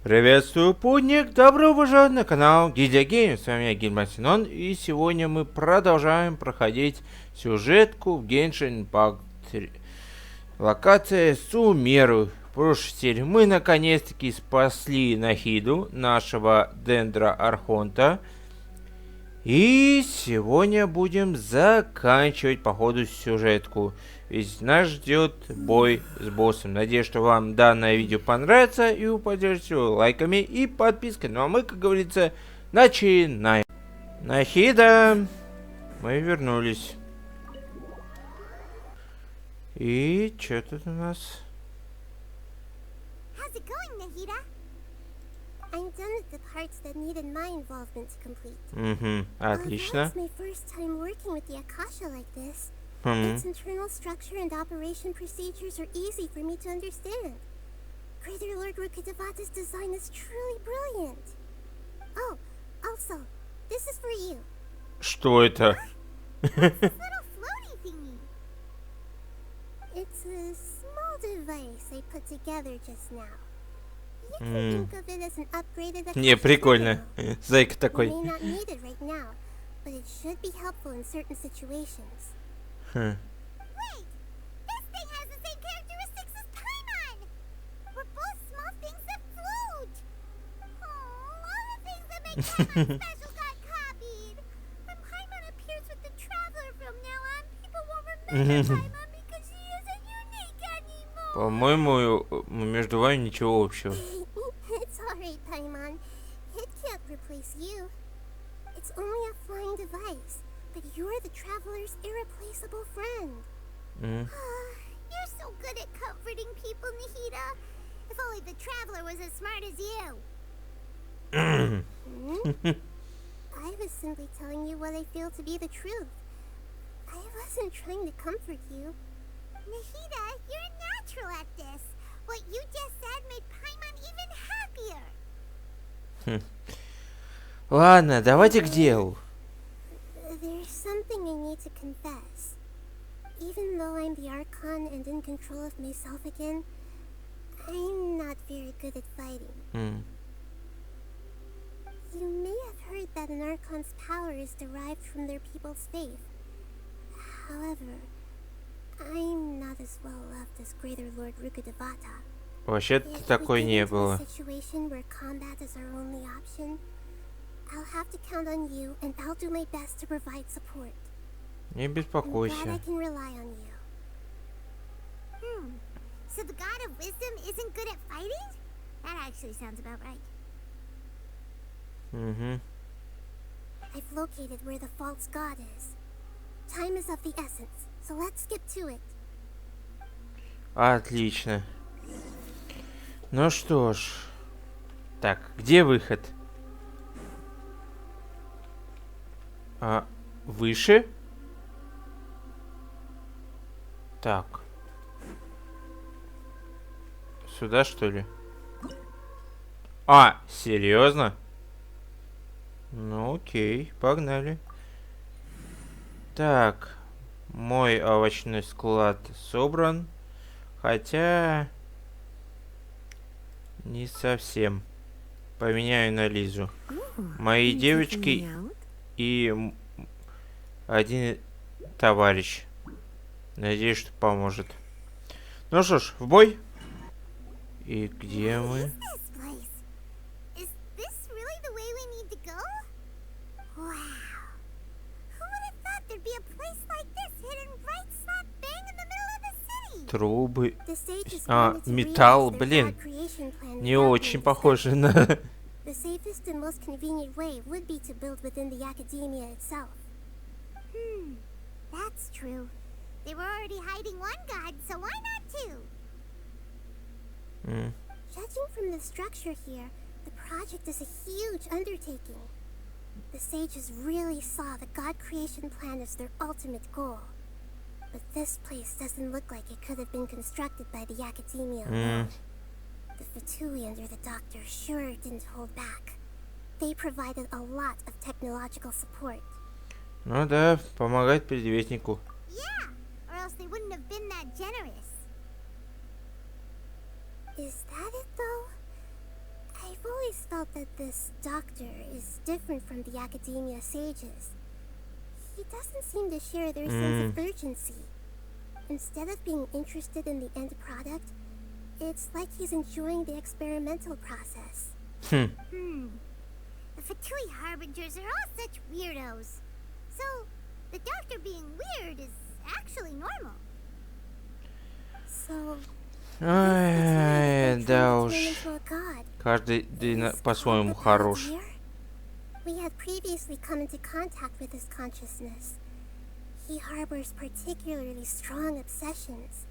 Приветствую, путник! Добро пожаловать на канал Гильдия. С вами я, Гильмасинон, и сегодня мы продолжаем проходить сюжетку в Genshin Impact 3. Локация Сумеру. В прошлой серии мы наконец-таки спасли Нахиду, нашего Дендра Архонта. И сегодня будем заканчивать по ходу сюжетку. Ведь нас ждет бой с боссом. Надеюсь, что вам данное видео понравится и вы поддержите его лайками и подпиской. Ну а мы, как говорится, начинаем. Нахида, мы вернулись. И что тут у нас? Отлично. Its internal structure and operation procedures are easy for me to understand. Greater Lord Rukkhadevata's design is truly brilliant. Oh, also, this is for you. Что это? What's this little floaty thingy? It's a small device I put together just now. You can think of it as an upgraded. Не, прикольно. Зайка такой. You may not need it right now, but it should be helpful in certain situations. Wait, this thing has the same characteristics as Paimon! We're both small things that float! Oh, all the things that make Paimon special got copied! When Paimon appears with the Traveler from now on, people won't remember Paimon because she isn't unique anymore! По-моему, между вами ничего общего. It's alright, Paimon. It can't replace you. It's only a flying device. But you're the Traveler's irreplaceable friend. You're so good at comforting people, Nahida. If only the Traveler was as smart as you. I was simply telling you what I feel to be the truth. I wasn't trying to comfort you. Nahida, you're natural at this. What you just said made Paimon even happier. Ладно, давайте к делу. There's something I need to confess. Even though I'm the Archon and in control of myself again, I'm not very good at fighting. You may have heard that an Archon's power is derived from their people's faith. However, I'm not as well loved as Greater Lord Rukkhadevata. Вообще-то такой не было. Situation where combat is our only option. I'll have to count on you, and I'll do my best to provide support. Не I'm glad I беспокойся. can rely on you. So the God of Wisdom isn't good at fighting? That actually sounds about right. I've located where the false god is. Time is of the essence, so let's skip to it. Отлично. Ну что ж. Так, где выход? Выше? Так. Сюда, что ли? Серьезно? Ну окей, погнали. Так. Мой овощной склад собран. Хотя... Не совсем. Поменяю на Лизу. Мои девочки... И один товарищ. Надеюсь, что поможет. Ну что ж, в бой. И где мы? Трубы. Металл, блин. Не очень похоже на... The safest and most convenient way would be to build within the academia itself. That's true. They were already hiding one god, so why not two? Judging from the structure here, the project is a huge undertaking. The sages really saw the god creation plan as their ultimate goal. But this place doesn't look like it could have been constructed by the academia alone. The Fatui under the doctor sure didn't hold back. They provided a lot of technological support. Ну да, помогать предвестнику. Yeah, or else they wouldn't have been that generous. Is that it though? I out that this doctor is different from the academia sages. He doesn't seem to share their sense of urgency. Instead of being interested in the end product, it's like he's enjoying the experimental process. The Fatui Harbingers are all such weirdos. So, the doctor being weird is actually normal. So, Ай, да уж. into a god. Каждый по-своему хорош. We had previously come into contact with his consciousness. He harbors particularly strong obsessions.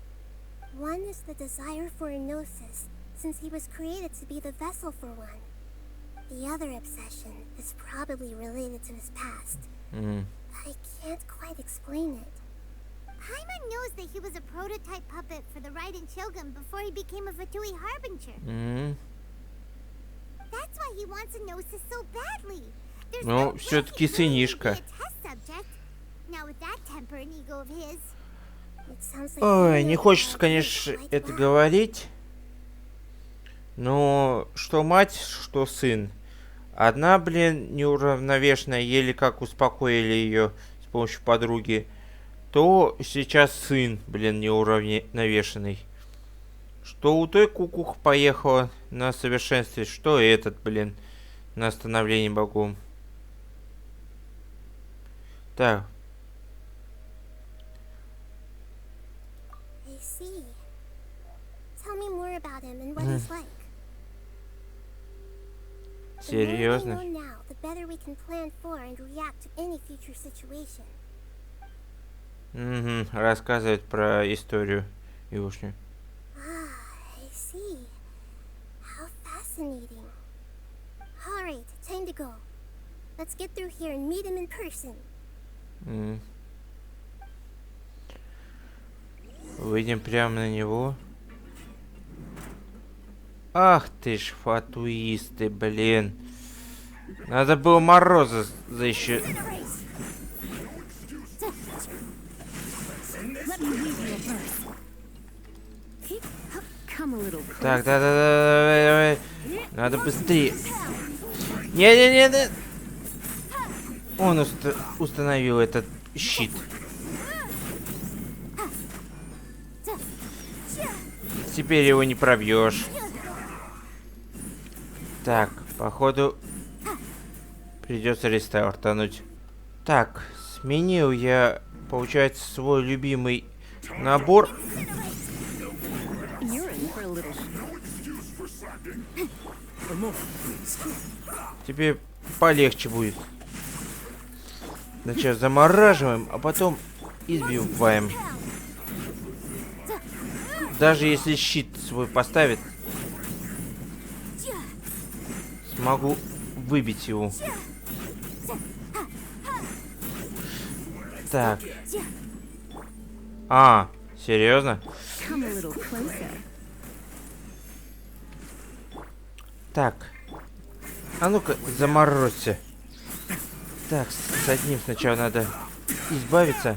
One is the desire for a gnosis, since he was created to be the vessel for one. The other obsession is probably related to his past. I can't quite explain it. Paimon knows that he was a prototype puppet for the Raiden Shogun before he became a Fatui Harbinger. That's why he wants a gnosis so badly. There's no way все-таки he really сынишка. could be a test subject. Now with that temper and ego of his. It sounds like Ой, he не knows хочется, that конечно, it's like это that. говорить. Но что мать, что сын. Одна, блин, неуравновешенная, еле как успокоили ее с помощью подруги. То сейчас сын, блин, неуравновешенный. Что у той кукуха поехала на совершенстве, что этот, блин, на остановлении богом. Так. I see. Tell me more about him and what he's like. Серьезно? The more we know now, the better we can plan for and react to any future situation. Рассказывает про историю егошнюю. I see. How fascinating. Alright, time to go. Let's get through here and meet him in person. Выйдем прямо на него. Ах ты ж фатуисты, блин. Надо было Мороза защищать. Так, давай. Надо быстрее. Не. Он установил этот щит. Теперь его не пробьешь. Так, походу придется рестартануть. Так, сменил я, получается, свой любимый набор. Теперь полегче будет. Сначала замораживаем, а потом избиваем. Даже если щит свой поставит, смогу выбить его. Так. А, серьезно? Так. А ну-ка, заморозься. Так, с одним сначала надо избавиться.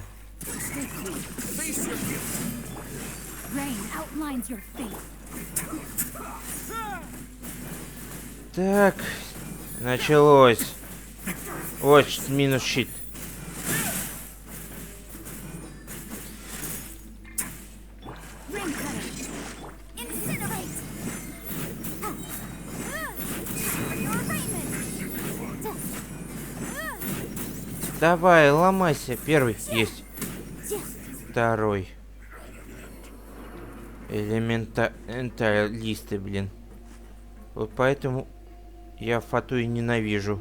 Так, началось. Вот, минус щит. Давай, ломайся. Первый есть. Второй. Элементалисты, блин. Вот поэтому я Фатуи ненавижу.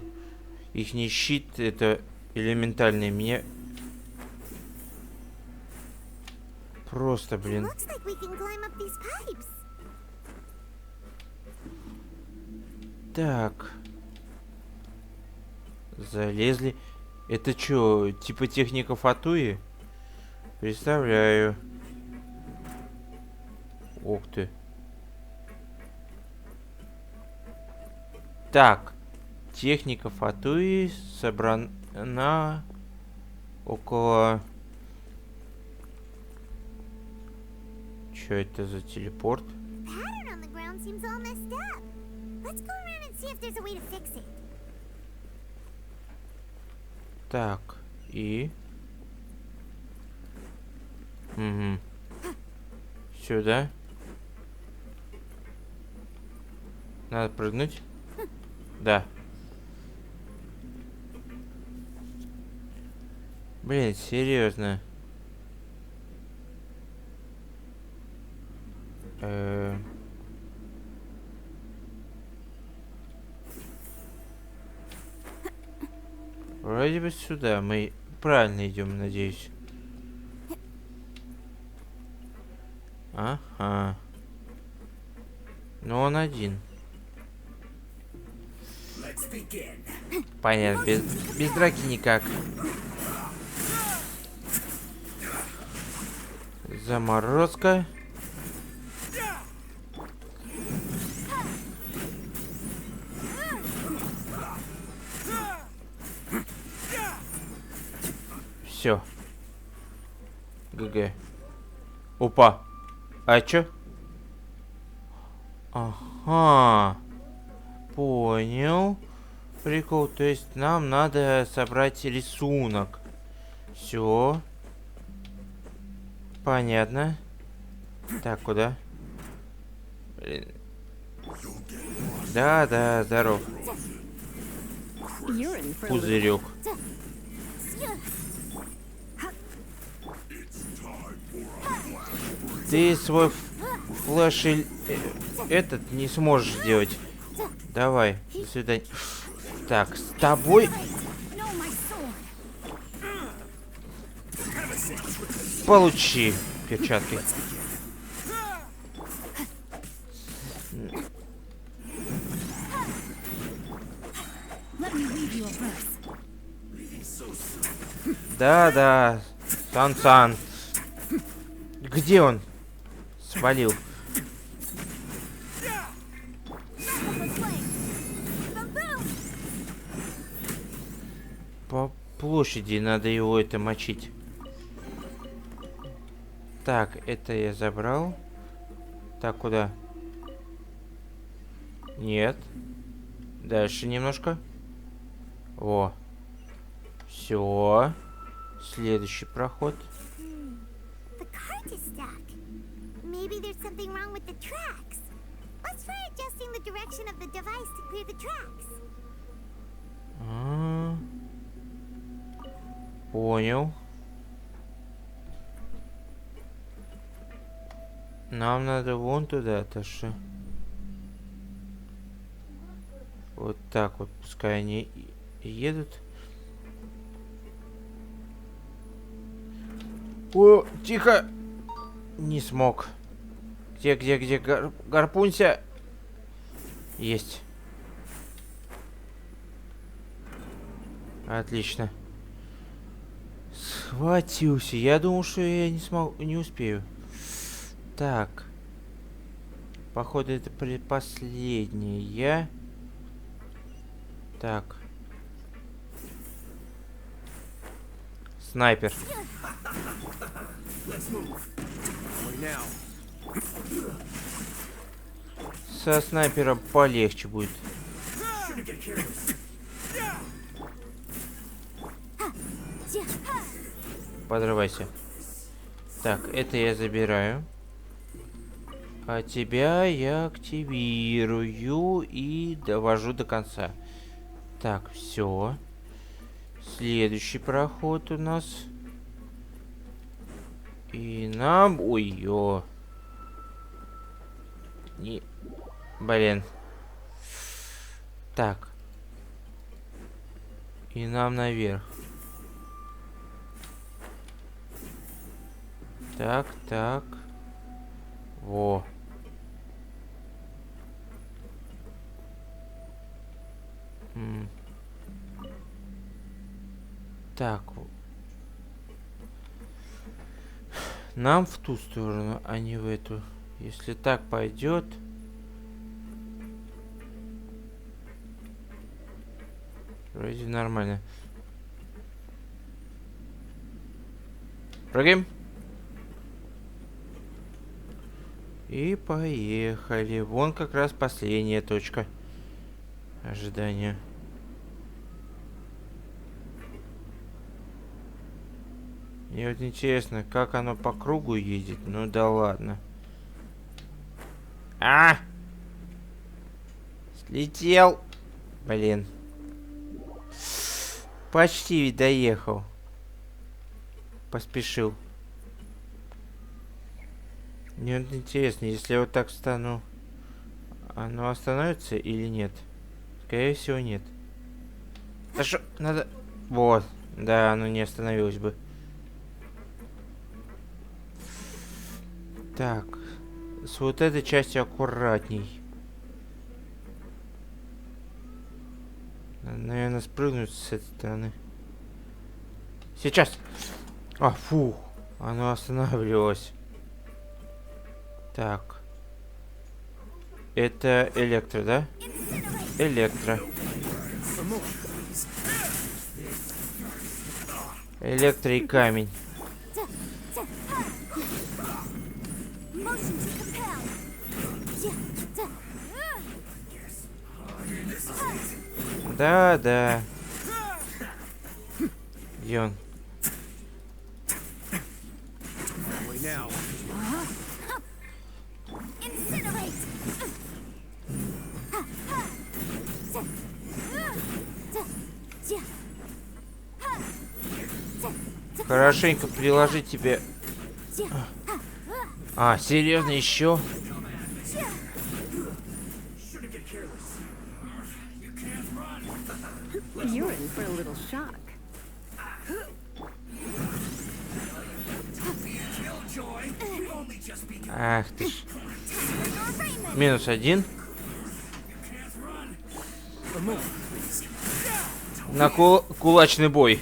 Ихний щит это элементальный. Мне просто, блин. Так. Залезли. Это чё, типа техника Фатуи? Представляю. Ух ты. Так. Техника Фатуи собрана около... Чё это за телепорт? Let's go around and see if there's a way to fix it. Так, и... Угу. Сюда. Надо прыгнуть. Да. Блин, серьезно. Вроде бы сюда. Мы правильно идем, надеюсь. Ага. Но он один. Понятно, без драки никак. Заморозка. Все. ГГ. Опа. А чё? Ага. Понял. Прикол. То есть нам надо собрать рисунок. Все. Понятно. Так, куда? Блин. Да, здоров. Пузырек. Ты свой флеш этот не сможешь сделать. Давай, до свидания. Так, с тобой... Получи перчатки. Да, Сан-сан. Где он? Свалил. По площади надо его это мочить. Так, это я забрал. Так, куда? Нет. Дальше немножко. О. Все. Следующий проход. Понял. Нам надо вон туда-то что. Вот так вот, пускай они едут. О, тихо! Не смог. Где? Гарпунься! Есть. Отлично. Схватился. Я думал, что я не успею. Так. Походу, это предпоследнее. Так. Снайпер. Со снайпером полегче будет. Подрывайся. Так, это я забираю. А тебя я активирую и довожу до конца. Так, все. Следующий проход у нас. И нам... Ой-ё. Не... Блин. Так. И нам наверх. Так. Во. Так. Нам в ту сторону, а не в эту. Если так пойдет. Вроде нормально. Прыгаем. И поехали. Вон как раз последняя точка. Ожидание. Мне вот интересно, как оно по кругу едет. Ну да ладно. А! Слетел! Блин. Почти ведь доехал. Поспешил. Мне вот интересно, если я вот так встану, оно остановится или нет? Скорее всего, нет. А что? Надо... Вот. Да, оно не остановилось бы. Так. С вот этой частью аккуратней. Надо, наверное, спрыгнуть с этой стороны. Сейчас. А, фух. Оно останавливалось. Так. Это электро, да? Электро. Электро и камень. Да, да. Где он? Хорошенько приложить тебе. А, серьезно, еще? Ах ты ж. -1. На кулачный бой.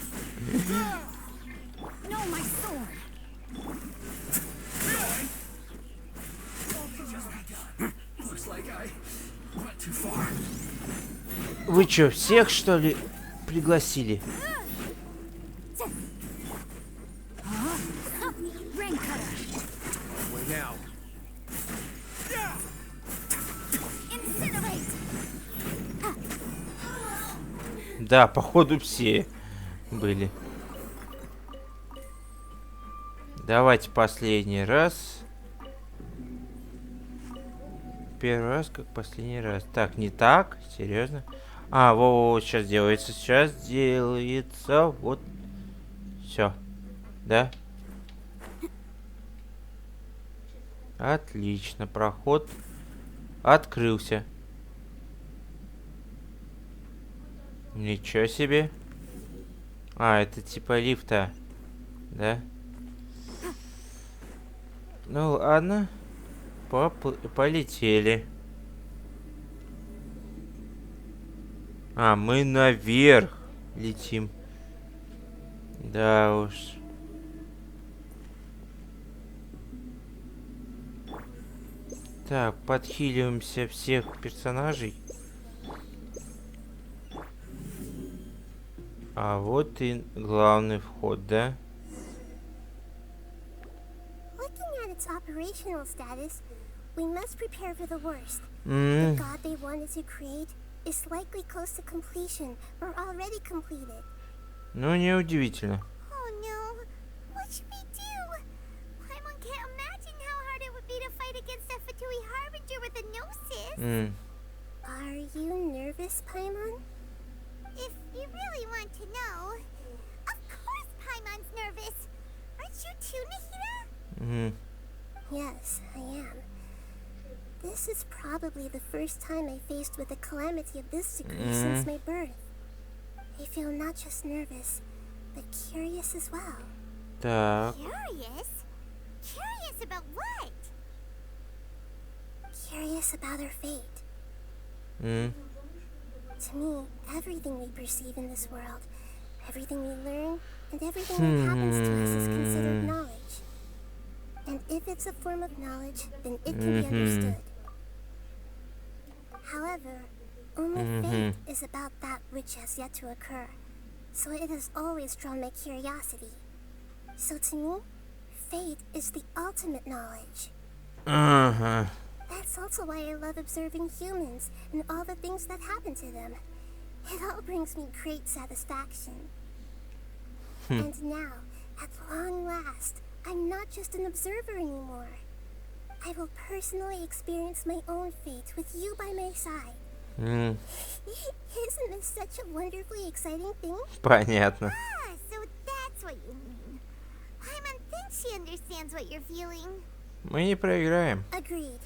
Вы чё, всех что ли пригласили? Да, походу все были. Давайте последний раз. Первый раз, как последний раз. Так, не так? Серьезно? А, во-во, сейчас делается. Сейчас делается. Вот. Все. Да? Отлично. Проход открылся. Ничего себе. А, это типа лифта. Да? Ну ладно. Полетели. А, мы наверх летим. Да уж. Так, подхиливаемся всех персонажей. А вот и главный вход, да? Its operational status, we must prepare for the worst. The god they wanted to create is likely close to completion or already completed. Ну, неудивительно. Oh no, what should we do? Paimon can't imagine how hard it would be to fight against a Fatui Harbinger with a gnosis. Are you nervous, Paimon? If you really want to know, of course Paimon's nervous. Aren't you too, Nahida? Yes, I am. This is probably the first time I faced with a calamity of this degree since my birth. I feel not just nervous, but curious as well. Curious? Curious about what? Curious about our fate. To me, everything we perceive in this world, everything we learn, and everything that happens to us is considered knowledge. And if it's a form of knowledge, then it can be understood. However, only fate is about that which has yet to occur. So it has always drawn my curiosity. So to me, fate is the ultimate knowledge. That's also why I love observing humans and all the things that happen to them. It all brings me great satisfaction. And now, at long last, I'm not just an observer anymore. I will personally experience my own fate with you by my side. Isn't this such a wonderfully exciting thing? Понятно. Ah, so that's what you mean. Paimon thinks she understands what you're feeling. Мы не проиграем. Agreed.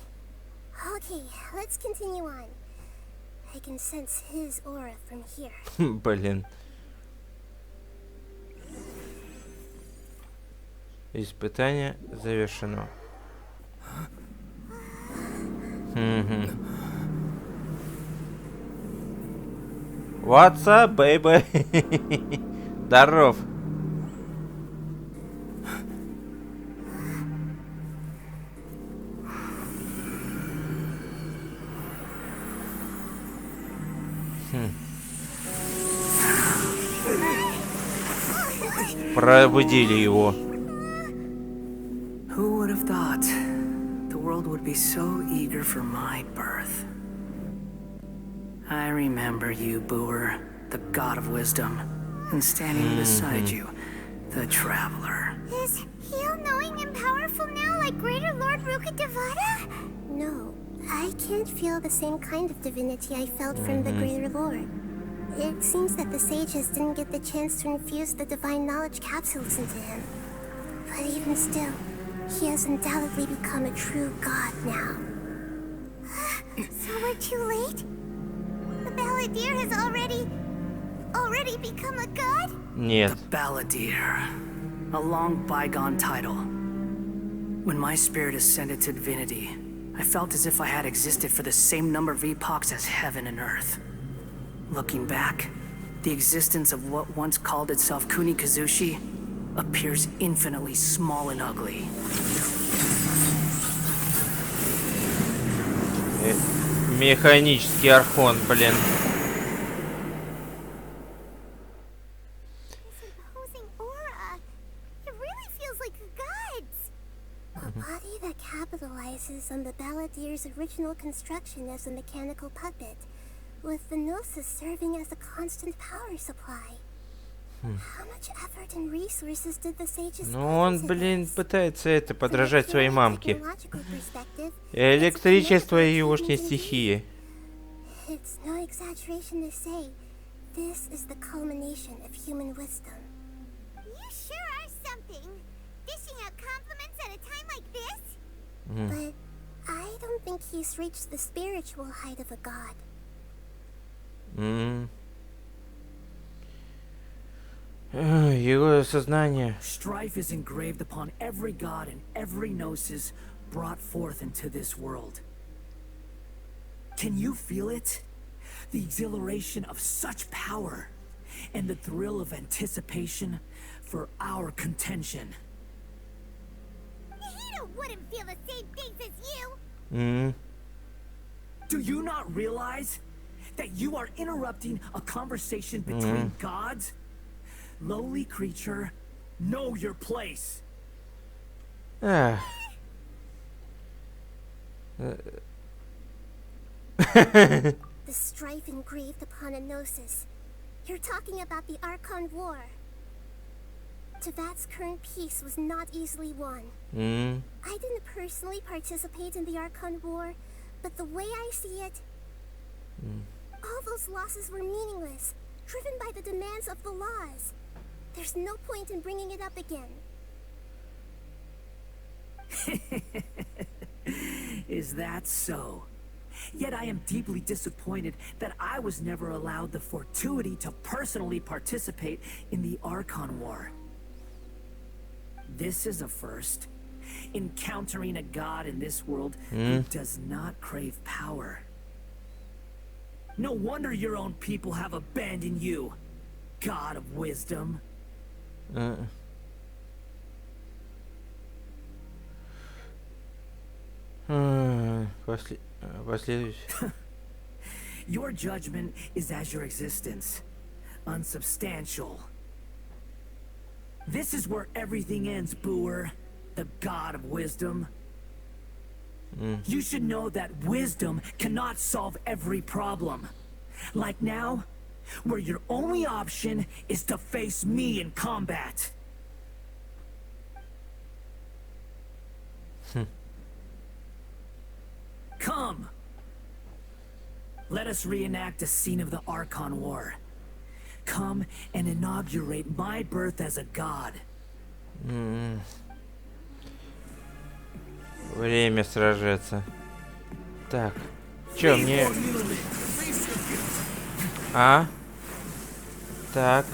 Okay, let's continue on. I can sense his aura from here. Блин. Испытание завершено. What's up, baby? Здоров. Пробудили его. Who would have thought the world would be so eager for my birth? I remember you, Booer, the god of wisdom, and standing beside you, the traveler. Is he all-knowing and powerful now, like Greater Lord Rukkhadevata? No, I can't feel the same kind of divinity I felt from the Greater Lord. It seems that the sages didn't get the chance to infuse the divine knowledge capsules into him. But even still, he has undoubtedly become a true god now. So we're too late? The Balladeer has already become a god? Нет. The Balladeer, a long bygone title. When my spirit ascended to divinity, I felt as if I had existed for the same number of epochs as heaven and earth. Looking back, the existence of what once called itself Kunikazushi appears infinitely small and ugly. Механический архон, блин. This imposing aura. It really feels like a god's. A body that capitalizes on the Balladeer's original construction as a mechanical puppet, with the Gnosis serving as a constant power supply. How much effort and resources did the sages Ну put он, into блин, this? пытается это From a подражать своей purely мамке. technological perspective, Электричество it's a егошней achievement indeed. стихии. It's no exaggeration to say, this is the culmination of human wisdom. You sure are something. Dishing out compliments at a time like this? But I don't think he's reached the spiritual height of a god. Его сознание. Strife is engraved upon every god and every gnosis brought forth into this world. Can you feel it? The exhilaration of such power and the thrill of anticipation for our contention. Nihito wouldn't feel the same things as you. Do you not realize that you are interrupting a conversation between gods? Lowly creature, know your place. Ах. The strife engraved upon a gnosis. You're talking about the Archon War. Tevat's current peace was not easily won. I didn't personally participate in the Archon War, but the way I see it, all those losses were meaningless, driven by the demands of the laws. There's no point in bringing it up again. Is that so? Yet I am deeply disappointed that I was never allowed the fortuity to personally participate in the Archon War. This is a first. Encountering a god in this world who does not crave power. No wonder your own people have abandoned you, god of wisdom. Your judgment is as your existence, unsubstantial. This is where everything ends, Booer, the god of wisdom. You should know that wisdom cannot solve every problem. Like now, where your only option is to face me in combat. Come. Let us reenact a scene of the Archon War. Come and inaugurate my birth as a god. Время сражаться. Так. Чё мне... А? Так.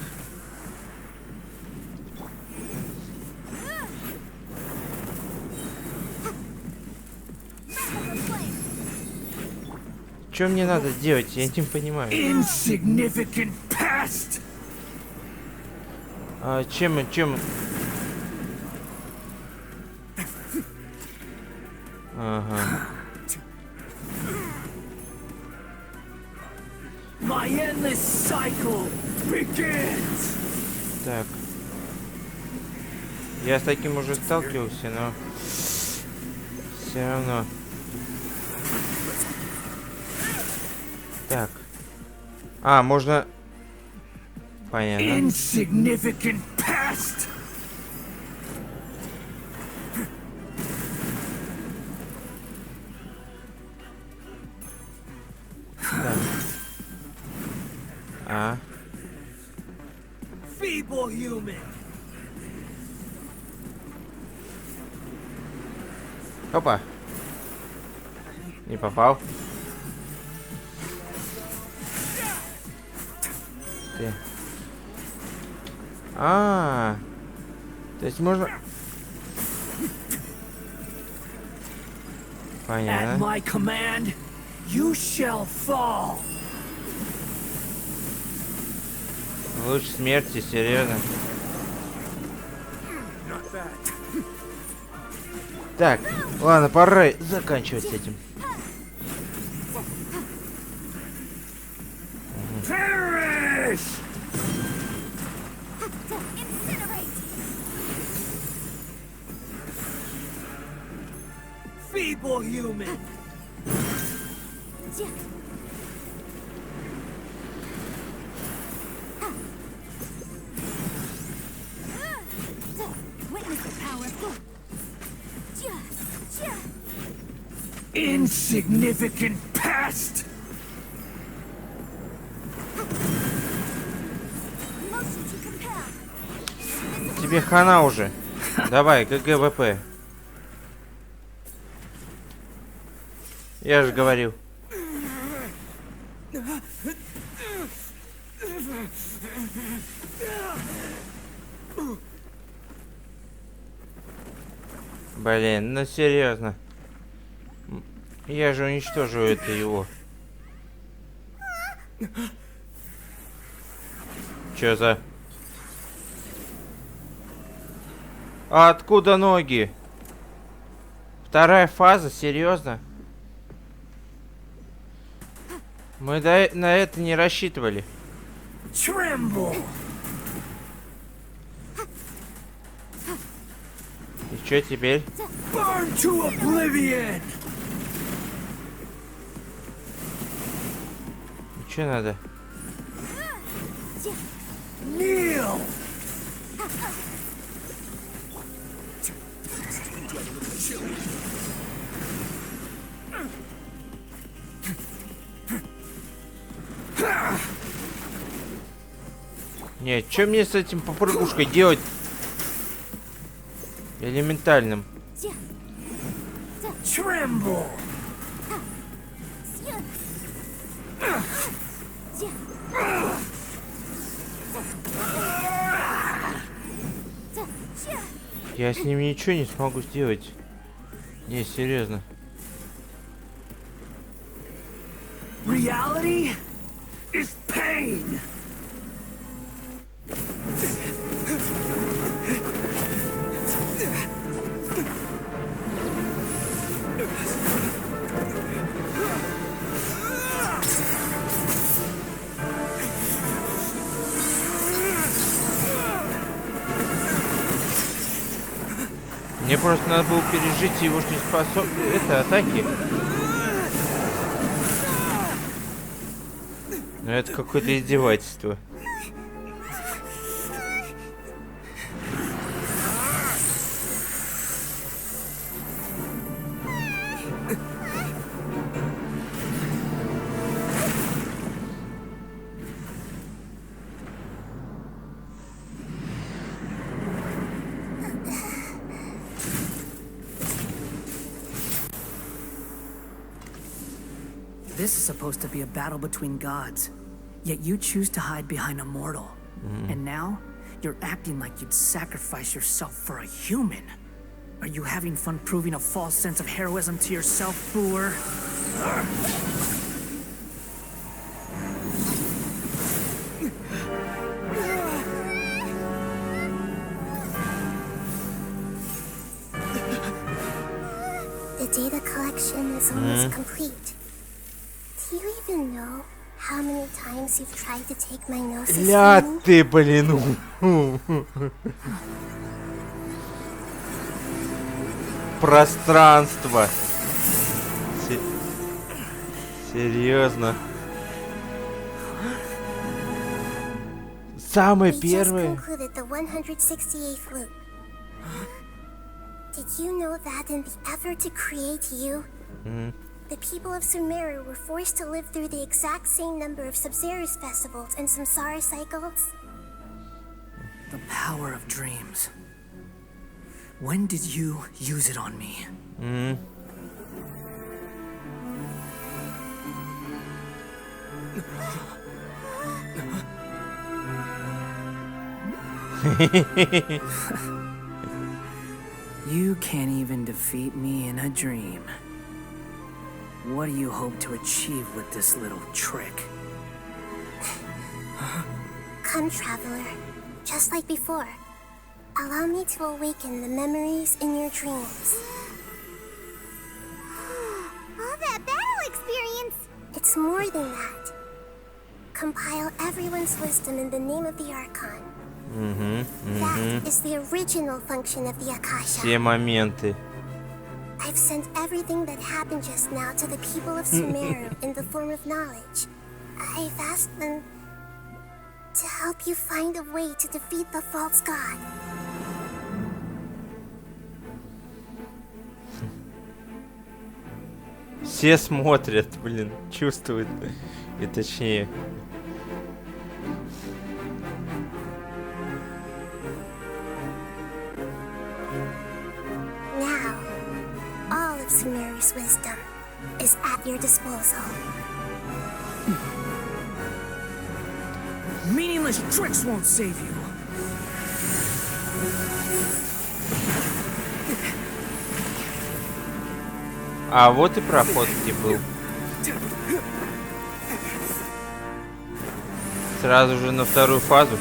Что мне надо делать? Я не понимаю. А чем? Ага. Так. Я с таким уже сталкивался, но все равно. Так. А, можно... Понятно. Так. А. Опа. Не попал. Ты. А, то есть можно... Понятно. Луч смерти, серьезно. Так, ладно, пора заканчивать с этим. Feeble human. Insignificant pest. Тебе хана уже. Давай, ГГВП. Я же говорил. Блин, ну серьезно. Я же уничтожу это его. Чё за... А откуда ноги? Вторая фаза? Серьезно? Мы на это не рассчитывали. И что теперь? Что надо? Нет, что мне с этим попрыгушкой делать? Элементальным. Я с ним ничего не смогу сделать. Не, серьезно. Reality is pain. Мне просто надо было пережить его это атаки. Ну это какое-то издевательство. This is supposed to be a battle between gods, yet you choose to hide behind a mortal. And now, you're acting like you'd sacrifice yourself for a human. Are you having fun proving a false sense of heroism to yourself, Booer? The data collection is almost complete. Do you even know how many times you've tried to take my gnosis Ля from me? ты, блин. Пространство. Серьезно. Самое We just первое. concluded the 168th loop. Did you know that in the effort to create you, the people of Sumeru were forced to live through the exact same number of Sub-Zerus festivals and Samsara cycles? The power of dreams. When did you use it on me? You can't even defeat me in a dream. What do you hope to achieve with this little trick? Come, traveler. Just like before. Allow me to awaken the memories in your dreams. All that battle experience! It's more than that. Compile everyone's wisdom in the name of the Archon. That is the original function of the Akasha. Все моменты. I've sent everything that happened just now to the people of Sumeru in the form of knowledge. I've asked them to help you find a way to defeat the false god. Все смотрят, блин, чувствуют. И точнее. Now, all of Sumeru's wisdom is at your disposal. Meaningless tricks won't save you. А вот и проход где был. Сразу же на вторую фазу.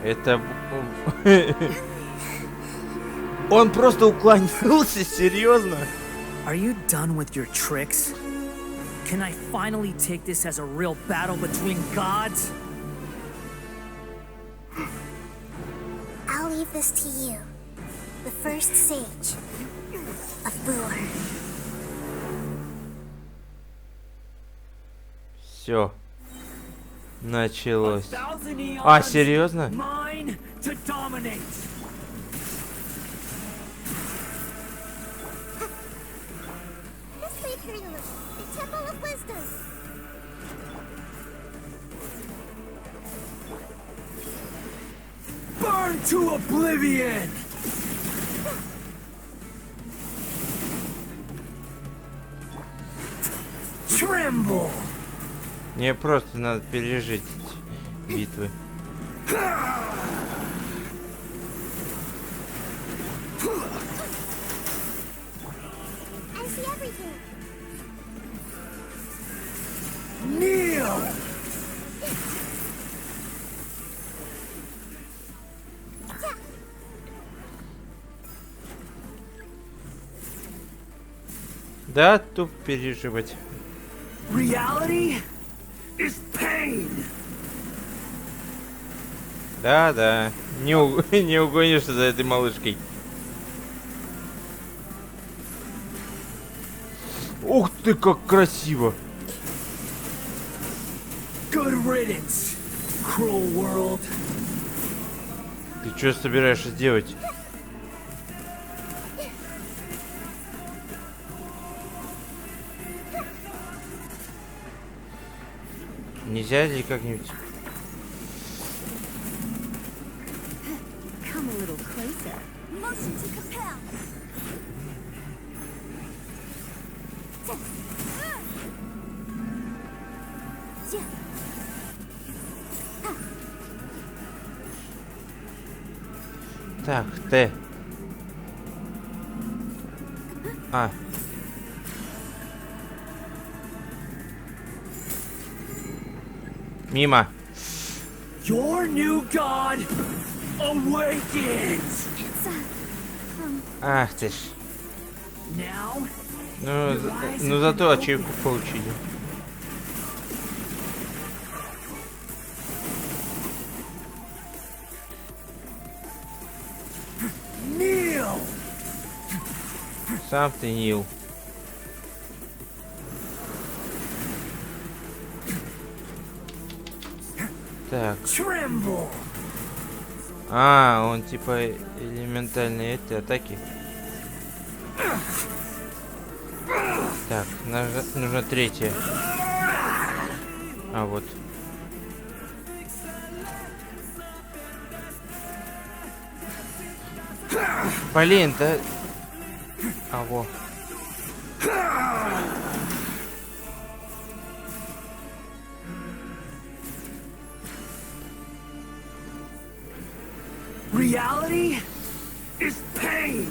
Это... Он просто уклонился, серьезно? Are you done with your tricks? Can I finally take this as a real battle between gods? I'll leave this to you, the first sage of Boor. Все. Началось. А, серьезно? Mine to dominate. This way, Karina. The Temple of Wisdom. Burn to oblivion! Tremble! Мне просто надо пережить эти битвы. I see everything. Kneel! Да, тупо переживать. Reality is pain. Да, не угонишься за этой малышкой. Ух ты, как красиво! Good riddance, cruel world. Ты что собираешься делать? Нельзя ли как-нибудь? Come a little closer. Motion to compel. Так, Т. А. Мимо. Your new god awakens. Ах ты ж. Now, Ну зато ачивку получили. kneel. Сам ты Нил. Так. Tremble. А, он типа элементальные эти атаки. Так, нужно третье. А вот. Блин, да. А во. Reality is pain.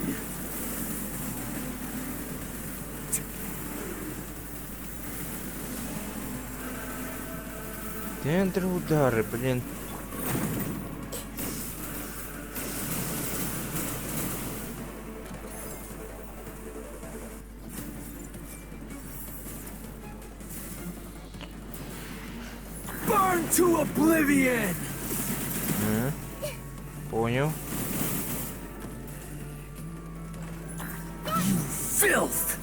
Дендро удары, блин. Burn to oblivion. Понял. Filth.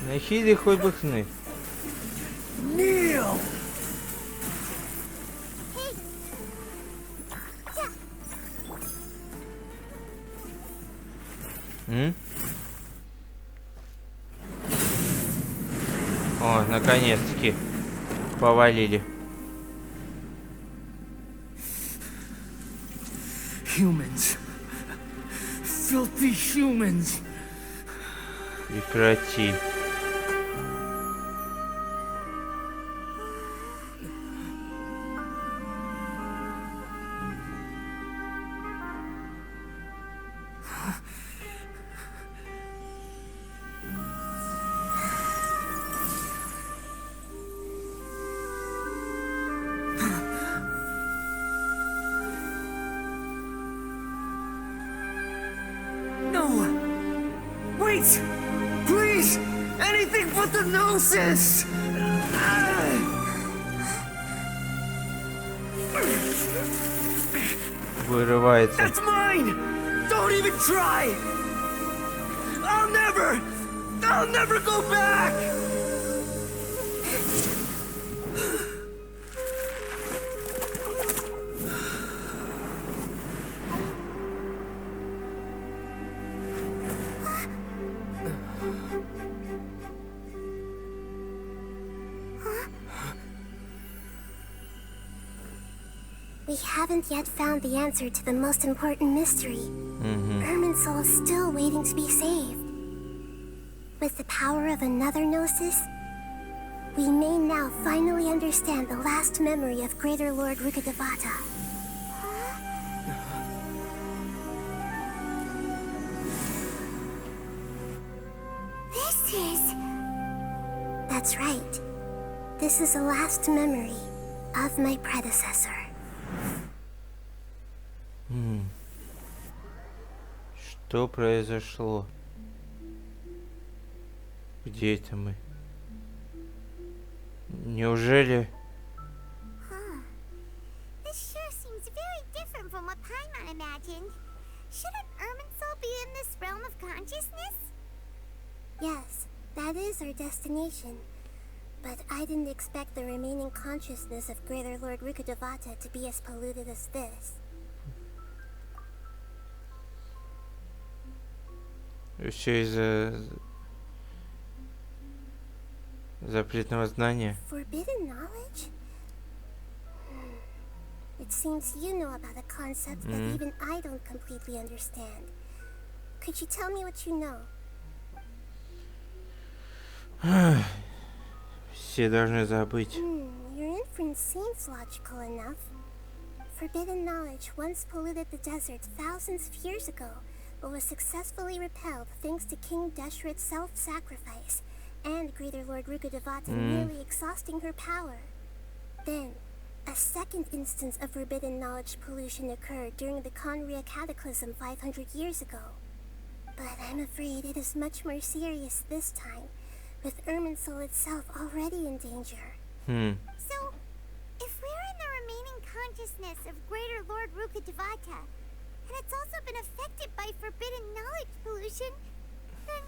На хиле хоть бы хны. Kneel. О, наконец-таки повалили. Humans. Filthy humans. Прекрати. No. Wait. Please. Anything but the gnosis. Вырывается. That's mine. Don't even try. I'll never go back. We haven't yet found the answer to the most important mystery. Ermin's soul is still waiting to be saved. With the power of another gnosis, we may now finally understand the last memory of Greater Lord Rukkhadevata. This is... That's right. This is a last memory of my predecessor. Что произошло? Где это мы? Неужели... This sure seems very different from what Paimon imagined. Shouldn't Irminsul be in this realm of consciousness? Yes, that is our destination. But I didn't expect the remaining consciousness of Greater Lord Rukkhadevata to be as polluted as this. Все из-за запретного знания. Forbidden knowledge? It seems you know about a concept that even I don't completely understand. Could you tell me what you know? Все должны забыть. Your inference seems logical enough. Forbidden knowledge once polluted the desert thousands of years ago, but was successfully repelled thanks to King Deshret's self-sacrifice and Greater Lord Rukkhadevata nearly exhausting her power. Then, a second instance of forbidden knowledge pollution occurred during the Conria Cataclysm 500 years ago. But I'm afraid it is much more serious this time, with Irminsul itself already in danger. So, if we're in the remaining consciousness of Greater Lord Rukkhadevata, and it's also been affected by forbidden knowledge pollution, then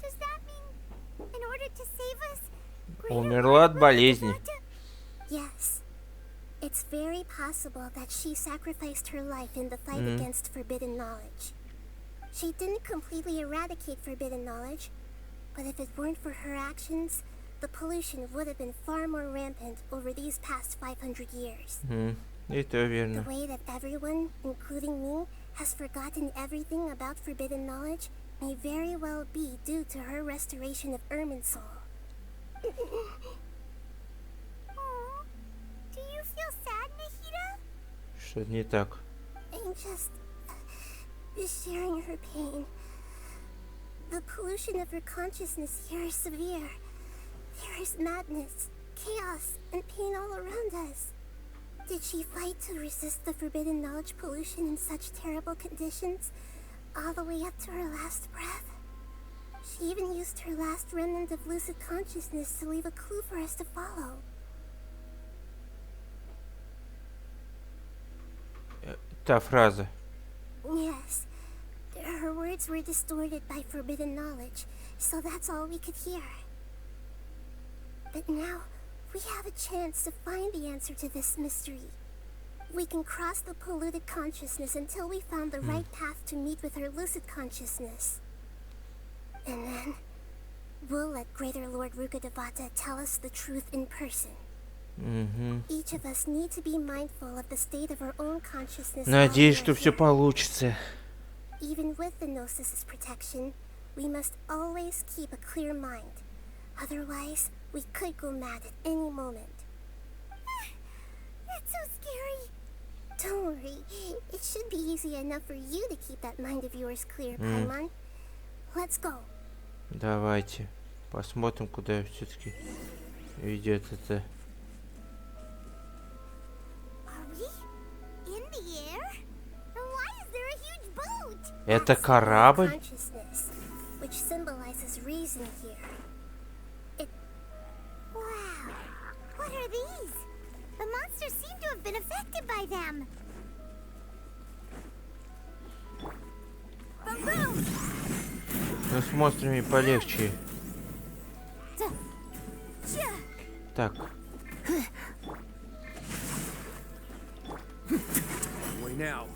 does that mean, in order to save us, Умерла от болезни. Yes. It's very possible that she sacrificed her life in the fight against forbidden knowledge. She didn't completely eradicate forbidden knowledge, but if it weren't for her actions, the pollution would have been far more rampant over these past 500 years. Это The верно. way that everyone, including me, has forgotten everything about forbidden knowledge may very well be due to her restoration of Irminsul. Do you feel sad, Nahida? Что-то не так. I'm just sharing her pain. The pollution of her consciousness here is severe. There is madness, chaos, and pain all around us. Did she fight to resist the forbidden knowledge pollution in such terrible conditions, all the way up to her last breath? She even used her last remnant of lucid consciousness to leave a clue for us to follow. Та фраза. Yes, her words were distorted by forbidden knowledge, so that's all we could hear. But now, we have a chance to find the answer to this mystery. We can cross the polluted consciousness until we found the right path to meet with her lucid consciousness. And then, we'll let Greater Lord Rukkhadevata tell us the truth in person. Each of us need to be mindful of the state of our own consciousness. Надеюсь, что все получится. Even with the Gnosis' protection, we must always keep a clear mind. Otherwise, we could go mad at any moment. That's so scary. Don't worry, it should be easy enough for you to keep that mind of yours clear, Paimon. Let's go. Давайте посмотрим, куда все-таки ведет это. Это корабль? Which symbolizes reason here. Wow, what are these? The monsters seem to have been affected by them. Ну, с монстрами полегче. Так. Now.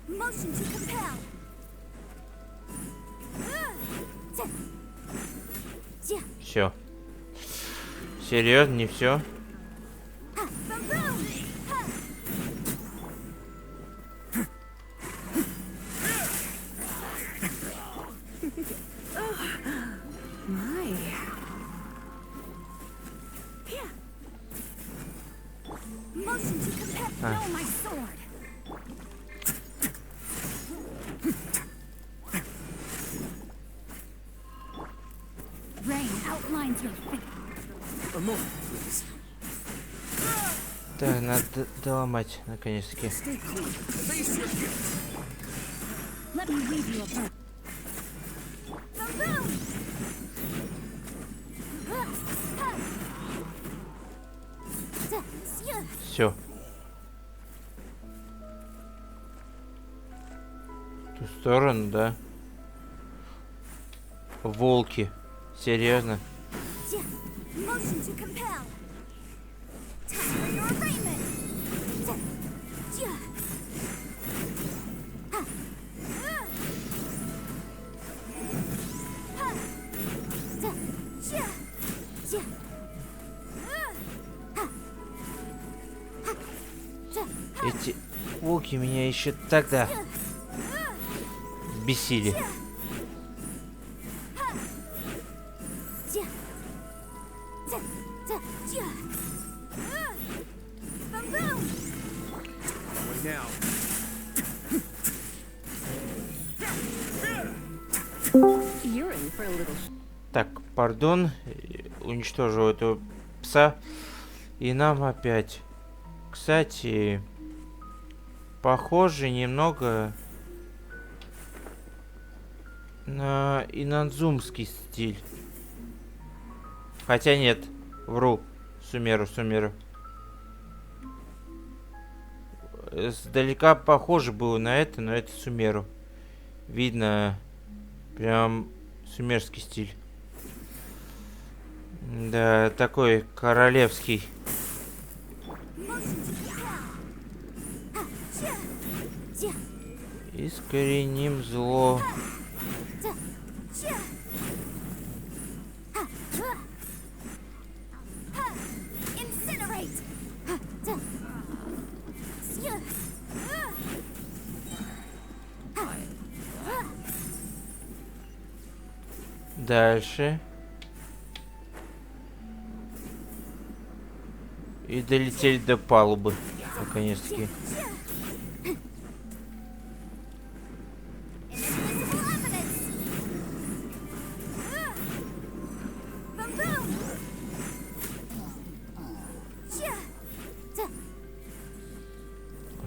Motion to compel. Все. Серьезно, не все? Так, надо доломать, наконец-таки. Все. В ту сторону, да? Волки. Серьезно? Эти волки меня еще тогда бесили. Так, пардон, уничтожил этого пса. И нам опять. Кстати, похоже немного на инанзумский стиль. Хотя нет, вру. Сумеру. Сдалека похоже было на это, но это сумеру. Видно прям сумерский стиль. Да, такой королевский. Искореним зло. Дальше. И долетели до палубы, наконец-таки.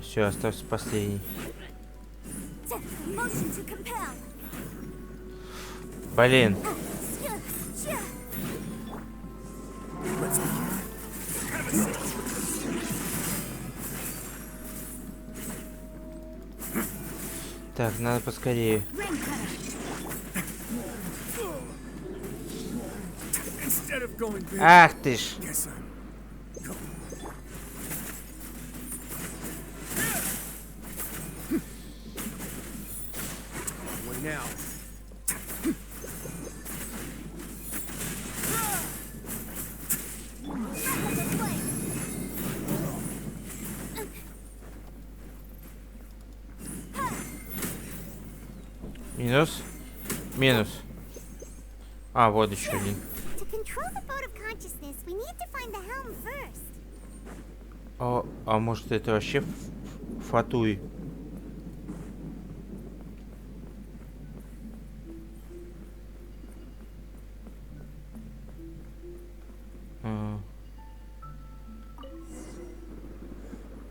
Все, остался последний. Блин. Так, надо поскорее. Ах ты ж. Минус. Минус. А, вот еще один. А может это вообще фатуй?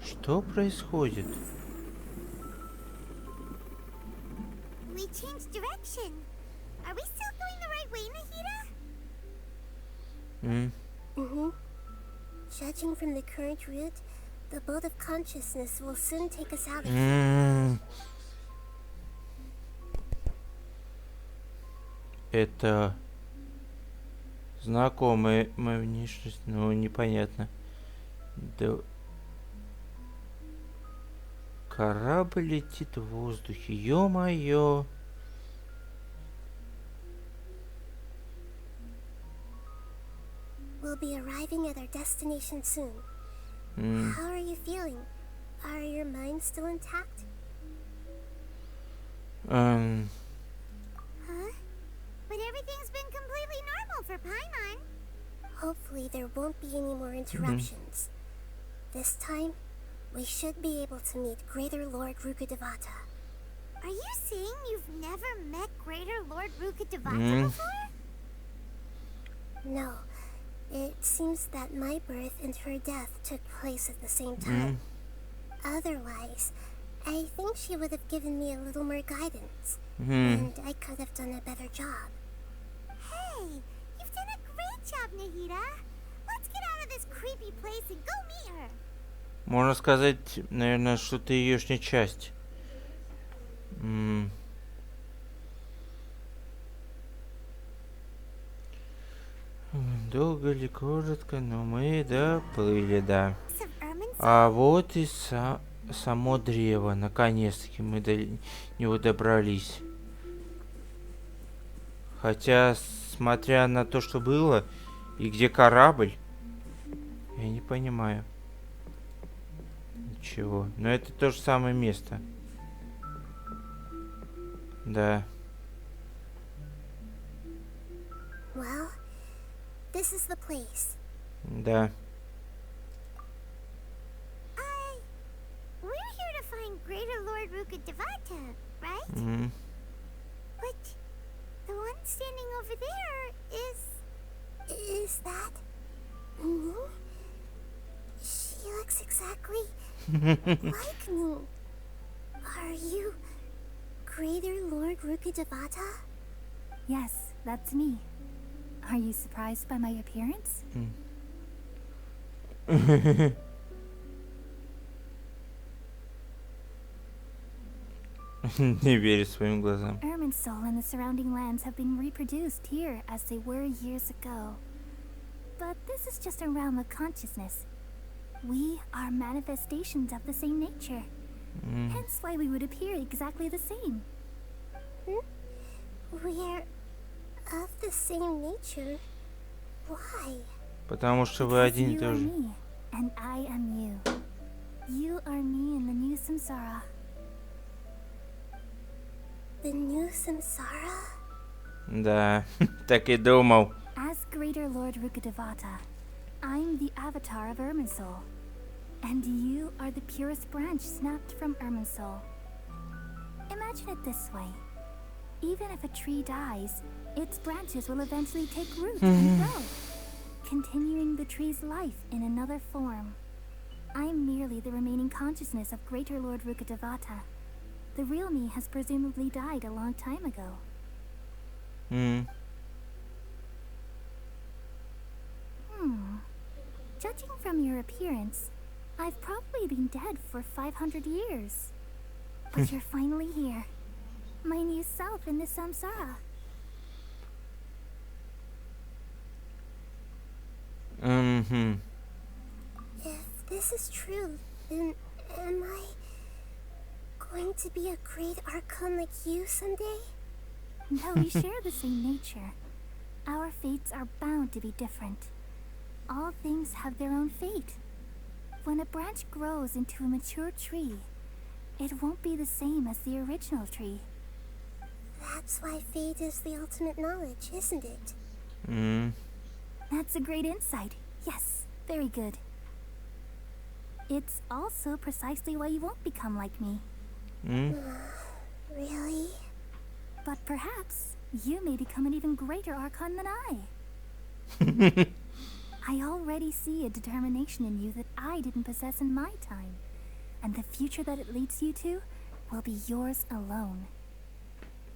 Что происходит? Judging from the current route, the boat of consciousness will soon take us out of here. Это знакомая моя внешность, но непонятно. Да... Корабль летит в воздухе, ё-моё. We'll be arriving at our destination soon. How are you feeling? Are your minds still intact? Huh? But everything's been completely normal for Paimon. Hopefully there won't be any more interruptions. This time, we should be able to meet Greater Lord Rukkhadevata. Are you saying you've never met Greater Lord Rukkhadevata before? No. It seems that my birth and her death took place at the same time. Otherwise, I think she would have given me a little more guidance, and I could have done a better job. Hey, you've done a great job, Nahida. Let's get out of this creepy place and go meet her. Можно сказать, наверное, что ты еешня часть. Долго ли, коротко, но мы доплыли, да. А вот и само древо. Наконец-таки мы до него добрались. Хотя, смотря на то, что было, и где корабль, я не понимаю. Ничего. Но это то же самое место. Да. Well, this is the place. Да. We're here to find Greater Lord Rukkhadevata, right? But the one standing over there Is that me? She looks exactly like me. Are you Greater Lord Rukkhadevata? Yes, that's me. Are you surprised by my appearance? Не верю своим глазам. Irminsul and the surrounding lands have been reproduced here as they were years ago. But this is just a realm of consciousness. We are manifestations of the same nature. Hence why we would appear exactly the same. We're of the same nature. Why? Потому что вы один и You тот are же. me, and I am you. You are me in the new samsara. The new samsara? Да, так и думал. As Greater Lord Rukkhadevata, I'm the avatar of Irminsul. And you are the purest branch snapped from Irminsul. Imagine it this way. Even if a tree dies, its branches will eventually take root and grow, continuing the tree's life in another form. I'm merely the remaining consciousness of Greater Lord Rukkhadevata. The real me has presumably died a long time ago. Judging from your appearance, I've probably been dead for 500 years. But you're finally here. My new self in the samsara. If this is true, then am I going to be a great archon like you someday? No, we share the same nature. Our fates are bound to be different. All things have their own fate. When a branch grows into a mature tree, it won't be the same as the original tree. That's why fate is the ultimate knowledge, isn't it? That's a great insight. Yes, very good. It's also precisely why you won't become like me. Really? But perhaps you may become an even greater archon than I. I already see a determination in you that I didn't possess in my time. And the future that it leads you to will be yours alone.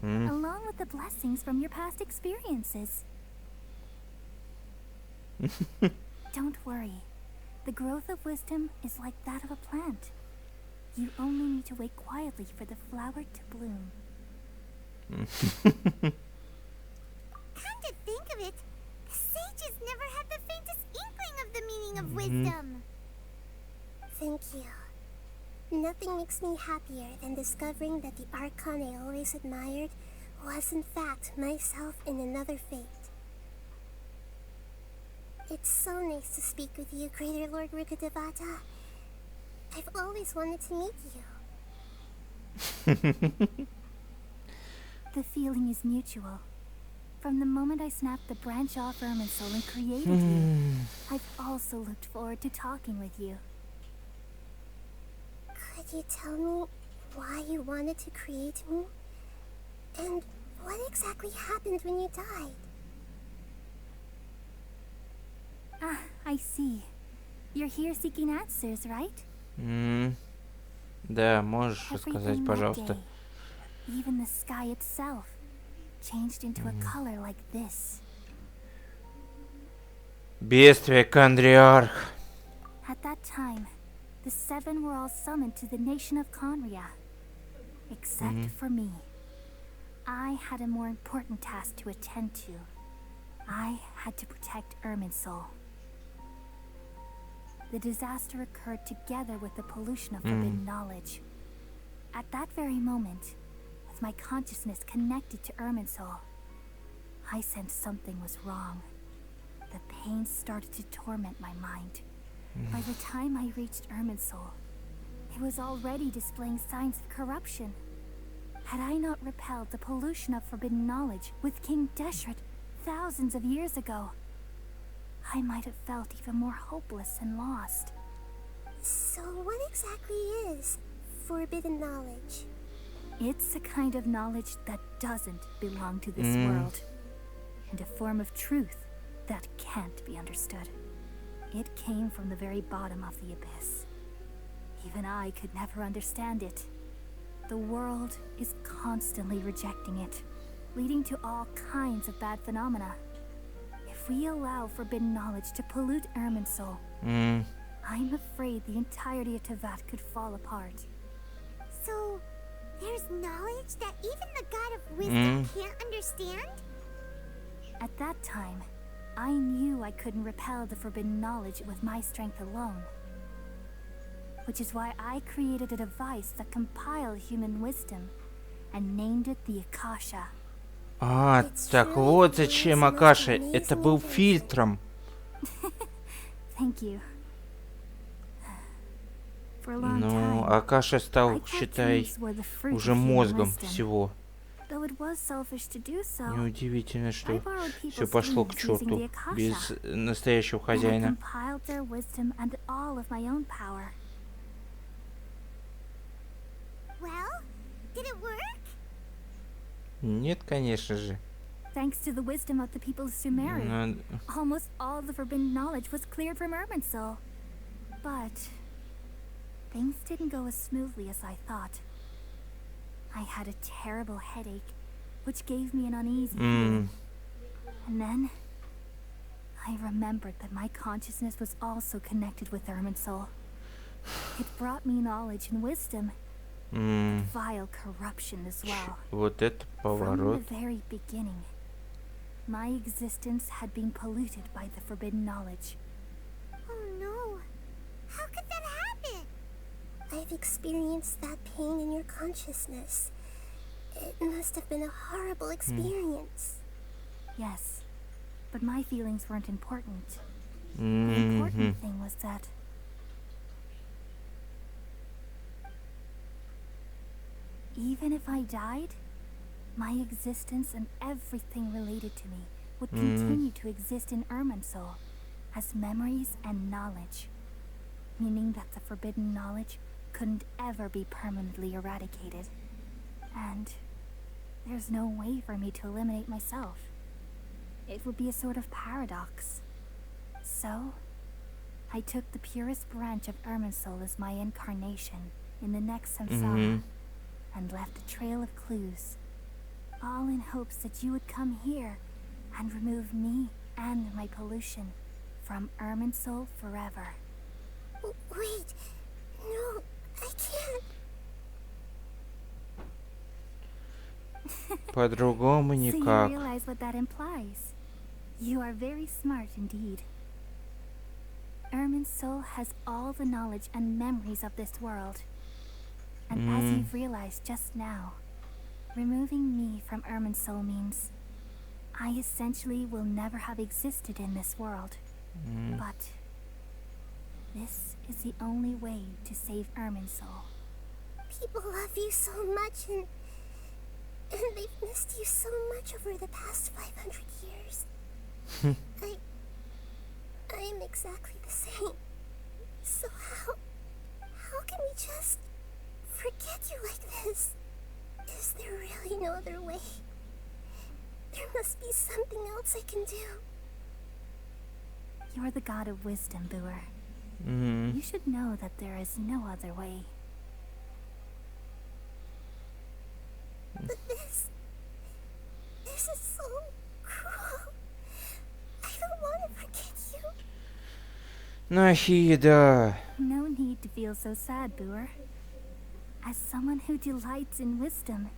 Along with the blessings from your past experiences. Don't worry. The growth of wisdom is like that of a plant. You only need to wait quietly for the flower to bloom. Come to think of it, the sages never had the faintest inkling of the meaning of wisdom. Thank you. Nothing makes me happier than discovering that the archon I always admired was in fact myself in another fate. It's so nice to speak with you, Greater Lord Rukkhadevata. I've always wanted to meet you. The feeling is mutual. From the moment I snapped the branch off Irminsul and created you, I've also looked forward to talking with you. Could you tell me why you wanted to create me? And what exactly happened when you died? Ah, I see. You're here seeking answers, right? Да, можешь рассказать, Everything that пожалуйста. day, even the sky itself, changed into a color like this. Бедствие Кандриарх. At that time, the seven were all summoned to the nation of Conria. Except for me. I had a more important task to attend to. I had to protect Irminsul. The disaster occurred together with the pollution of forbidden knowledge. At that very moment, with my consciousness connected to Irminsul, I sensed something was wrong. The pain started to torment my mind. By the time I reached Irminsul, it was already displaying signs of corruption. Had I not repelled the pollution of forbidden knowledge with King Deshret thousands of years ago, I might have felt even more hopeless and lost. So what exactly is forbidden knowledge? It's a kind of knowledge that doesn't belong to this world, and a form of truth that can't be understood. It came from the very bottom of the abyss. Even I could never understand it. The world is constantly rejecting it, leading to all kinds of bad phenomena. If we allow forbidden knowledge to pollute Irminsul, I'm afraid the entirety of Teyvat could fall apart. So, there's knowledge that even the God of Wisdom can't understand? At that time, I knew I couldn't repel the forbidden knowledge with my strength alone. Which is why I created a device that compiled human wisdom and named it the Akasha. А, так вот зачем Акаша. Это был фильтром. Thank you. For a long Ну, time, Акаша I стал, thought считай, dreams were the fruit уже of human мозгом wisdom. всего. Though it was selfish to do so, Неудивительно, I что borrowed все people's пошло к dreams using черту the Akasha. без настоящего And I хозяина. compiled their wisdom and all of my own power. Well, did it work? Нет, конечно же. Thanks to the wisdom of the people of Sumeru, Но- almost all the forbidden knowledge was cleared from Irminsul. But things didn't go as smoothly as I thought. I had a terrible headache, which gave me an uneasy feeling. And then I remembered that my consciousness was also connected with Irminsul. It brought me knowledge and wisdom, vile corruption as well. Вот это From поворот. the very beginning, my existence had been polluted by the forbidden knowledge. Oh no. How could that happen? I've experienced that pain in your consciousness. It must have been a horrible experience. Yes, but my feelings weren't important. The Мгм. important thing was that even if I died, my existence and everything related to me would continue to exist in Irminsul as memories and knowledge, meaning that the forbidden knowledge couldn't ever be permanently eradicated. And there's no way for me to eliminate myself. It would be a sort of paradox. So, I took the purest branch of Irminsul as my incarnation in the next samsara, and left a trail of clues, all in hopes that you would come here and remove me and my pollution from Irminsul forever. Wait, no, I can't. По-другому So you никак. realize what that implies. You are very smart indeed. Irminsul has all the knowledge and memories of this world. And as you've realized just now, removing me from Irminsul means I essentially will never have existed in this world. But this is the only way to save Irminsul. People love you so much and they've missed you so much over the past 500 years. I am exactly the same. So how can we just forget you like this? Is there really no other way? There must be something else I can do. You're the god of wisdom, Booer. Угу. You should know that there is no other way. But this is so cruel. I don't want to forget you. Нахида. No need to feel so sad, Booer. As someone who delights in wisdom,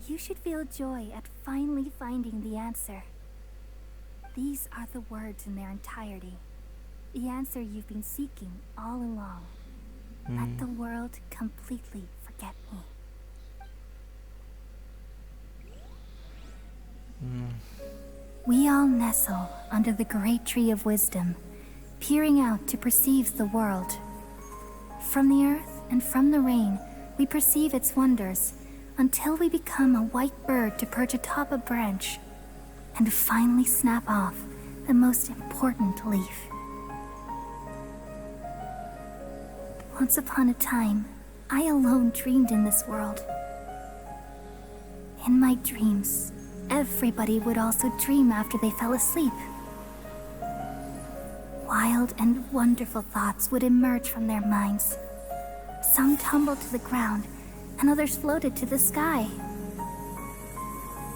you should feel joy at finally finding the answer. These are the words in their entirety. The answer you've been seeking all along. Let the world completely forget me. We all nestle under the great tree of wisdom, peering out to perceive the world. From the earth and from the rain, we perceive its wonders, until we become a white bird to perch atop a branch, and finally snap off the most important leaf. Once upon a time, I alone dreamed in this world. In my dreams, everybody would also dream after they fell asleep. Wild and wonderful thoughts would emerge from their minds. Some tumbled to the ground, and others floated to the sky,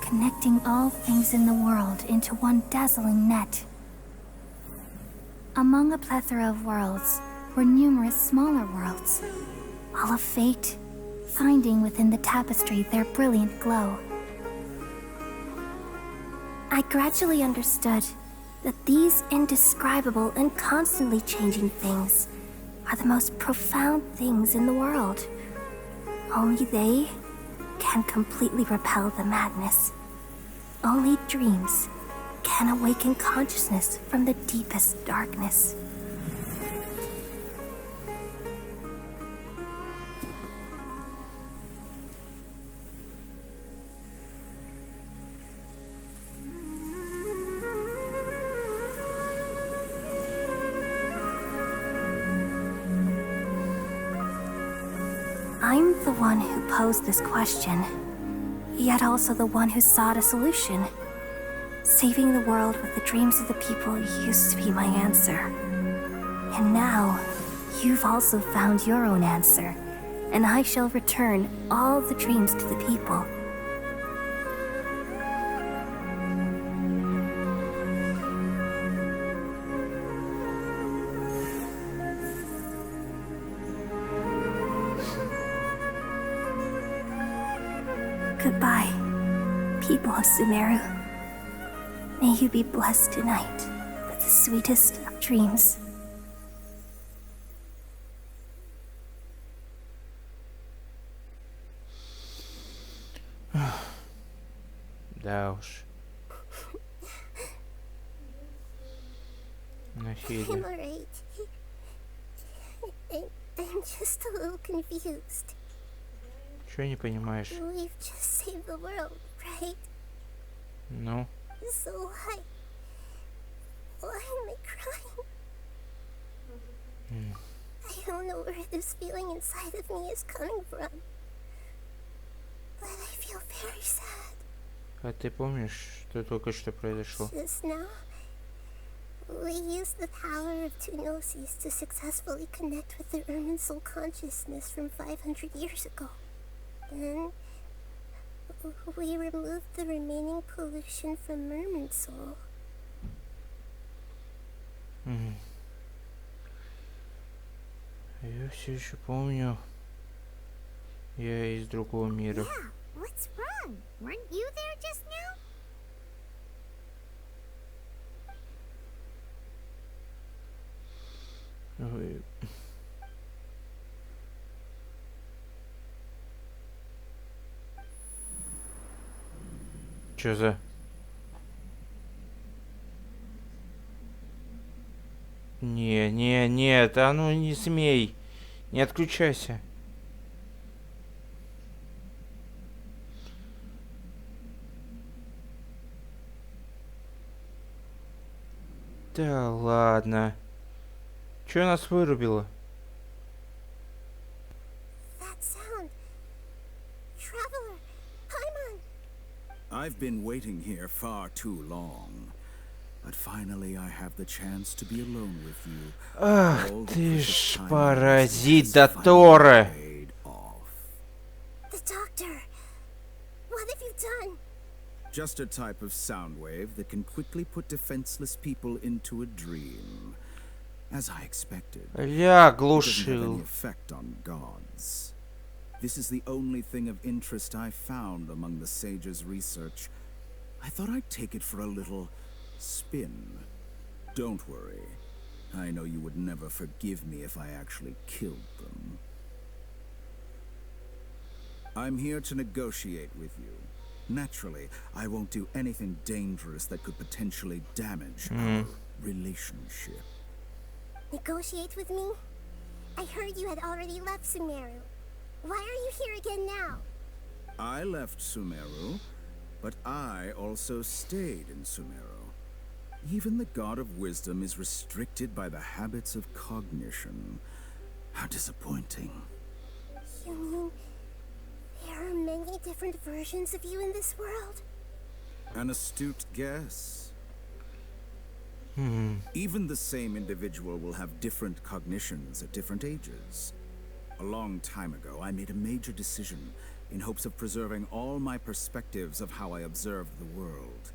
connecting all things in the world into one dazzling net. Among a plethora of worlds were numerous smaller worlds, all of fate, finding within the tapestry their brilliant glow. I gradually understood that these indescribable and constantly changing things are the most profound things in the world. Only they can completely repel the madness. Only dreams can awaken consciousness from the deepest darkness. I'm the one who posed this question, yet also the one who sought a solution. Saving the world with the dreams of the people used to be my answer. And now, you've also found your own answer, and I shall return all the dreams to the people. Goodbye, people of Sumeru. May you be blessed tonight with the sweetest of dreams. Да уж. Нахида. I'm alright. I'm just a little confused. Чего не понимаешь? We've just saved the world, right? Ну? So why am I crying? I don't know where this feeling inside of me is coming from, but I feel very sad. А ты помнишь, что только что произошло? Just now, we used the power of two gnosis to successfully connect with the Irminsul consciousness from 500 years ago. Then, we removed the remaining pollution from Irminsul. Я все еще помню. Я из другого мира. Yeah, what's wrong? Weren't you there just now? Ой. Чё за? Нет, а ну не смей. Не отключайся. Да ладно. Чё нас вырубило? That sound. Traveler, Paimon. I've been waiting here far too long. But finally I have the chance to be alone with you. Ах All the ты precious ж time паразит has да finally Тора. paid off. The doctor! What have you done? Just a type of sound wave that can quickly put defenseless people into a dream. As I expected. Ля, It doesn't have any глушил. effect on gods. This is the only thing of interest I found among the sage's research. I thought I'd take it for a little spin. Don't worry. I know you would never forgive me if I actually killed them. I'm here to negotiate with you. Naturally, I won't do anything dangerous that could potentially damage our relationship. Negotiate with me? I heard you had already left Sumeru. Why are you here again now? I left Sumeru, but I also stayed in Sumeru. Even the God of Wisdom is restricted by the habits of cognition. How disappointing. You mean there are many different versions of you in this world? An astute guess. Even the same individual will have different cognitions at different ages. A long time ago, I made a major decision in hopes of preserving all my perspectives of how I observed the world.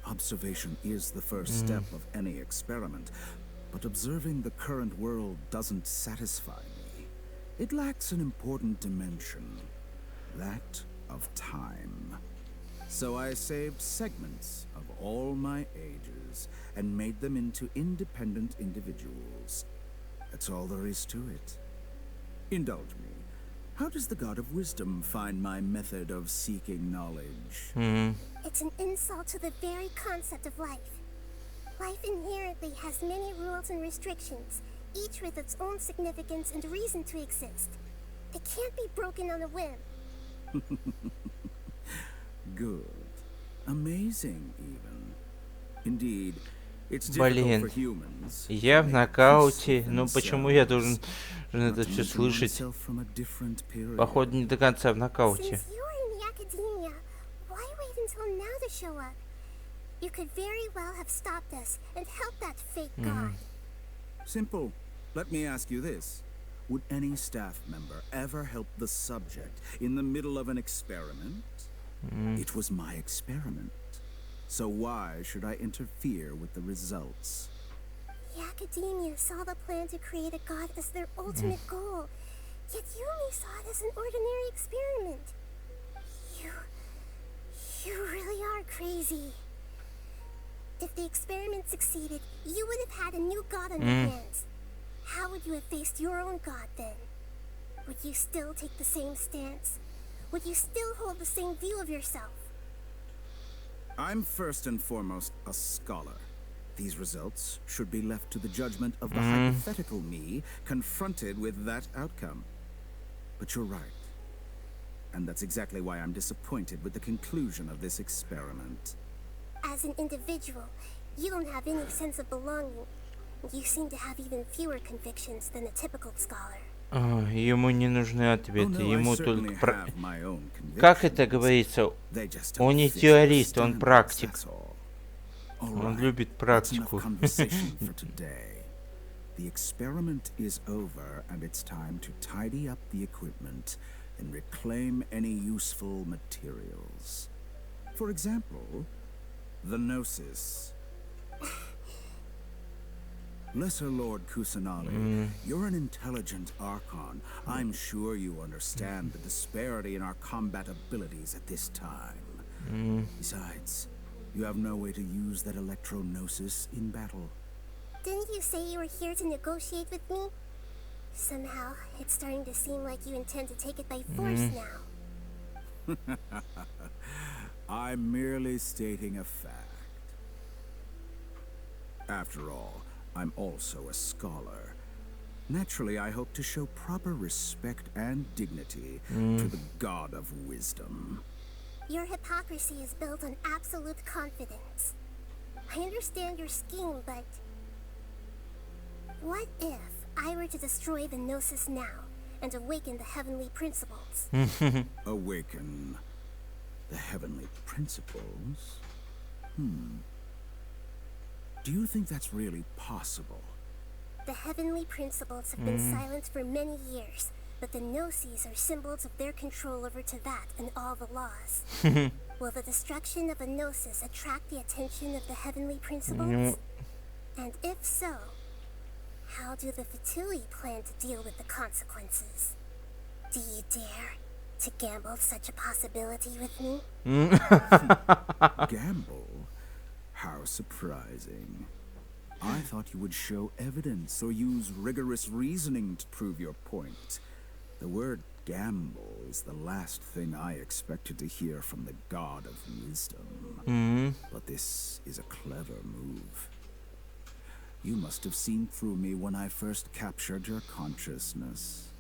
Observation is the first step of any experiment, but observing the current world doesn't satisfy me. It lacks an important dimension, that of time. So I saved segments of all my ages and made them into independent individuals. That's all there is to it. Indulge me. How does the God of Wisdom find my method of seeking knowledge? It's an insult to the very concept of life. Life inherently has many rules and restrictions, each with its own significance and reason to exist. It can't be broken on a whim. Good. Amazing, even. Indeed, it's difficult for Блин, humans. я в to make нокауте. peace with Ну почему я themselves, должен not это to все mention слышать? oneself from a different period. Походу не до конца в нокауте. Since you were in the academia, why wait until now to show up? You could very well have stopped us and helped that fake god. Simple. Let me ask you this. Would any staff member ever help the subject in the middle of an experiment? It was my experiment. So why should I interfere with the results? The academia saw the plan to create a god as their ultimate goal, yet you only saw it as an ordinary experiment. You really are crazy. If the experiment succeeded, you would have had a new god on your hands. How would you have faced your own god then? Would you still take the same stance? Would you still hold the same view of yourself? I'm first and foremost a scholar. These results should be left to the judgment of the hypothetical me confronted with that outcome. But you're right. And that's exactly why I'm disappointed with the conclusion of this experiment. As an individual, you don't have any sense of belonging. You seem to have even fewer convictions than a typical scholar. Ему не нужны ответы, Oh, no, I ему certainly только... have my own Как convictions. это говорится? They just Он don't не fit your теорист, он standards, практик. that's all. All Он right, любит that's enough практику. conversation for today. The experiment is over, and it's time to tidy up the equipment and reclaim any useful materials. For example, the Gnosis. Lesser Lord Kusanali, you're an intelligent Archon. I'm sure you understand the disparity in our combat abilities at this time. Besides, you have no way to use that electro-gnosis in battle. Didn't you say you were here to negotiate with me? Somehow, it's starting to seem like you intend to take it by force now. I'm merely stating a fact. After all, I'm also a scholar. Naturally, I hope to show proper respect and dignity to the God of Wisdom. Your hypocrisy is built on absolute confidence. I understand your scheme, but... what if I were to destroy the Gnosis now and awaken the heavenly principles? Awaken the heavenly principles? 'Cause Do you think that's really possible? The heavenly principles have been silent for many years, but the Gnosis are symbols of their control over Teyvat and all the laws. Will the destruction of a Gnosis attract the attention of the heavenly principles? And if so, how do the Fatui plan to deal with the consequences? Do you dare to gamble such a possibility with me? Gamble? How surprising. I thought you would show evidence or use rigorous reasoning to prove your point. The word gamble is the last thing I expected to hear from the god of wisdom. But this is a clever move. You must have seen through me when I first captured your consciousness.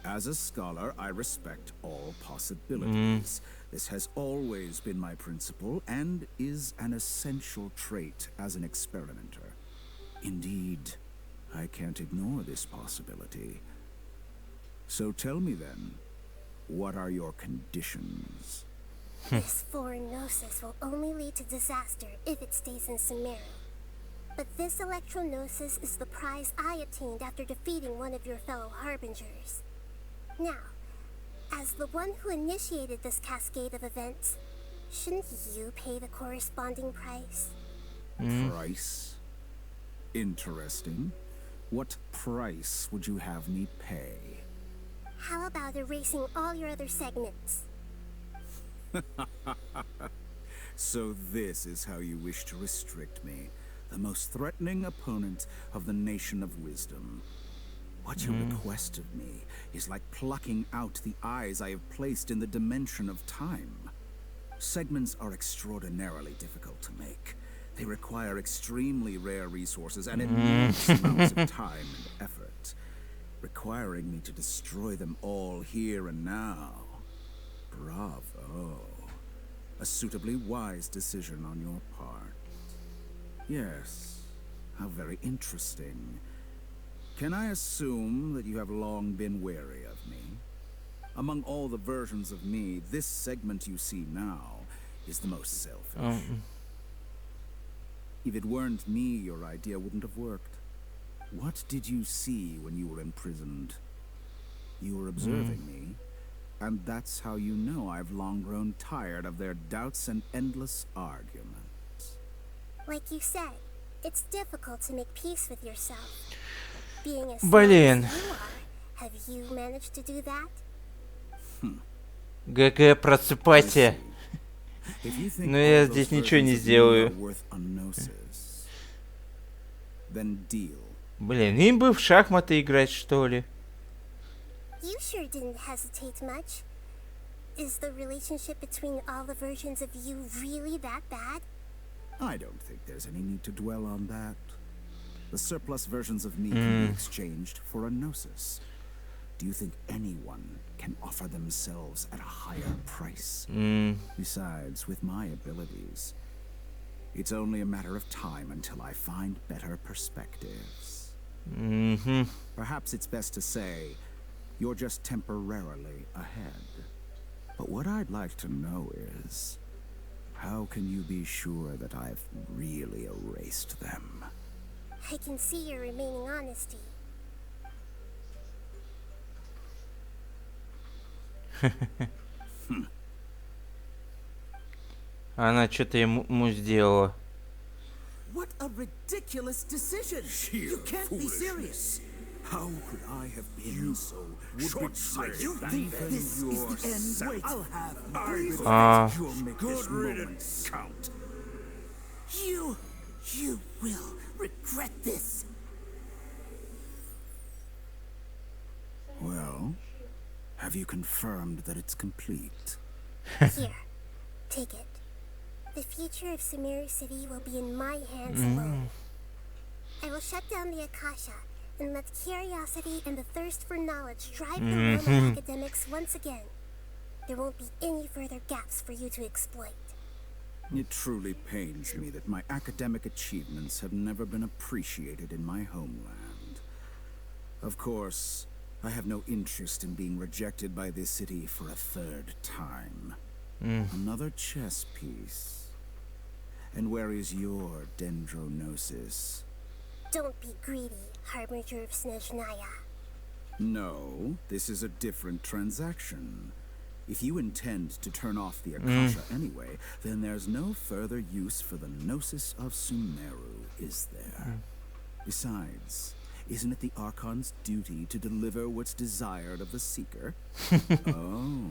As a scholar, I respect all possibilities. This has always been my principle and is an essential trait as an experimenter. Indeed, I can't ignore this possibility. So tell me then, what are your conditions? This foreign Gnosis will only lead to disaster if it stays in Sumeru. But this Electro-Gnosis is the prize I obtained after defeating one of your fellow Harbingers. Now, as the one who initiated this cascade of events, shouldn't you pay the corresponding price? Price? Interesting. What price would you have me pay? How about erasing all your other segments? So this is how you wish to restrict me, the most threatening opponent of the Nation of Wisdom. What you request of me is like plucking out the eyes I have placed in the dimension of time. Segments are extraordinarily difficult to make. They require extremely rare resources and immense amounts of time and effort, requiring me to destroy them all here and now. Bravo. A suitably wise decision on your part. Yes, how very interesting. Can I assume that you have long been wary of me? Among all the versions of me, this segment you see now is the most selfish. If it weren't me, your idea wouldn't have worked. What did you see when you were imprisoned? You were observing me, and that's how you know I've long grown tired of their doubts and endless arguments. Like you said, it's difficult to make peace with yourself. Being as Блин. smart as you are, have you managed to do that? ГГ, просыпайся. If you think Но я all those здесь ничего не versions of me are сделаю. worth a gnosis, then deal. Блин, им бы в шахматы играть, что ли? You sure didn't hesitate much. Is the relationship between all the versions of you really that bad? I don't think there's any need to dwell on that. The surplus versions of me can be exchanged for a gnosis. Do you think anyone can offer themselves at a higher price? Besides, with my abilities, it's only a matter of time until I find better perspectives. Perhaps it's best to say, you're just temporarily ahead. But what I'd like to know is, how can you be sure that I've really erased them? I can see your remaining honesty. Она что-то ему сделала. What a ridiculous decision! You can't be serious. How could I have been so short-sighted? You think this is the end? Wait, I'll have You'll make this moment count. you will regret this. Well, have you confirmed that it's complete? Here, take it. The future of Sumeru City will be in my hands alone. I will shut down the Akasha and let curiosity and the thirst for knowledge drive the realm of academics once again. There won't be any further gaps for you to exploit. It truly pains me that my academic achievements have never been appreciated in my homeland. Of course, I have no interest in being rejected by this city for a third time. Another chess piece. And where is your dendronosis? Don't be greedy, Harbinger of Snezhnaya. No, this is a different transaction. If you intend to turn off the Akasha anyway, then there's no further use for the Gnosis of Sumeru, is there? Besides, isn't it the Archon's duty to deliver what's desired of the Seeker? Oh.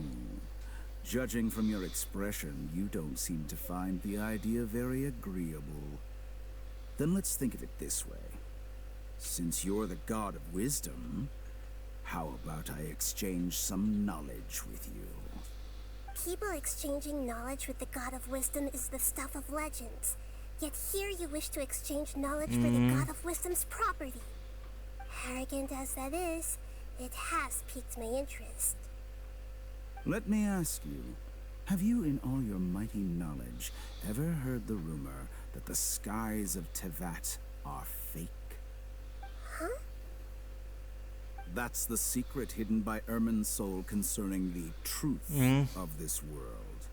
Judging from your expression, you don't seem to find the idea very agreeable. Then let's think of it this way. Since you're the god of wisdom, how about I exchange some knowledge with you? People exchanging knowledge with the god of wisdom is the stuff of legends. Yet here you wish to exchange knowledge for the god of wisdom's property. Arrogant as that is, it has piqued my interest. Let me ask you, have you in all your mighty knowledge ever heard the rumor that the skies of Tevat are fake? Huh? That's the secret hidden by Irminsul concerning the truth of this world.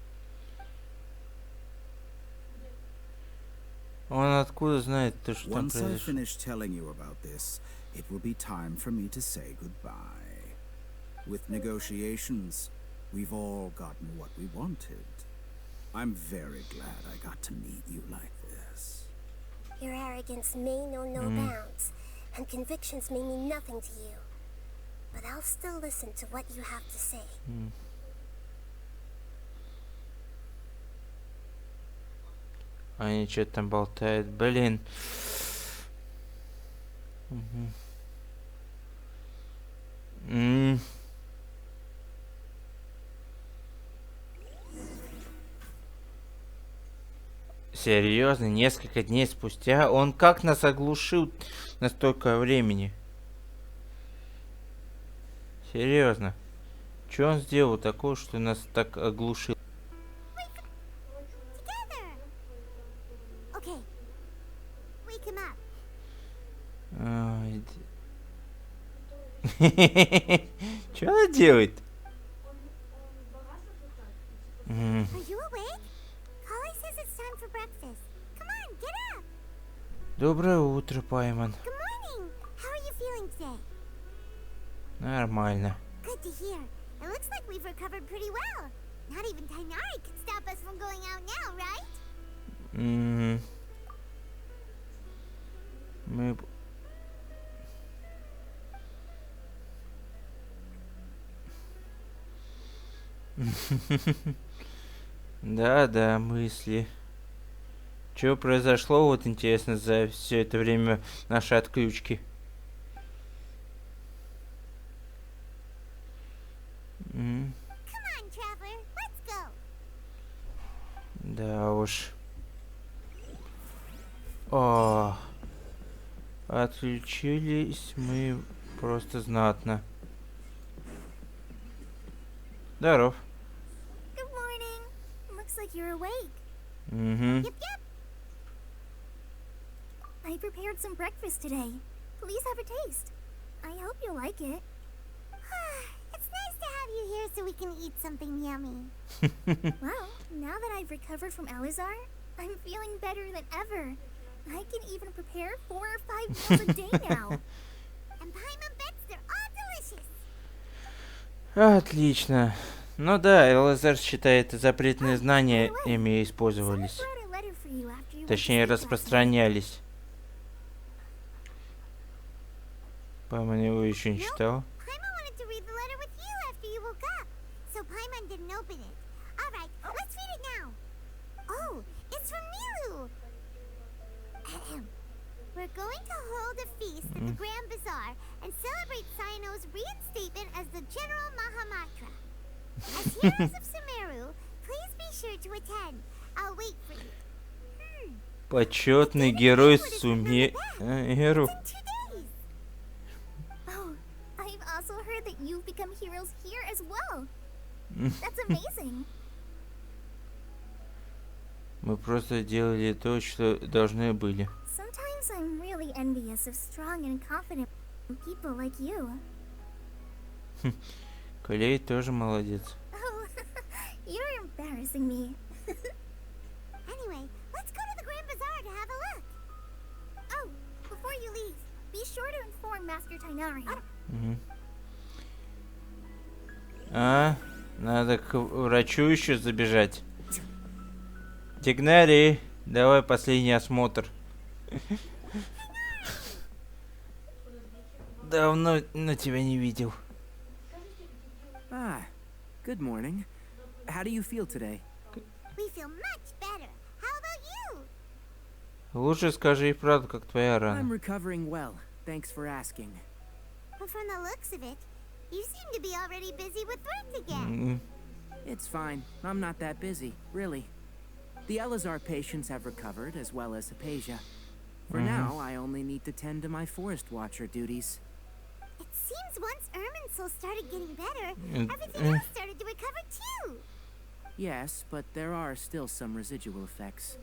Он откуда знает то, что там Once I произошло? finish telling you about this, it will be time for me to say goodbye. With negotiations, we've all gotten what we wanted. I'm very glad I got to meet you like this. Your arrogance may know no bounds, and convictions may mean nothing to you. But I'll still listen to what you have to say. Они что-то там болтают. Блин. Серьезно, несколько дней спустя он как нас оглушил на столько времени? Серьезно. Что он сделал такого, что нас так оглушил? Okay. Wake him up. Что она делает? Are you awake? Holly says it's time for breakfast. Come on, get up. Доброе утро, Пайман. Good morning. How are you feeling today? Нормально. Good to hear. It looks like we've recovered pretty well. Not even Tainari can stop us from going out now, right? Мы... Да, мысли. Что произошло, вот интересно, за все это время нашей отключки? Come on, traveler. Let's go. Да уж. О, отключились мы просто знатно. Здоров. Good morning. Looks like you're awake. Yep. I prepared some breakfast today. Please have a taste. I hope you like it. It's nice to have you here so we can eat something yummy. Well, now that I've recovered from Alizar, I'm feeling better than ever. I can even prepare 4 or 5 meals a day now. And Paimon bets they're all delicious. Отлично. Ну да, Элазар считает, запретные знания ими использовались. I wrote a letter for you after you went to Точнее, sleep last night. распространялись. По-моему, его еще не читал. Paimon wanted to read the letter with you after you woke up, so Paimon didn't open it. All right, let's read it now. Oh, it's from Milu. We're going to hold a feast at the Grand Bazaar and celebrate Sino's reinstatement as the General Mahamatra. As heroes of Sumeru, please be sure to attend. I'll wait for you. Почетный герой Сумеру. It's in 2 days. Oh, I've also heard that you've become heroes here as well. That's amazing. Мы просто делали то, что должны были. Sometimes I'm really envious of strong and confident people like you. Клей тоже молодец. Oh, you're embarrassing me. Anyway, let's go to the Grand Bazaar to have a look. Oh, before you leave, be sure to inform Master Tainari. Надо к врачу еще забежать. Тигнари, давай последний осмотр. Давно на тебя не видел. Ah, good morning. How do you feel today? We feel much better. How about you? Лучше скажи и правду, как твоя I'm рана. recovering well. Thanks for asking. But from the looks of it, you seem to be already busy with work again. It's fine. I'm not that busy, really. The Elazar patients have recovered, as well as Hypatia. For now, I only need to tend to my forest watcher duties. It seems once Irminsul started getting better, everything else started to recover too. Yes, but there are still some residual effects.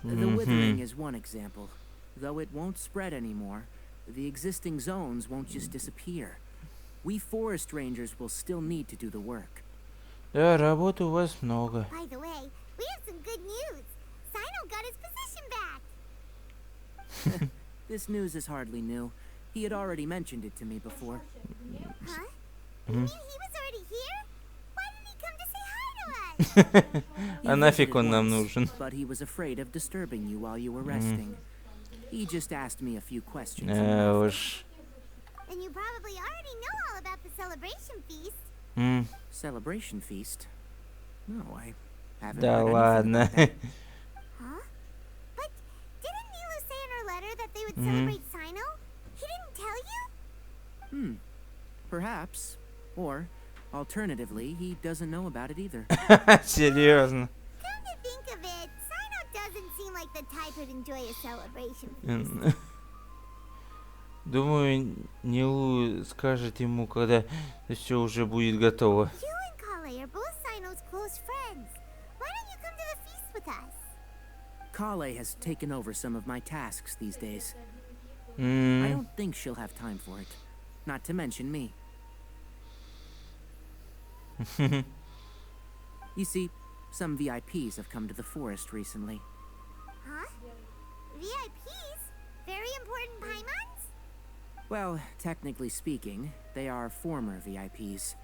The withering is one example. Though it won't spread anymore, the existing zones won't just disappear. We forest rangers will still need to do the work. Да, работы у вас много. By the way, we have some good news. Sino got his position back. This news is hardly new. He had already mentioned it to me before. Huh? You mean he was already here? Why didn't he come to say hi to us? А нафиг он нам нужен? But he was afraid of disturbing you while you were resting. He just asked me a few questions. Уж. And you probably already know all about the celebration feast. Celebration feast? No, I haven't Да heard anything ладно. about that. Huh? But didn't Nilu say in her letter that they would celebrate Sino? He didn't tell you? Perhaps. Or, alternatively, he doesn't know about it either. Серьезно. Come to think of it, Sino doesn't seem like the type who'd enjoy a celebration feast. Думаю, Нилу скажет ему, когда все уже будет готово. You and Kale are both Sino's close friends. Why don't you come to the feast with us? Kale has taken over some of my tasks these days. I М, don't think she'll have time for it. Not to mention me. You see, some VIPs have come to the forest recently. Huh? VIPs? Very important Paimons? Well, technically speaking, they are former VIPs.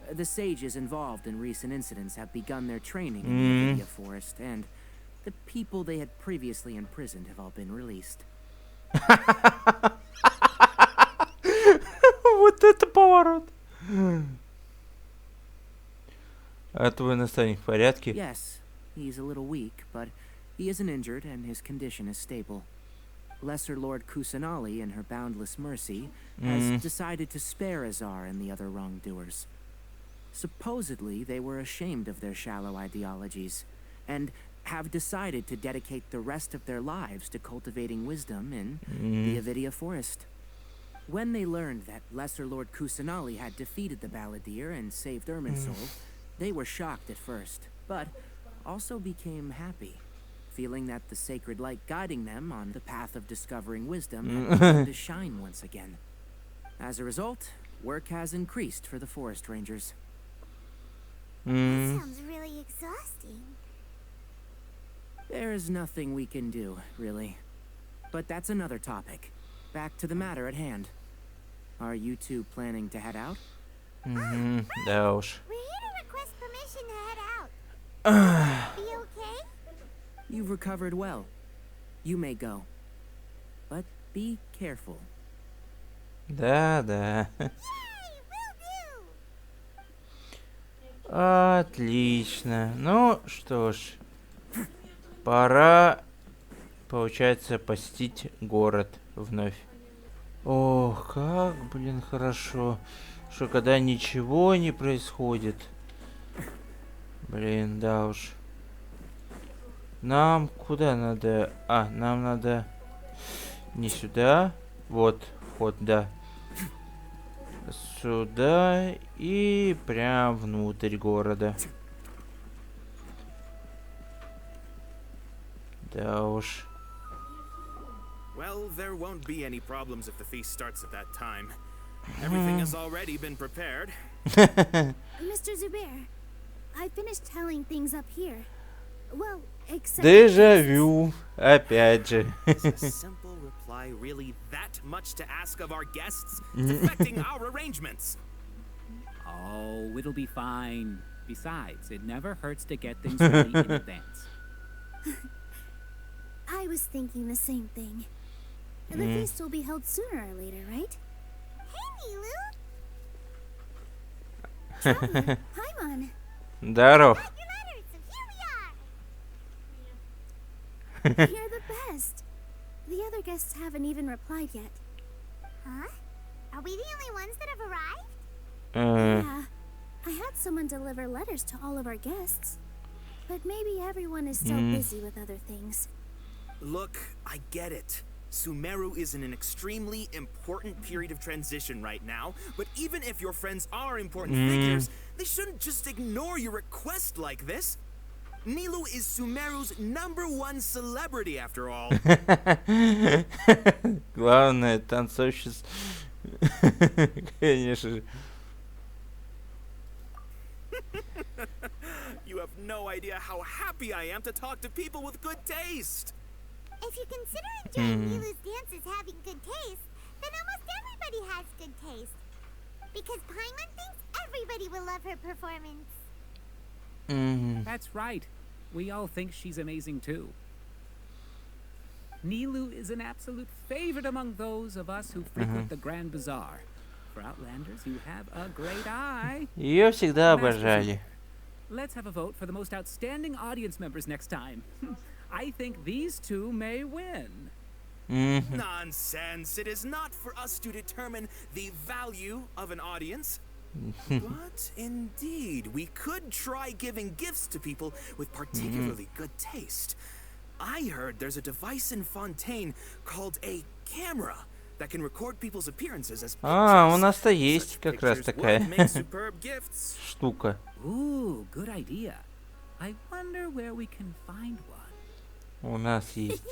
The sages involved in recent incidents have begun their training in the Gildia forest, and the people they had previously imprisoned have all been released. Вот это поворот. А твой наставник в порядке? Yes, he's a little weak, but he isn't injured and his condition is stable. Lesser Lord Kusanali, in her boundless mercy, has decided to spare Azar and the other wrongdoers. Supposedly, they were ashamed of their shallow ideologies, and have decided to dedicate the rest of their lives to cultivating wisdom in the Avidia forest. When they learned that Lesser Lord Kusanali had defeated the Balladeer and saved Irminsul, they were shocked at first, but also became happy, feeling that the sacred light guiding them on the path of discovering wisdom had begun to shine once again. As a result, work has increased for the forest rangers. That sounds really exhausting. There's nothing we can do, really. But that's another topic. Back to the matter at hand. Are you two planning to head out? Да уж. We're here to request permission to head out. Be okay? You've recovered well. You may go. But be careful. Да, да. Yay, will do! Отлично. Ну что ж. Пора, получается, посетить город вновь. Ох, как, блин, хорошо. Что когда ничего не происходит. Блин, да уж. Нам куда надо? А, нам надо не сюда. Вот, вход, да. Сюда и прям внутрь города. Да уж. Well, there won't be any problems if the feast starts at that time. Everything has already been prepared. Mr. Zubair, I finished tallying things up here. Well, except Дежавю. Опять же. Is a simple reply really that much to ask of our guests? It's affecting our arrangements. Oh, it'll be fine. Besides, it never hurts to get things ready in advance. I was thinking the same thing. The feast will be held sooner or later, right? Hey, Nilu! Traveler, Paimon. Здоров. Got your letters, so here we are! You're the best. The other guests haven't even replied yet. Huh? Are we the only ones that have arrived? Yeah. I had someone deliver letters to all of our guests. But maybe everyone is still busy with other things. Look, I get it. Sumeru is in an extremely important period of transition right now, but even if your friends are important figures, they shouldn't just ignore your request like this. Nilu is Sumeru's #1 celebrity, after all. Главное, танцовщица. Конечно же. You have no idea how happy I am to talk to people with good taste. If you consider enjoying Nilu's dances having good taste, then almost everybody has good taste. Because Paimon thinks everybody will love her performance. That's right. We all think she's amazing too. Nilu is an absolute favorite among those of us who frequent the Grand Bazaar. For Outlanders, you have a great eye. Ее всегда обожали. Let's have a vote for the most outstanding audience members next time. I think these two may win. Nonsense. It is not for us to determine the value of an audience. But indeed, we could try giving gifts to people with particularly good taste. I heard there's a device in Fontaine called a camera that can record people's appearances as pictures. У нас-то есть как раз такая superb gifts. штука. Ooh, good idea. I wonder where we can find one. У нас есть.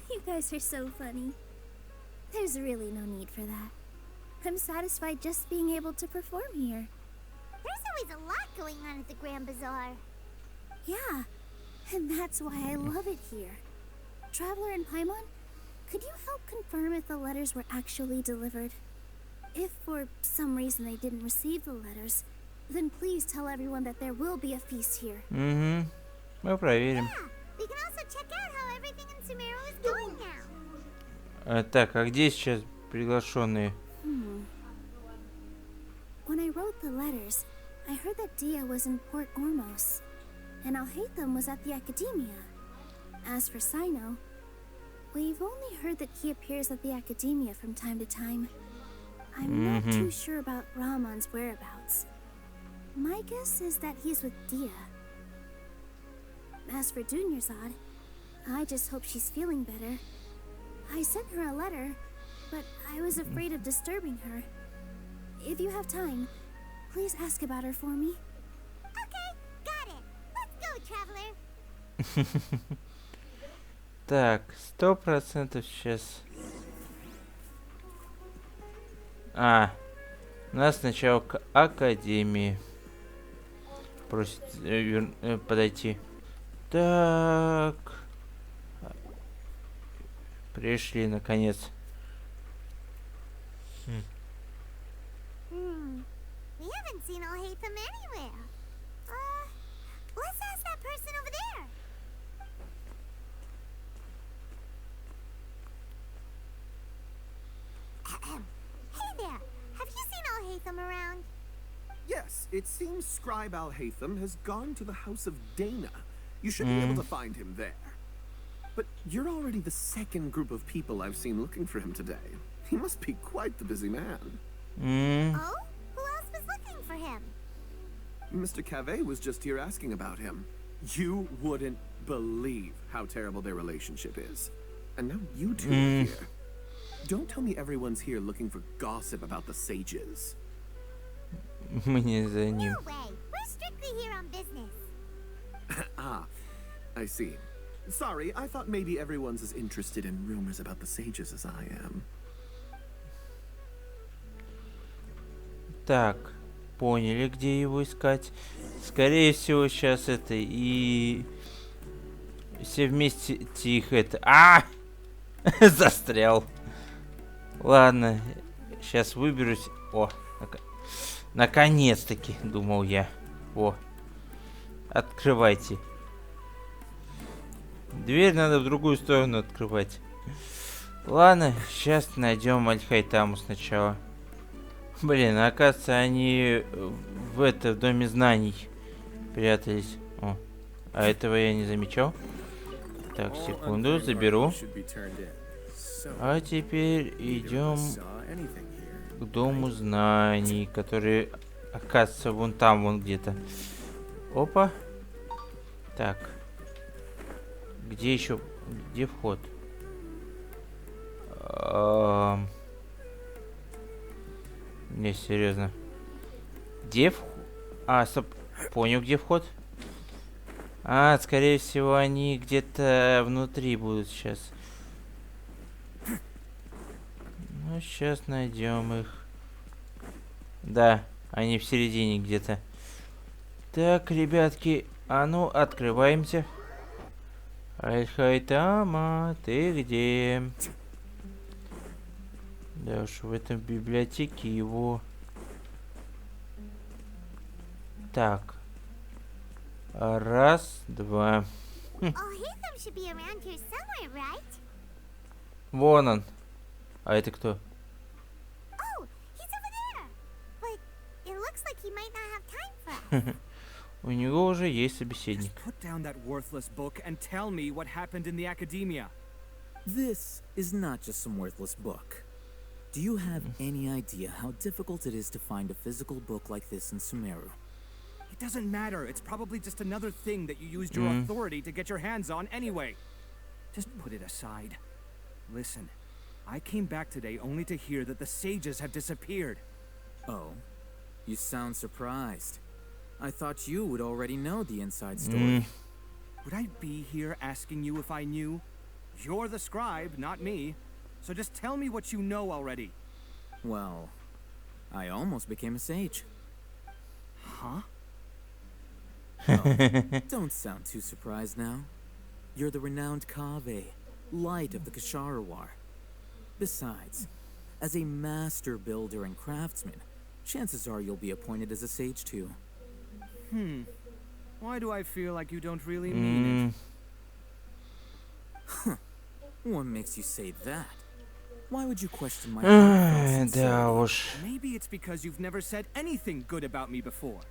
You guys are so funny. There's really no need for that. I'm satisfied just being able to perform here. There's always a lot going on at the Grand Bazaar. Yeah, and that's why I love it here. Traveler and Paimon, could you help confirm if the letters were actually delivered? If for some reason they didn't receive the letters, then please tell everyone that there will be a feast here. Мы проверим. Yeah, we can also check out how everything in Sumeru is going now. Так, а где сейчас приглашенные? When I wrote the letters, I heard that Dia was in Port Ormos, and Alhaitham was at the Academia. As for Sino, we've only heard that he appears at the Academia from time to time. I'm not too sure about Rahman's whereabouts. My guess is that he's with Dia. As for Dunyarzad, I just hope she's feeling better. I sent her a letter, but I was afraid of disturbing her. If you have time, please ask about her for me. Okay, got it. Let's go, Traveler. Так, 100% сейчас. Нас сначала к Академии просит подойти. Так. Пришли, наконец. We haven't seen Alhaitham anywhere. Let's ask that person over there. Hey there, have you seen Alhaitham around? Yes, it seems Scribe Alhaitham has gone to the House of Dana. You should be able to find him there. But you're already the second group of people I've seen looking for him today. He must be quite the busy man. Oh? Who else was looking for him? Mr. Cave was just here asking about him. You wouldn't believe how terrible their relationship is. And now you two are here. Don't tell me everyone's here looking for gossip about the sages. Мы не за ним. No way. We're strictly here on business. I see. Sorry, I thought maybe everyone's as interested in rumors about the sages as I am. Так, поняли, где его искать. Скорее всего, сейчас это и все вместе тихо это. Застрял. Ладно, сейчас выберусь. О, наконец-таки, думал я. О, открывайте. Дверь надо в другую сторону открывать. Ладно, сейчас найдем Альхайтаму сначала. Блин, оказывается, они в доме знаний прятались. О, а этого я не замечал. Так, секунду, заберу. А теперь идем к дому знаний, который, оказывается, вон там, вон где-то. Опа. Так. Где еще? Где вход? Не, серьезно. Где вход? Стоп. Понял, где вход? Скорее всего, они где-то внутри будут сейчас. Ну, сейчас найдем их. Да, они в середине где-то. Так, ребятки, а ну, открываемся. Альхайтама, ты где? Да уж, в этом библиотеке его... Так. Раз, два. Вон он. А это кто? У него уже есть собеседник. This is not just some worthless book. Do you have any idea how difficult it is to find a physical book like this in Sumeru? It doesn't matter. It's probably just another thing that you used your authority to get your hands on anyway. Just put it aside. Listen, I came back today only to hear that the sages have disappeared. Oh, you sound surprised. I thought you would already know the inside story. Would I be here asking you if I knew? You're the scribe, not me. So just tell me what you know already. Well, I almost became a sage. Huh? Oh, don't sound too surprised now. You're the renowned Kaveh, light of the Kasharawar. Besides, as a master builder and craftsman, chances are you'll be appointed as a sage too. Why do I feel like you don't really mean it? Huh. What makes you say that? Why would you question my sincerity? Maybe it's because you've never said anything good about me before.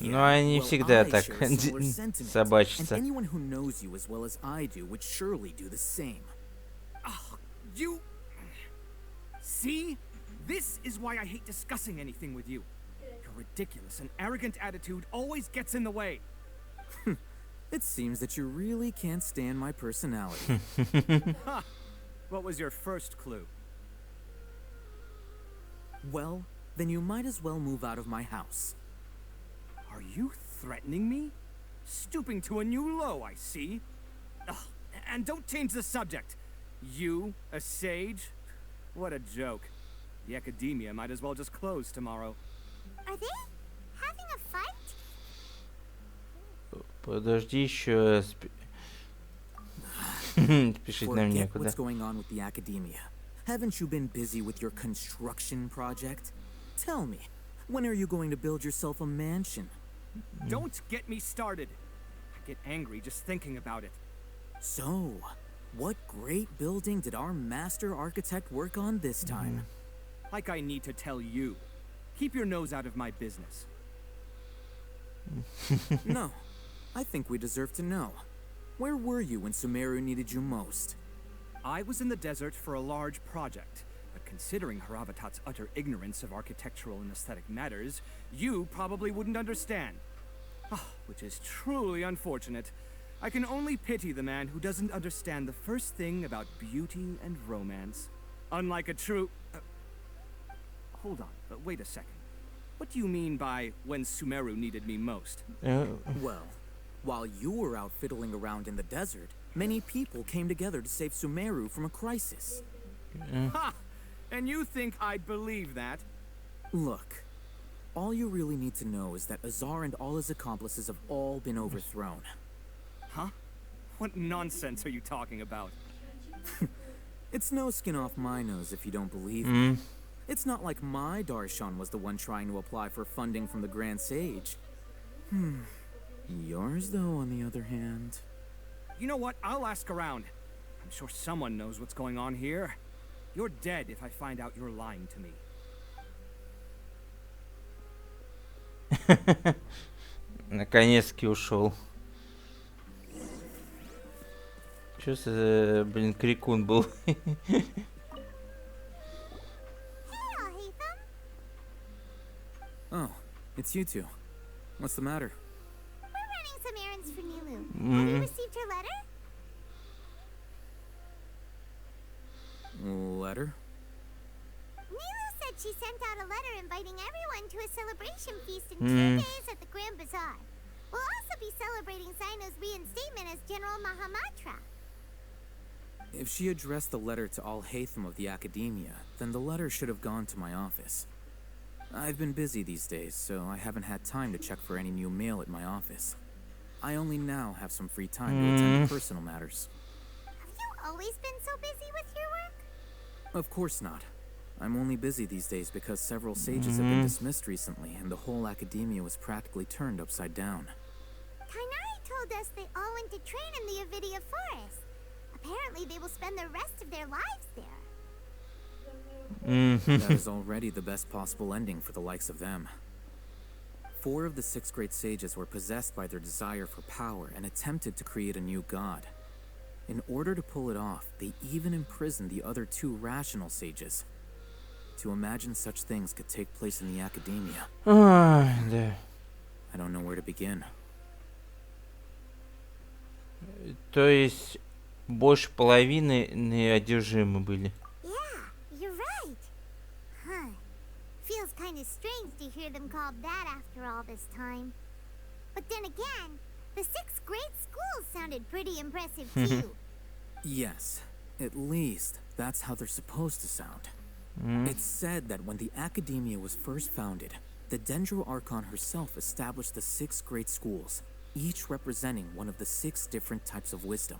Но они всегда так собачатся. And anyone who knows you as well as I do would surely do the same. You... See? This is why I hate discussing anything with you. Your ridiculous and arrogant attitude always gets in the way. It seems that you really can't stand my personality. What was your first clue? Well, then you might as well move out of my house. Are you threatening me? Stooping to a new low, I see. And don't change the subject. You, a sage? What a joke. The academia might as well just close tomorrow. Are they having a fight? Подожди еще. Спешить нам некуда. What's going on with the academia? Haven't you been busy with your construction project? Tell me, when are you going to build yourself a mansion? Don't get me started. I get angry just thinking about it. So, what great building did our master architect work on this time? Like I need to tell you. Keep your nose out of my business. No, I think we deserve to know. Where were you when Sumeru needed you most? I was in the desert for a large project, but considering Haravatat's utter ignorance of architectural and aesthetic matters, you probably wouldn't understand. Which is truly unfortunate. I can only pity the man who doesn't understand the first thing about beauty and romance. Unlike a true... hold on, wait a second. What do you mean by when Sumeru needed me most? Well, while you were out fiddling around in the desert, many people came together to save Sumeru from a crisis. Ha! And you think I'd believe that? Look, All you really need to know is that Azar and all his accomplices have all been overthrown. Huh? What nonsense are you talking about? It's no skin off my nose if you don't believe me. It's not like my Darshan was the one trying to apply for funding from the Grand Sage. Yours, though, on the other hand... You know what? I'll ask around. I'm sure someone knows what's going on here. You're dead if I find out you're lying to me. Наконец-таки ушел. Чё за, блин, крикун был? Oh, it's you two. What's the matter? We're running some errands for Nilu. Have you received her letter? Letter? Nilu said she sent out a letter inviting everyone to a celebration feast in 2 days at the Grand Bazaar. We'll also be celebrating Sino's reinstatement as General Mahamatra. If she addressed the letter to all Haytham of the Academia, then the letter should have gone to my office. I've been busy these days, so I haven't had time to check for any new mail at my office. I only now have some free time to attend to personal matters. Have you always been so busy with your work? Of course not. I'm only busy these days because several sages have been dismissed recently, and the whole Academia was practically turned upside down. Kainari told us they all went to train in the Avidia Forest. Apparently they will spend the rest of their lives there. That is already the best possible ending for the likes of them. 4 of the 6 great sages were possessed by their desire for power and attempted to create a new god. In order to pull it off, they even imprisoned the other 2 rational sages. To imagine such things could take place in the Academia. I don't know where to begin. То есть больше половины неодержимы были. Feels kind of strange to hear them called that after all this time. But then again, the 6 great schools sounded pretty impressive too. Yes, at least that's how they're supposed to sound. It's said that when the Academia was first founded, the Dendro Archon herself established the 6 great schools, each representing one of the 6 different types of wisdom.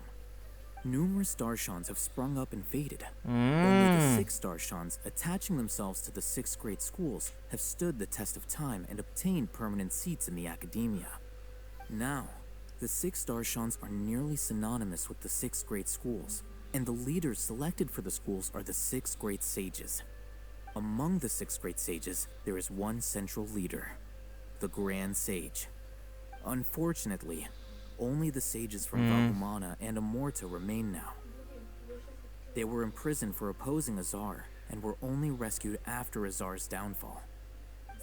Numerous Darshans have sprung up and faded. Only the 6 Darshans, attaching themselves to the 6 great schools, have stood the test of time and obtained permanent seats in the Academia. Now, the 6 Darshans are nearly synonymous with the 6 great schools, and the leaders selected for the schools are the 6 great sages. Among the 6 great sages, there is one central leader, the Grand Sage. Unfortunately, only the sages from Valumana and Amorta remain now. They were imprisoned for opposing Azar and were only rescued after Azar's downfall.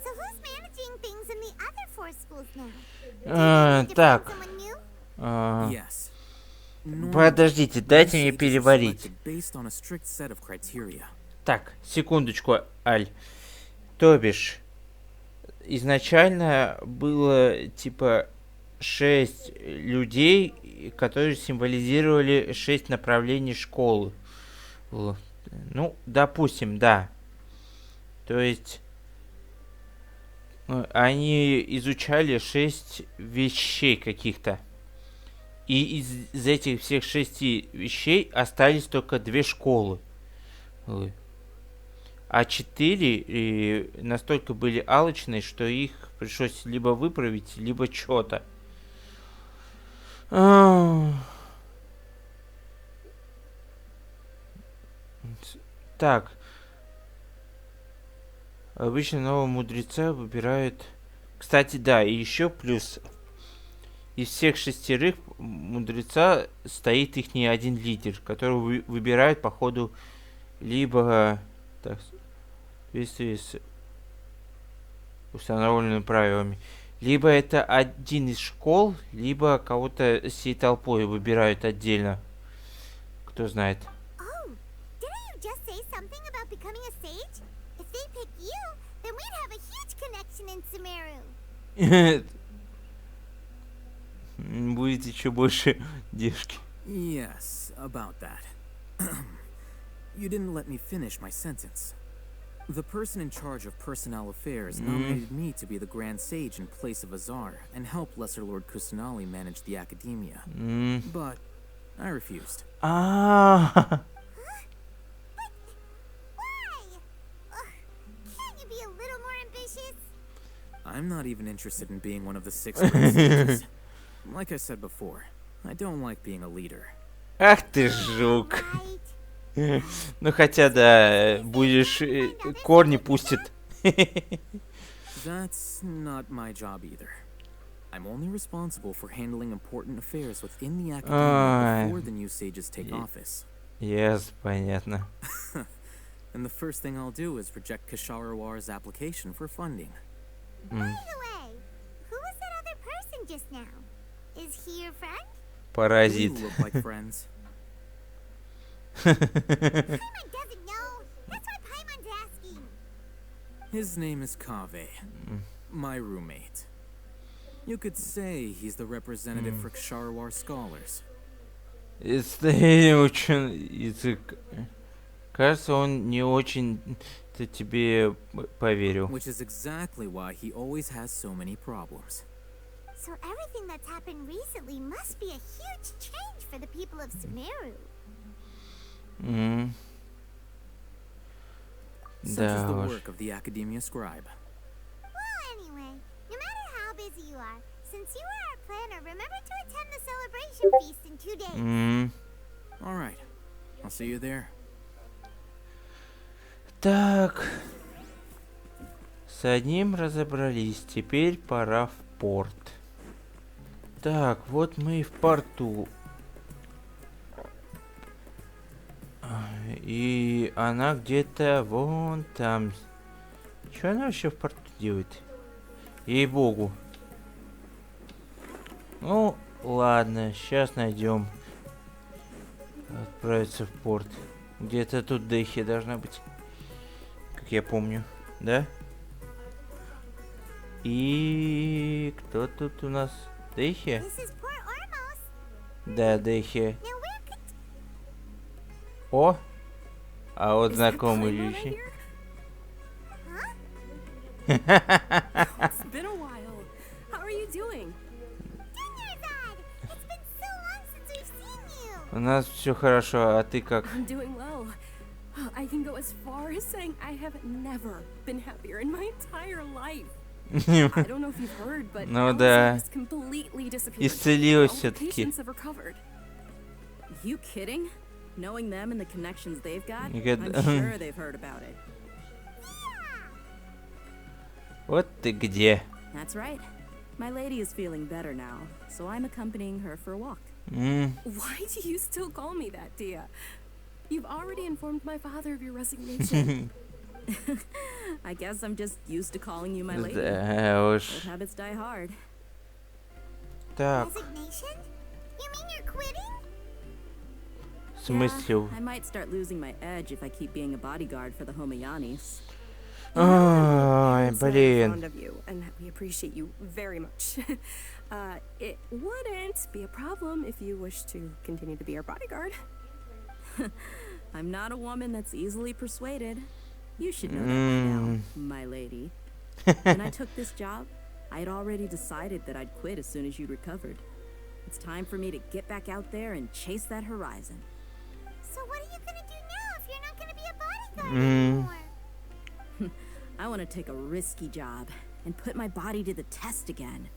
So who's managing things in the other 4 schools now? Так. Yes. Подождите, дайте мне переварить. Based on a strict set of criteria. Так, секундочку, Аль. То бишь, изначально было типа 6 людей, которые символизировали 6 направлений школы. Ну, допустим, да. То есть они изучали 6 вещей каких-то. И из этих всех 6 вещей остались только 2 школы. А 4 настолько были алчные, что их пришлось либо выправить, либо что-то. Так. Обычно нового мудреца выбирают... Кстати, да, и еще плюс. Из всех 6 мудреца стоит их не один лидер, который выбирают по ходу либо... Так, в соответствии с установленными правилами. Либо это один из школ, либо кого-то всей толпой выбирают отдельно. Кто знает. Будет еще больше девушки. Yes, about that. You didn't let me finish my sentence. The person in charge of personnel affairs nominated me to be the Grand Sage in place of Azar and help Lesser Lord Kusanali manage the academia. But I refused. А. I'm not even interested in being one of the 6 Grand Sages. Like I said before, I don't like being a leader. Ах ты жук. Ну хотя да, будешь корни пустит. That's not my job either. I'm only responsible for handling important affairs within the academia before the new sages take office. Yes, понятно. And the first thing I'll do is reject Kasharawar's application for funding. By the way, who was that other person just now? Is he your friend? Паразит. We look like friends. Paimon doesn't know. That's why Paimon's asking. His name is Kaveh, my roommate. You could say he's the representative for Ksharawar scholars. Если очень язык. Кажется, он не очень-то тебе поверил. Which is exactly why he always has so many problems. So everything that's happened recently must be a huge change for the people of Sumeru. Such is the work of the Academia Scribe. Well, anyway, no matter how busy you are, since you are our planner, remember to attend the celebration feast in 2 days. All right, I'll see you there. Так. С одним разобрались. Теперь пора в порт. Так, вот мы и в порту. И она где-то вон там. Что она вообще в порту делает? Ей-богу. Ну, ладно, сейчас найдем. Отправиться в порт. Где-то тут Дехи должна быть. Как я помню. Да? И кто тут у нас? Дехи? Да, Дехи. О! А вот знакомые вещи. It's been a while. How are you doing? It's been so long since we've seen you. У нас все хорошо, а ты как? I'm doing well. I can go as far as saying I have never been happier in my entire life. I don't know if you've heard, but Ну да. has completely disappeared. Исцелилась All the все-таки. patients have recovered. You kidding? Knowing them and the connections they've got, Никогда. I'm sure they've heard about it. Вот ты где. That's right. My lady is feeling better now, so I'm accompanying her for a walk. Why do you still call me that, Dia? You've already informed my father of your resignation. I guess I'm just used to calling you my lady. Да уж. Old habits die hard. Так, Resignation? You mean you're quitting? в смысле? I might start losing my edge if I keep being a bodyguard for the Homayanis. Ой, It's very fond блин. of you, and we appreciate you very much. It wouldn't be a problem if you wish to continue to be our bodyguard. I'm not a woman that's easily persuaded. You should know that by now, my lady. When I took this job, I had already decided that I'd quit as soon as you'd recovered. It's time for me to get back out there and chase that horizon. So what are you gonna do now if you're not gonna be a bodyguard anymore? I want to take a risky job and put my body to the test again.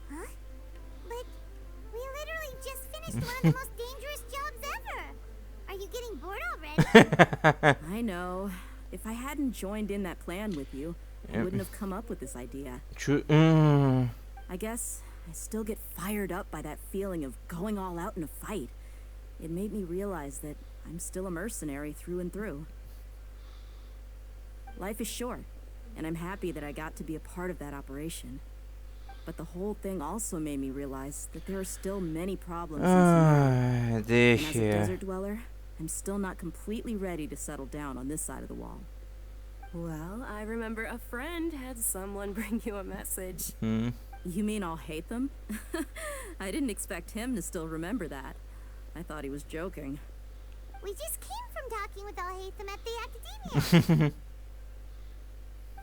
Huh? But we literally just finished one of the most dangerous jobs ever. Are you getting bored already? I know. If I hadn't joined in that plan with you, I wouldn't have come up with this idea. I guess I still get fired up by that feeling of going all out in a fight. It made me realize that I'm still a mercenary through and through. Life is short, and I'm happy that I got to be a part of that operation. But the whole thing also made me realize that there are still many problems. And as a desert dweller, I'm still not completely ready to settle down on this side of the wall. Well, I remember a friend had someone bring you a message. You mean I'll hate them? I didn't expect him to still remember that. I thought he was joking. We just came from talking with Al-Haytham at the Academia.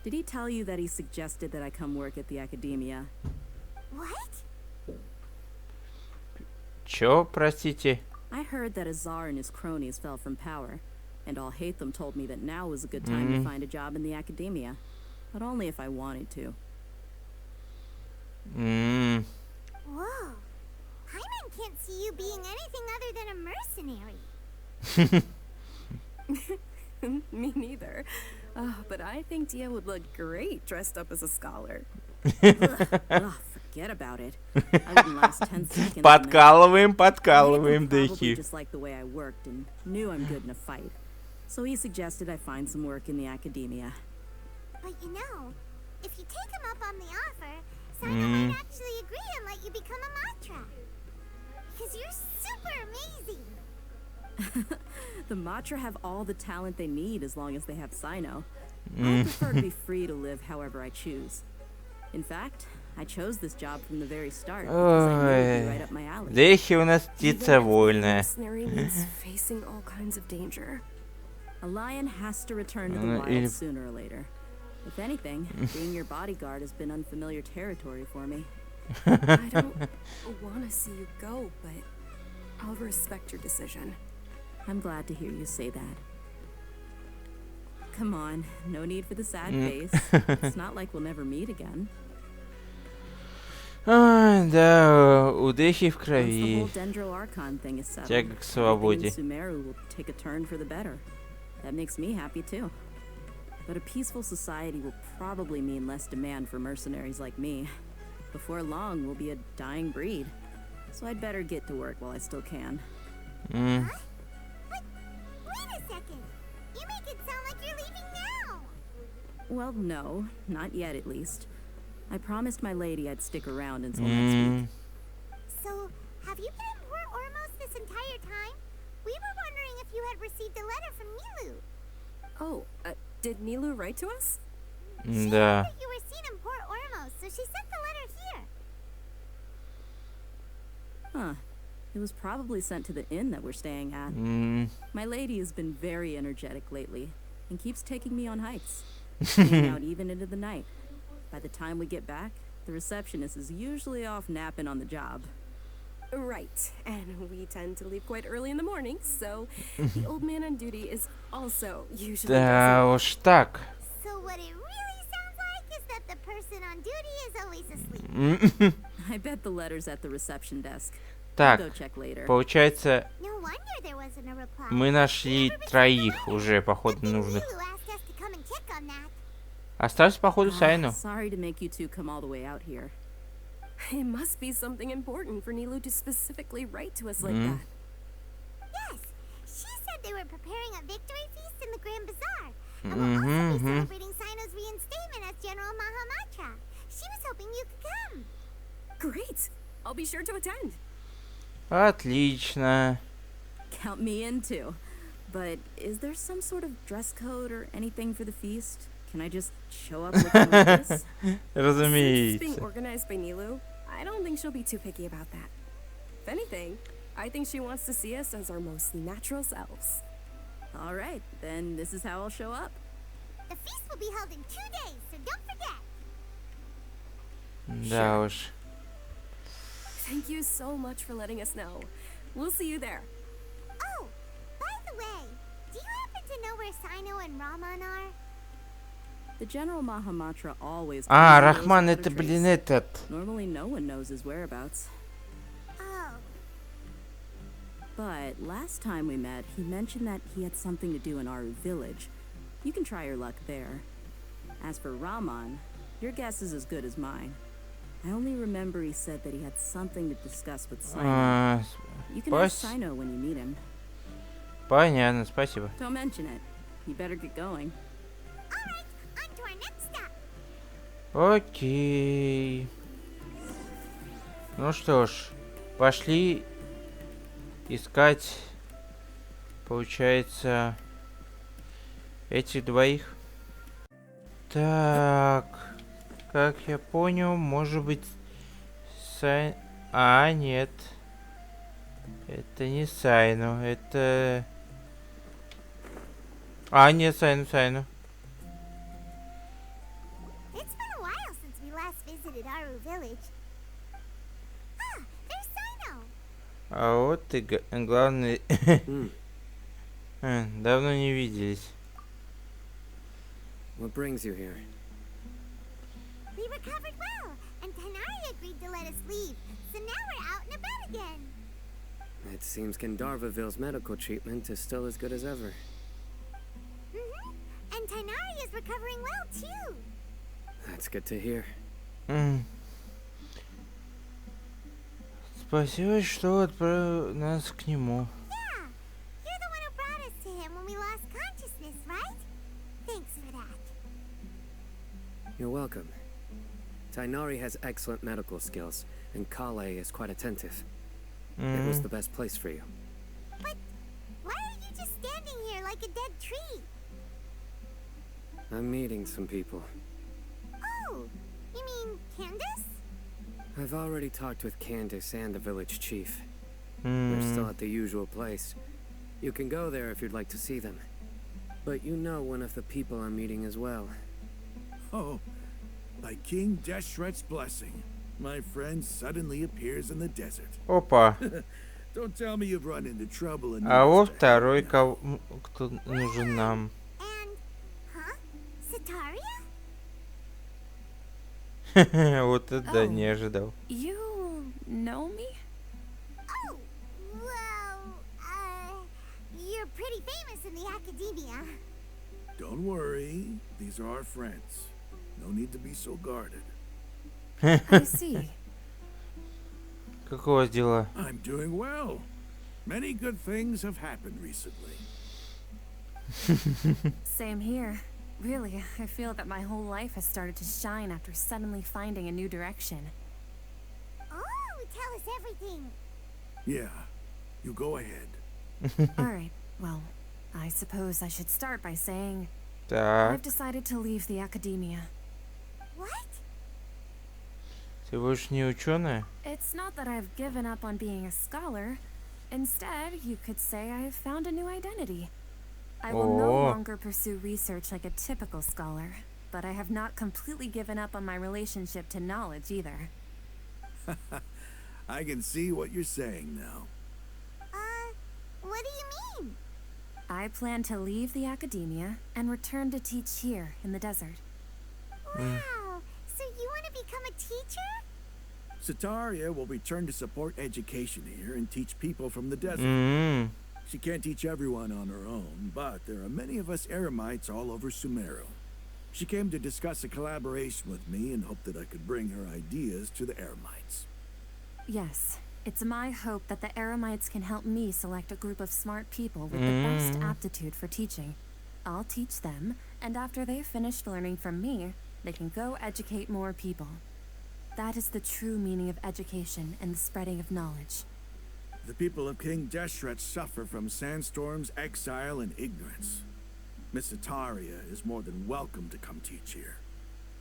Did he tell you that he suggested that I come work at the academia? What? Чё, простите? I heard that Azar and his cronies fell from power, and Al-Haytham told me that now was a good time to find a job in the academia, but only if I wanted to. Whoa. Paimon can't see you being anything other than a mercenary. Me neither. Oh, but I think Dia would look great dressed up as a scholar. Ugh, forget about it. I wouldn't last 10 seconds. Подкалываем, He подкалываем, probably дыхи. just liked the way I worked and knew I'm good in a fight. So he suggested I find some work in the academia. But you know, if you take him up on the offer, Sino might actually agree and let you become a Matra. Because you're super amazing. The Matra have all the talent they need as long as they have Sino. I prefer to be free to live however I choose. In fact, I chose this job from the very start because I knew it would be right up my alley. Дыхи у нас птица вольная. Mercenary means facing all kinds of danger. A lion has to return to the wild sooner or later. If anything, being your bodyguard has been unfamiliar territory for me. I don't want to see you go, but I'll respect your decision. I'm glad to hear you say that. Come on, no need for the sad face. It's not like we'll never meet again. Да, у Дыхи в Once the крови. whole Dendro Archon thing is settled, Тяга к свободе. everything in Sumeru will take a turn for the better. That makes me happy too. But a peaceful society will probably mean less demand for mercenaries like me. Before long, we'll be a dying breed. So I'd better get to work while I still can. What? But wait a second. You make it sound like you're leaving now. Well, no, not yet at least. I promised my lady I'd stick around until next week. So, have you been in Port Ormos this entire time? We were wondering if you had received a letter from Nilu. Oh, did Nilu write to us? She Да. heard that you were seen in Port Ormos, so she sent the letter here. Huh. It was probably sent to the inn that we're staying at. My lady has been very energetic lately and keeps taking me on hikes, staying out even into the night. By the time we get back, the receptionist is usually off napping on the job. Right, and we tend to leave quite early in the morning, so the old man on duty is also usually Да уж так. So what it really sounds like is that the person on duty is always asleep. I bet the letter's at the reception desk. Так, I'll go check later. получается, No wonder there wasn't a reply. мы нашли троих уже, походу, нужных. Nilu asked us to come and check on that. Осталось, походу, Сайну. Sorry to make you two come all the way out here. It must be something important for Nilu to specifically write to us like that. Yes, she said they were preparing a victory feast in the Grand Bazaar. And we'll also be celebrating Sino's reinstatement as General Mahamatra. She was hoping you could come. Great! I'll be sure to attend. Отлично. Count me in too. But is there some sort of dress code or anything for the feast? Can I just show up looking like this? Since it's being Разумеется. organized by Nilu, I don't think she'll be too picky about that. If anything, I think she wants to see us as our most natural selves. All right, then this is how I'll show up. The feast will be held in 2 days, so don't forget. Да уж. Thank you so much for letting us know. We'll see you there. Oh, by the way, do you happen to know where Sino and Rahman are? The General Mahamatra always. А, knows Рахман, without a это, trace. блин, этот. Normally, no one knows his whereabouts. Oh, But last time we met, he mentioned that he had something to do in Aru village. You can try your luck there. As for Rahman, your guess is as good as mine. I only remember he said that he had something to discuss with Sino. You can ask Sino when you meet him. Понятно, спасибо. Don't mention it. You better get going. all right, on to our next stop. Окей. Ну что ж, пошли искать, получается, этих двоих. Так, как я понял, может быть, А, нет. Это не Сайну, это... А, нет, Сайну. founded Aru Village. Ah, there's Sino. А вот и главный. Давно не виделись. What brings you here? We recovered well, and Tanari agreed to let us leave. So now we're out and about again. It seems Gandharvaville's medical treatment is still as good as ever. And Tanari is recovering well too. That's good to hear. Спасибо, что отправил нас к нему. Yeah, you're the one who brought us to him when we lost consciousness, right? Thanks for that. You're welcome. Tainari has excellent medical skills, and Kale is quite attentive. It was the best place for you. But why are you just standing here like a dead tree? I'm meeting some people. Oh, you mean Candace? I've already talked with Candace and the village chief. They're still at the usual place. You can go there if you'd like to see them. But you know one of the people I'm meeting as well. Oh, by King Deshret's blessing, my friend suddenly appears in the desert. Опа. Don't tell me you've run into trouble and А вот второй, кто нужен нам. Вот это да, не ожидал. You know me? Oh, well, you're pretty famous in the academia. Don't worry, these are our friends. No need to be so guarded. I see. Как у вас дела? I'm doing well. Many good things have happened recently. Same here. Really, I feel that my whole life has started to shine after suddenly finding a new direction. Oh, tell us everything. Yeah, you go ahead. Alright, well, I suppose I should start by saying Так. I've decided to leave the academia. What? Ты больше не ученая? It's not that I've given up on being a scholar. Instead, you could say I've found a new identity. I will no longer pursue research like a typical scholar, but I have not completely given up on my relationship to knowledge either. I can see what you're saying now. What do you mean? I plan to leave the academia and return to teach here in the desert. Wow, so you want to become a teacher? Sataria will return to support education here and teach people from the desert. She can't teach everyone on her own, but there are many of us Eremites all over Sumeru. She came to discuss a collaboration with me and hoped that I could bring her ideas to the Eremites. Yes, it's my hope that the Eremites can help me select a group of smart people with the best aptitude for teaching. I'll teach them, and after they've finished learning from me, they can go educate more people. That is the true meaning of education and the spreading of knowledge. The people of King Deshret suffer from sandstorms, exile, and ignorance. Miss Ataria is more than welcome to come teach here.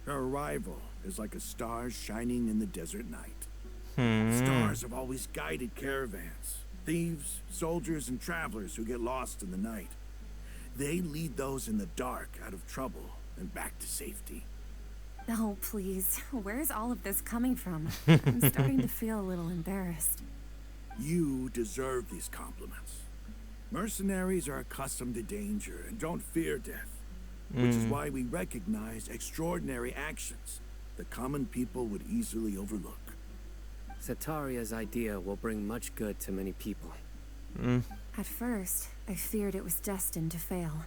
Her arrival is like a star shining in the desert night. Stars have always guided caravans, thieves, soldiers, and travelers who get lost in the night. They lead those in the dark out of trouble and back to safety. Oh, please. Where's all of this coming from? I'm starting to feel a little embarrassed. You deserve these compliments. Mercenaries are accustomed to danger and don't fear death, which is why we recognize extraordinary actions that common people would easily overlook. Sataria's idea will bring much good to many people. At first, I feared it was destined to fail.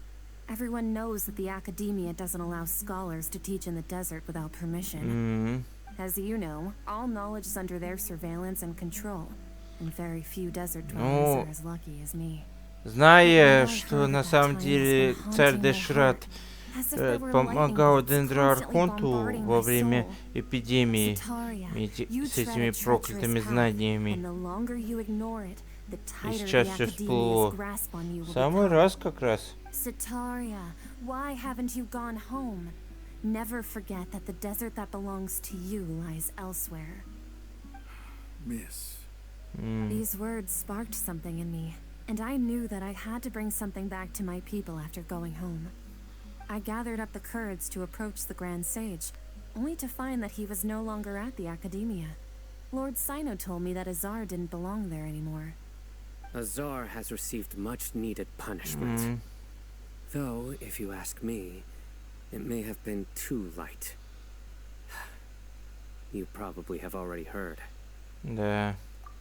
Everyone knows that the academia doesn't allow scholars to teach in the desert without permission. As you know, all knowledge is under their surveillance and control. And very few desert dwellers are as lucky as me. Зная, что на самом деле царь Дешрат помогал Дендро Архонту во время эпидемии с этими проклятыми знаниями. И сейчас все всплыло. Самый раз как раз. Sataria, why haven't you gone home? Never forget that the desert that belongs to you lies elsewhere. Miss. These words sparked something in me, and I knew that I had to bring something back to my people after going home. I gathered up the courage to approach the Grand Sage, only to find that he was no longer at the academia. Lord Sino told me that Azar didn't belong there anymore. Azar has received much needed punishment. Though, if you ask me, it may have been too light. You probably have already heard. Да.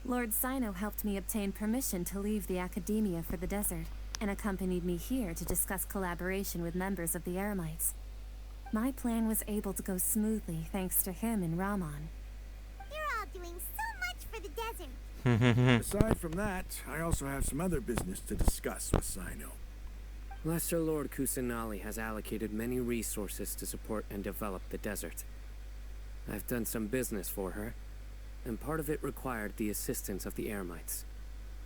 Lord Sino helped me obtain permission to leave the academia for the desert, and accompanied me here to discuss collaboration with members of the Eremites. My plan was able to go smoothly thanks to him and Rahman. You're all doing so much for the desert. Aside from that, I also have some other business to discuss with Sino. Lesser Lord Kusanali has allocated many resources to support and develop the desert. I've done some business for her, and part of it required the assistance of the Eremites.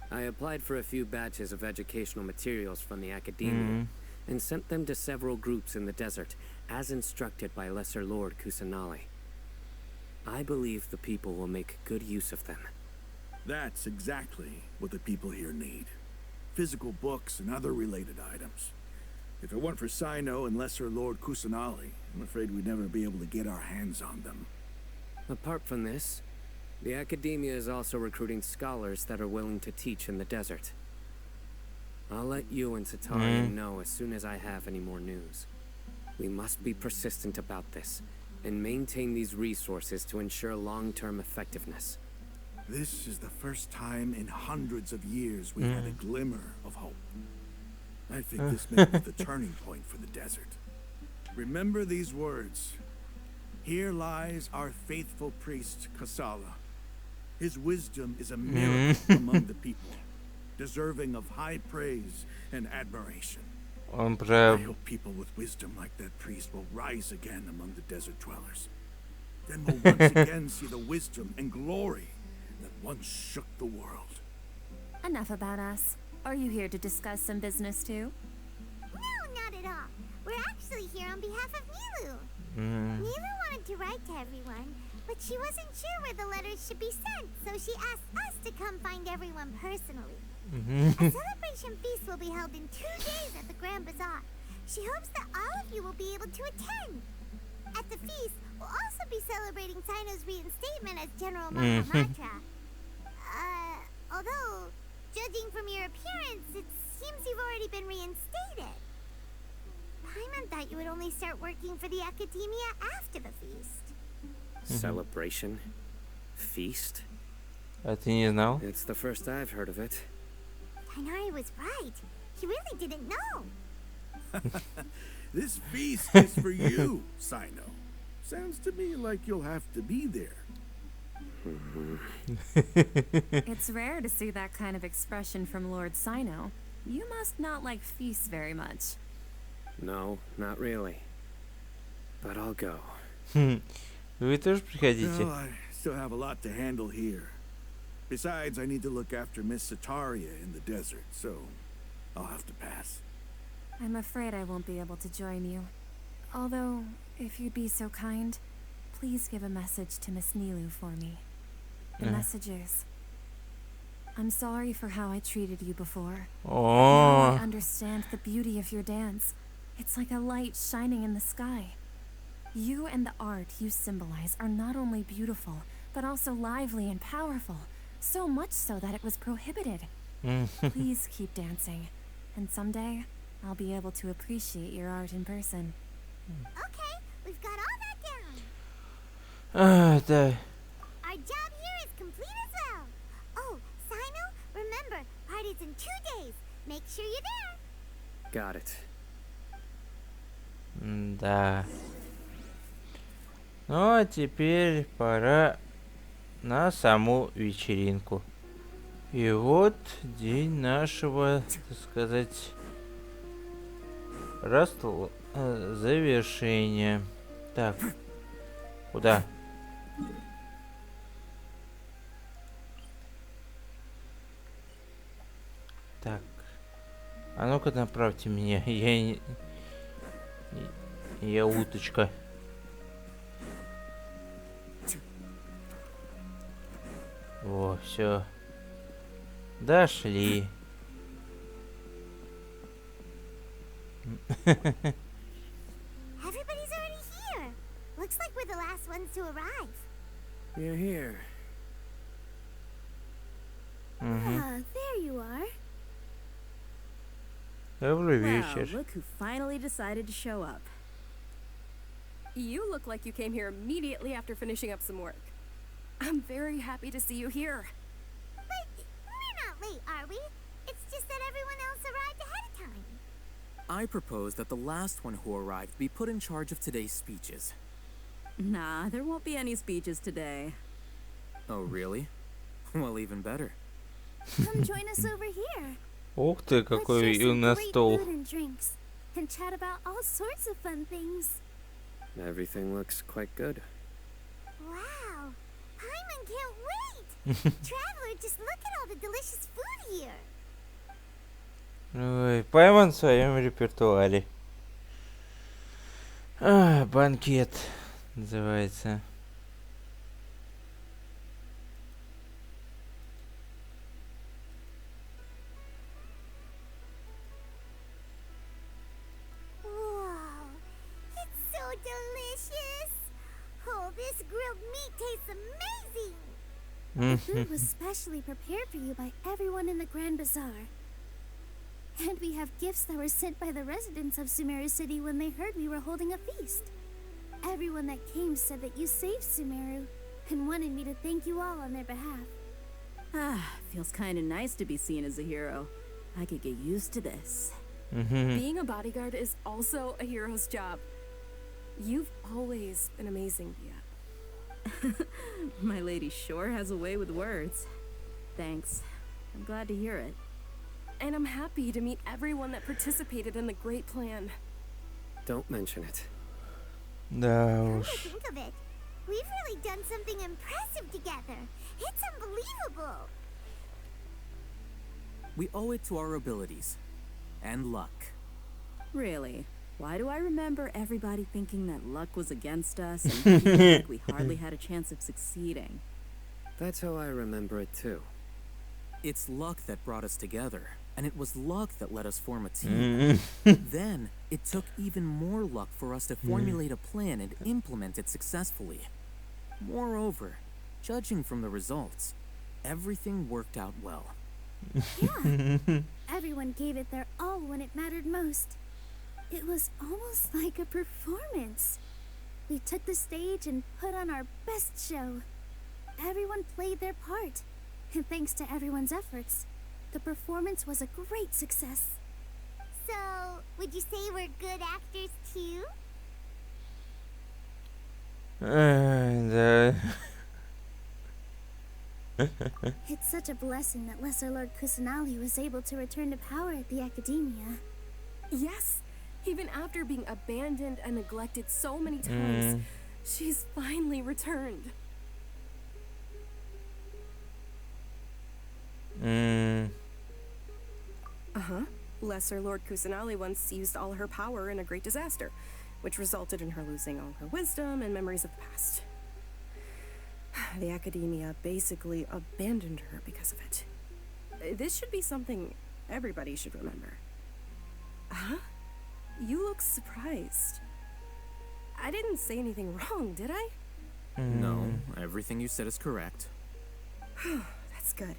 I applied for a few batches of educational materials from the academia, and sent them to several groups in the desert, as instructed by Lesser Lord Kusanali. I believe the people will make good use of them. That's exactly what the people here need. Physical books and other related items. If it weren't for Sino and Lesser Lord Kusanali, I'm afraid we'd never be able to get our hands on them. Apart from this, the academia is also recruiting scholars that are willing to teach in the desert. I'll let you and Sataria know as soon as I have any more news. We must be persistent about this, and maintain these resources to ensure long-term effectiveness. This is the first time in hundreds of years we've had a glimmer of hope. I think this may be the turning point for the desert. Remember these words. Here lies our faithful priest, Kasala. His wisdom is a miracle among the people, deserving of high praise and admiration. I hope people with wisdom like that priest will rise again among the desert dwellers. Then we'll once again see the wisdom and glory that once shook the world. Enough about us. Are you here to discuss some business too? No, not at all. We're actually here on behalf of Nilu. Nilu wanted to write to everyone, but she wasn't sure where the letters should be sent, so she asked us to come find everyone personally. A celebration feast will be held in 2 days at the Grand Bazaar. She hopes that all of you will be able to attend. At the feast, we'll also be celebrating Sino's reinstatement as General Mahamatra. Although, judging from your appearance, it seems you've already been reinstated. Paimon thought you would only start working for the academia after the feast. Celebration? Feast? А ты не знал? It's the first I've heard of it. Tainari was right. He really didn't know. This feast is for you, Sino. Sounds to me like you'll have to be there. It's rare to see that kind of expression from Lord Sino. You must not like feasts very much. No, not really. But I'll go. Вы тоже приходите? No, I still have a lot to handle here. Besides, I need to look after Miss Sataria in the desert, so I'll have to pass. I'm afraid I won't be able to join you. Although, if you'd be so kind, please give a message to Miss Nilu for me. The message is, I'm sorry for how I treated you before. Now I understand the beauty of your dance. It's like a light shining in the sky. You and the art you symbolize are not only beautiful, but also lively and powerful. So much so that it was prohibited. Please keep dancing, and someday I'll be able to appreciate your art in person. Okay, we've got all that down. Да. Our job here is complete as well. Oh, Sino, remember, party's in 2 days. Make sure you're there. Got it. Да. Ну а теперь пора на саму вечеринку. И вот день нашего, так сказать, завершения. Так, куда? Так, а ну-ка направьте меня, я уточка. О, все. Дошли. Everybody's already here. Looks Looks like we're the last ones to arrive. You're here. Ah, there you are. Добрый Well, вечер. look who finally decided to show up. You look like you came here immediately after finishing up some work. I'm very happy to see you here. But we're not late, are we? It's just that everyone else arrived ahead of time. I propose that the last one who arrived be put in charge of today's speeches. Nah, there won't be any speeches today. Oh, really? Well, even better. Come join us over here. Ух ты, Let's какой share some у нас great стол. food and drinks, and chat about all sorts of fun things. Everything looks quite good. Wow. Paimon can't wait. Traveler, just look at all the delicious food here. Ой, Пайман в своем репертуаре. Банкет называется. Wow. It's so delicious. Oh, this grilled meat tastes amazing. The food was specially prepared for you by everyone in the Grand Bazaar. And we have gifts that were sent by the residents of Sumeru City when they heard we were holding a feast. Everyone that came said that you saved Sumeru and wanted me to thank you all on their behalf. Ah, feels kind of nice to be seen as a hero. I could get used to this. Being a bodyguard is also a hero's job. You've always been amazing, Bia. My lady sure has a way with words. Thanks. I'm glad to hear it. And I'm happy to meet everyone that participated in the great plan. Don't mention it. Да Come to уж. think of it, we've really done something impressive together. It's unbelievable. We owe it to our abilities. And luck. Really? Why do I remember everybody thinking that luck was against us and feeling like we hardly had a chance of succeeding? That's how I remember it too. It's luck that brought us together, and it was luck that let us form a team. Then, it took even more luck for us to formulate a plan and implement it successfully. Moreover, judging from the results, everything worked out well. Yeah. Everyone gave it their all when it mattered most. It was almost like a performance. We took the stage and put on our best show. Everyone played their part. And thanks to everyone's efforts, the performance was a great success. So, would you say we're good actors too? Да. It's such a blessing that Lesser Lord Kusanali was able to return to power at the Academia. Yes, even after being abandoned and neglected so many times, she's finally returned. Lesser Lord Kusanali once used all her power in a great disaster, which resulted in her losing all her wisdom and memories of the past. The Academia basically abandoned her because of it. This should be something everybody should remember. Huh? You look surprised. I didn't say anything wrong, did I? No, everything you said is correct. That's good.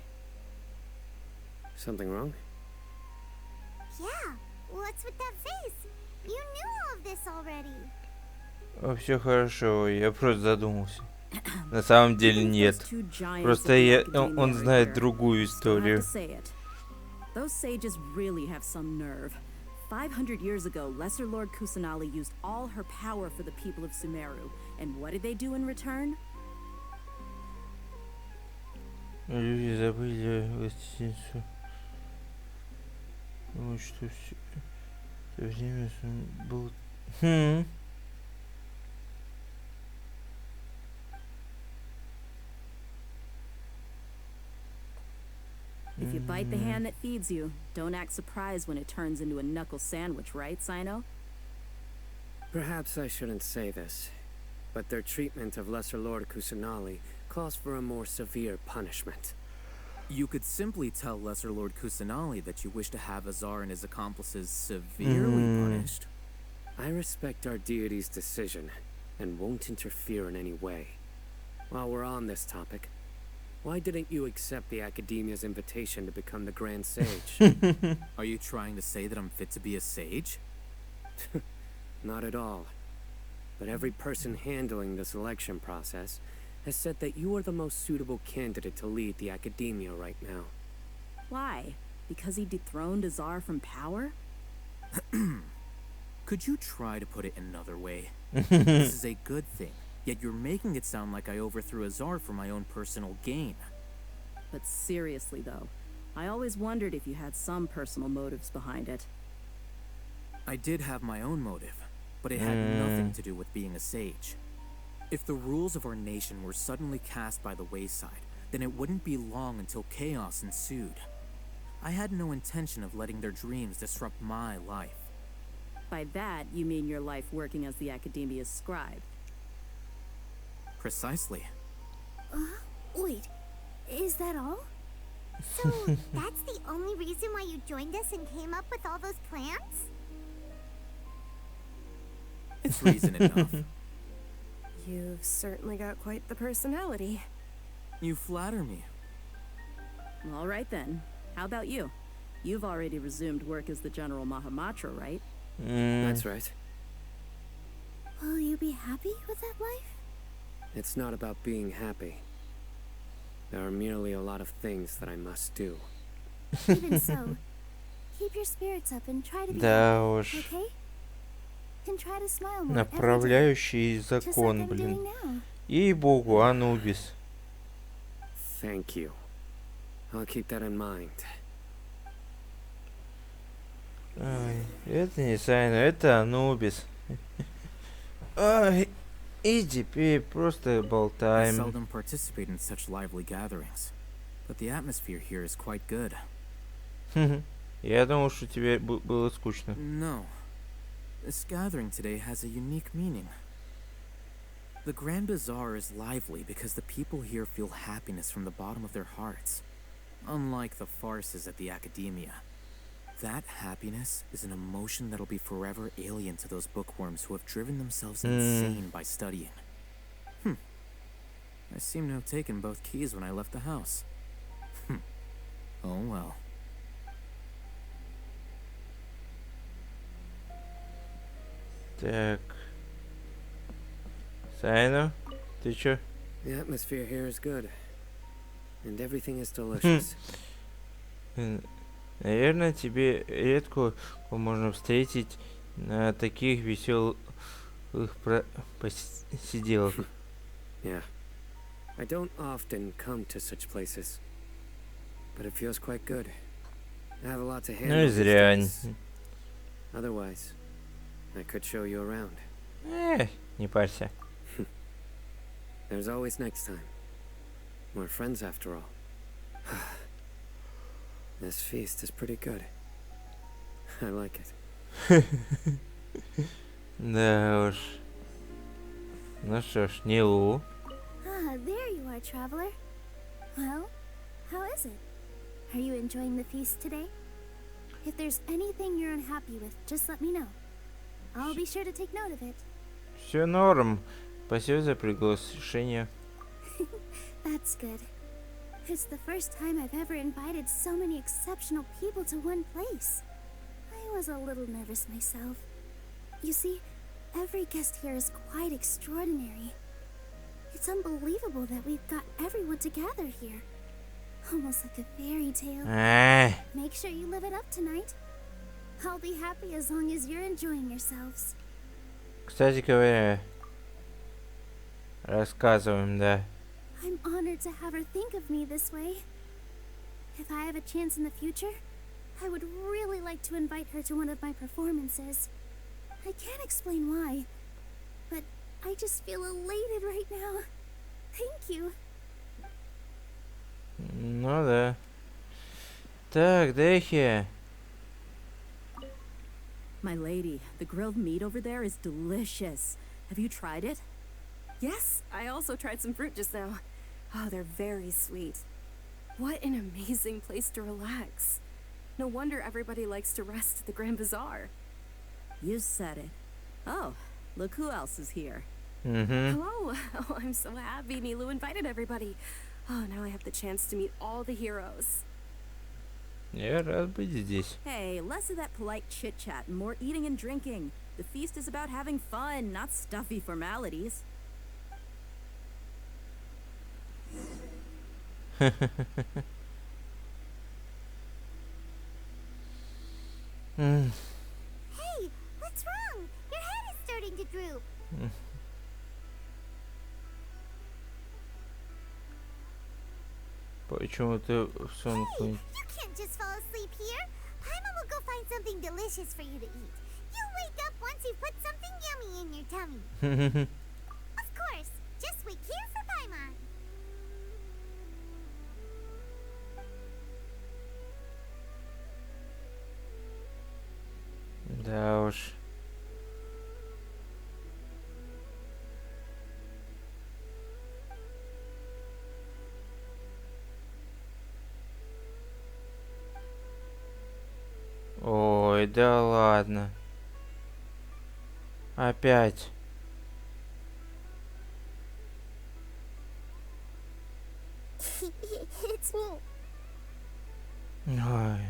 Something wrong? Yeah, what's with that face? You knew all of this already. Все хорошо, я просто задумался. На самом деле нет. Просто он знает другую историю. Those sages really have some nerve. 500 years ago, Lesser Lord Kusanali used all her power for the people of Sumeru. And what did they do in return? Люди забыли гостиницу. Думаю, что все время был... If you bite the hand that feeds you, don't act surprised when it turns into a knuckle sandwich, right, Sino? Perhaps I shouldn't say this, but their treatment of Lesser Lord Kusanali calls for a more severe punishment. You could simply tell Lesser Lord Kusanali that you wish to have Azar and his accomplices severely punished. I respect our deity's decision, and won't interfere in any way. While we're on this topic, why didn't you accept the Academia's invitation to become the Grand Sage? Are you trying to say that I'm fit to be a sage? Not at all. But every person handling the selection process has said that you are the most suitable candidate to lead the Academia right now. Why? Because he dethroned Azar from power? Could you try to put it another way? This is a good thing, yet you're making it sound like I overthrew Azar for my own personal gain. But seriously though, I always wondered if you had some personal motives behind it. I did have my own motive, but it had nothing to do with being a sage. If the rules of our nation were suddenly cast by the wayside, then it wouldn't be long until chaos ensued. I had no intention of letting their dreams disrupt my life. By that, you mean your life working as the Academia's scribe. Precisely. Wait, is that all? So, that's the only reason why you joined us and came up with all those plans? It's reason enough. You've certainly got quite the personality. You flatter me. All right then. How about you? You've already resumed work as the General Mahamatra, right? That's right. Will you be happy with that life? It's not about being happy. There are merely a lot of things that I must do. Even so, keep your spirits up and try to be Да happy, уж. okay? And try to smile more every day, Направляющий just like закон, I'm блин. doing now. Ей-богу, Анубис. Thank you. I'll keep that in mind. Ай, это не Сайна, это Анубис. Ай, и теперь просто I болтаем. seldom participate in such lively gatherings, but the atmosphere here is quite good. Я думал, что тебе было скучно. No. This gathering today has a unique meaning. The Grand Bazaar is lively because the people here feel happiness from the bottom of their hearts, unlike the farces at the Academia. That happiness is an emotion that'll be forever alien to those bookworms who have driven themselves insane by studying. I seem to have taken both keys when I left the house. Oh well. Так. Сайна, ты чё? The atmosphere here is good. And everything is delicious. Наверное, тебе редко можно встретить на таких веселых посиделок. Yeah. I don't often come to such places. But it feels quite good. I have a lot to handle. Ну и зря. Otherwise, I could show you around. Не парься. There's always next time. We're friends after all. This feast is pretty good. I like it. Да уж. Ну что ж, Нилу. Ah, there you are, traveler. Well, how is it? Are you enjoying the feast today? If there's anything you're unhappy with, just let me know. I'll be sure to take note of it. Все норм. Спасибо за приглашение. That's good. It's the first time I've ever invited so many exceptional people to one place. I was a little nervous myself. You see, every guest here is quite extraordinary. It's unbelievable that we've got everyone together here. Almost like a fairy tale. Make sure you live it up tonight. I'll be happy as long as you're enjoying yourselves. Кстати говоря, рассказываем, да. I'm honored to have her think of me this way. If I have a chance in the future, I would really like to invite her to one of my performances. I can't explain why, but I just feel elated right now. Thank you. Ну да. Так, Дехи. My lady, the grilled meat over there is delicious. Have you tried it? Yes, I also tried some fruit just now. Oh, they're very sweet. What an amazing place to relax. No wonder everybody likes to rest at the Grand Bazaar. You said it. Oh, look who else is here. Hello. Oh, I'm so happy Nilu invited everybody. Oh, now I have the chance to meet all the heroes. Я рад быть здесь. Hey, less of that polite chit-chat and more eating and drinking. The feast is about having fun, not stuffy formalities. Hey, what's wrong? Your head is starting to droop. Почему ты в сон? You can't just fall asleep here. Paimon will go find something delicious for you to eat. You wake up once you put something yummy in your tummy. Of course, just wait here for Paimon. Да уж. Ой, да ладно. Опять. It's me. Ой.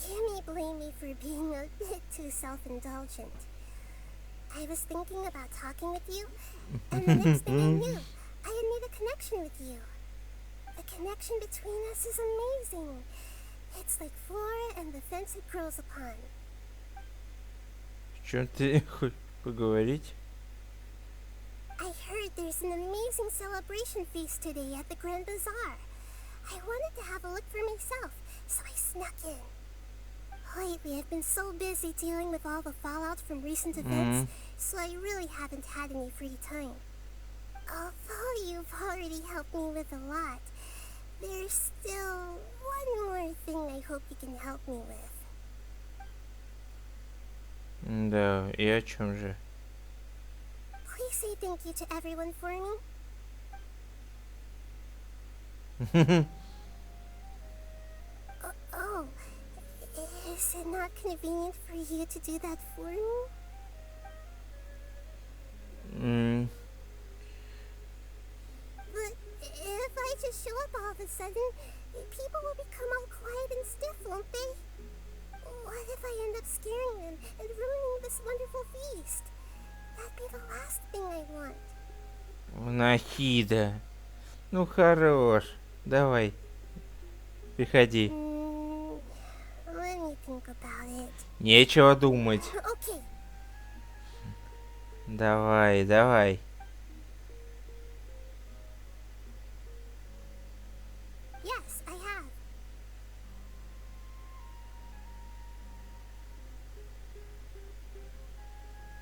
You may blame me for being a bit too self-indulgent. I was thinking about talking with you, and the next thing I knew, I had made a connection with you. The connection between us is amazing. It's like flora and the fence it grows upon. В чем ты хочешь поговорить? I heard there's an amazing celebration feast today at the Grand Bazaar. I wanted to have a look for myself, so I snuck in. Lately, I've been so busy dealing with all the fallout from recent events, so I really haven't had any free time. Although you've already helped me with a lot, there's still one more thing I hope you can help me with. Да, и о чем же? Please say thank you to everyone for me. Oh, is it not convenient for you to do that for me? But if I just show up all of a sudden, people will become all quiet and stiff, won't they? What if I end up scaring them and ruining this wonderful feast? That'd be the last thing I want. Нахида. Ну хорош. Давай. Приходи. Let me think about it. Нечего думать. Okay. Давай, давай. Yes, I have.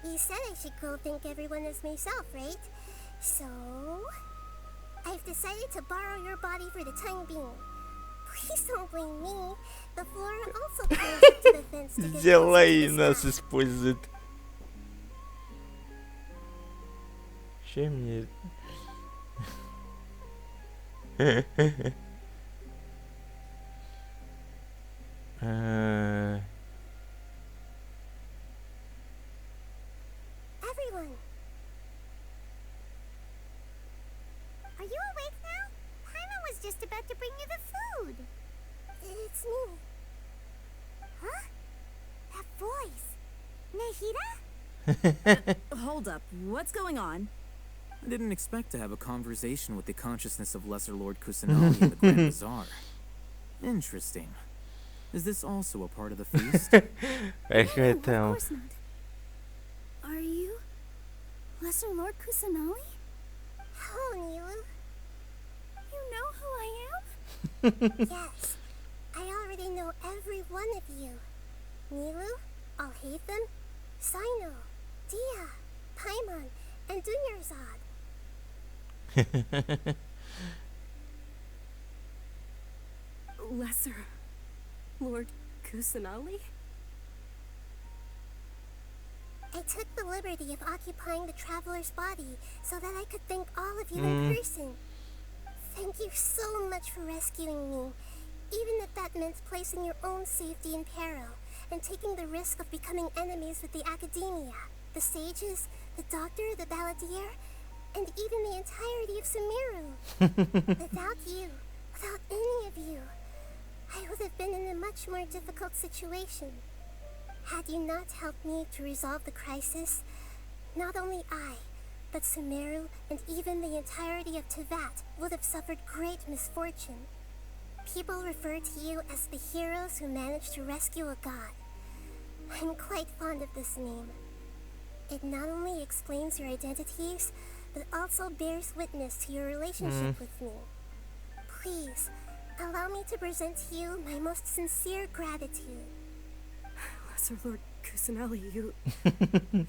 You said I should go thank everyone as myself, right? So, I've decided to borrow your body for the time being. Please don't blame me. The flora also climbs up to the fence to get Взяла closer и to the нас sky. использует. Чем мне... Everyone. Are you awake now? Paimon was just about to bring you the food. It's me. Huh? That voice. Nahida? Hold up. What's going on? I didn't expect to have a conversation with the consciousness of Lesser Lord Kusanali in the Grand Bazaar. Interesting. Is this also a part of the feast? Какая Of там... course not. Are you Lesser Lord Kusanali? Hello, Nilu. You know who I am? Yes, I already know every one of you. Nilu, Alhaitham, Sino, Dia, Paimon, and Dunyarzad. Lesser Lord Kusanali? I took the liberty of occupying the traveler's body so that I could thank all of you in person. Thank you so much for rescuing me, even if that meant placing your own safety in peril, and taking the risk of becoming enemies with the academia, the sages, the doctor, the balladeer, and even the entirety of Sumeru. Without you, without any of you, I would have been in a much more difficult situation. Had you not helped me to resolve the crisis, not only I, but Sumeru and even the entirety of Teyvat would have suffered great misfortune. People refer to you as the heroes who managed to rescue a god. I'm quite fond of this name. It not only explains your identities, but also bears witness to your relationship with me. Please, allow me to present to you my most sincere gratitude. Lesser Lord Kusanali, you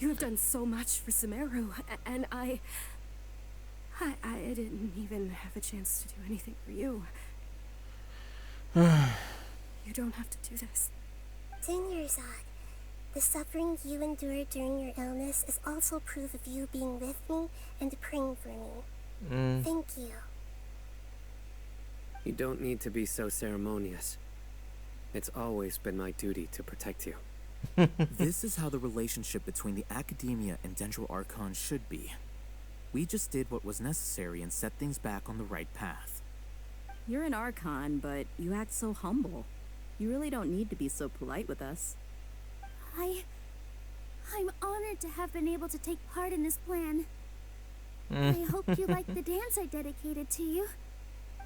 have done so much for Sumeru, and I didn't even have a chance to do anything for you. You don't have to do this. Dingerzad, the suffering you endured during your illness is also proof of you being with me and praying for me. Thank you. You don't need to be so ceremonious. It's always been my duty to protect you. This is how the relationship between the Academia and Dendro Archon should be. We just did what was necessary and set things back on the right path. You're an Archon, but you act so humble. You really don't need to be so polite with us. I'm honored to have been able to take part in this plan. I hope you like the dance I dedicated to you.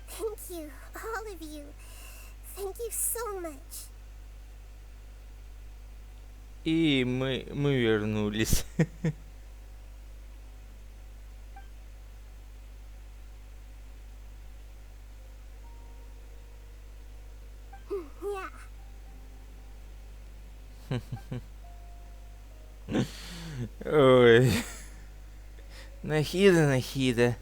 Thank you, all of you. Thank you so much. И мы вернулись. Ой. Нахида.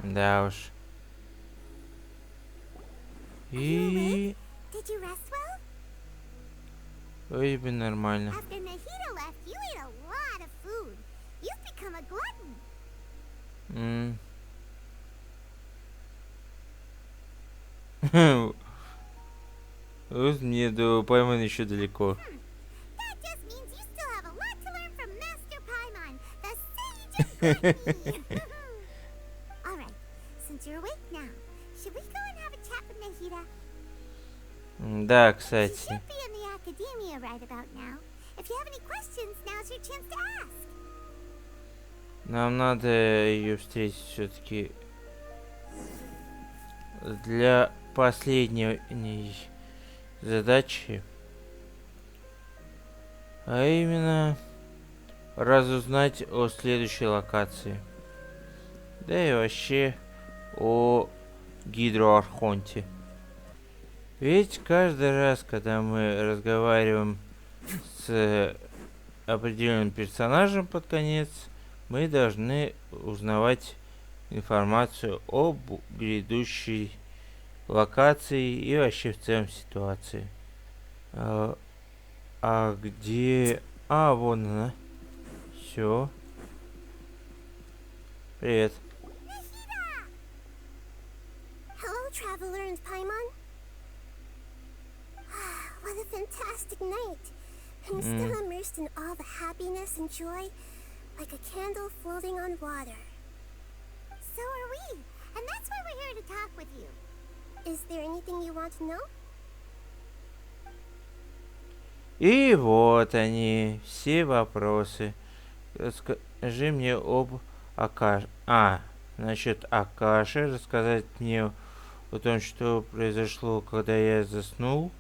Да уж. И... Did you rest well? Ой, бы нормально. After Nahida left, you ate a lot of food. You've become a glutton. Вот мне до Паймана еще далеко. That just means you still have a lot to learn from Master Paimon, the sage of gluttony. Alright, since you're awake now, should we go and have a chat with Nahida? Да, She кстати. should be in the academia right about now. If you have any questions, now's your chance to ask. Нам надо ее встретить все-таки для последней задачи. А именно разузнать о следующей локации. Да и вообще о Архонте. Ведь каждый раз, когда мы разговариваем с определенным персонажем под конец, мы должны узнавать информацию об грядущей локации и вообще в целом ситуации. А где... А, вон она. Все. Привет. Hello, Traveler and Paimon. What a fantastic night. I'm still immersed in all the happiness and joy, like a candle floating on water. So are we, and that's why we're here to talk with you. Is there anything you want to know? И вот они, все вопросы. Расскажи мне об Акаше. Насчет Акаши. Рассказать мне о том, что произошло, когда я заснул.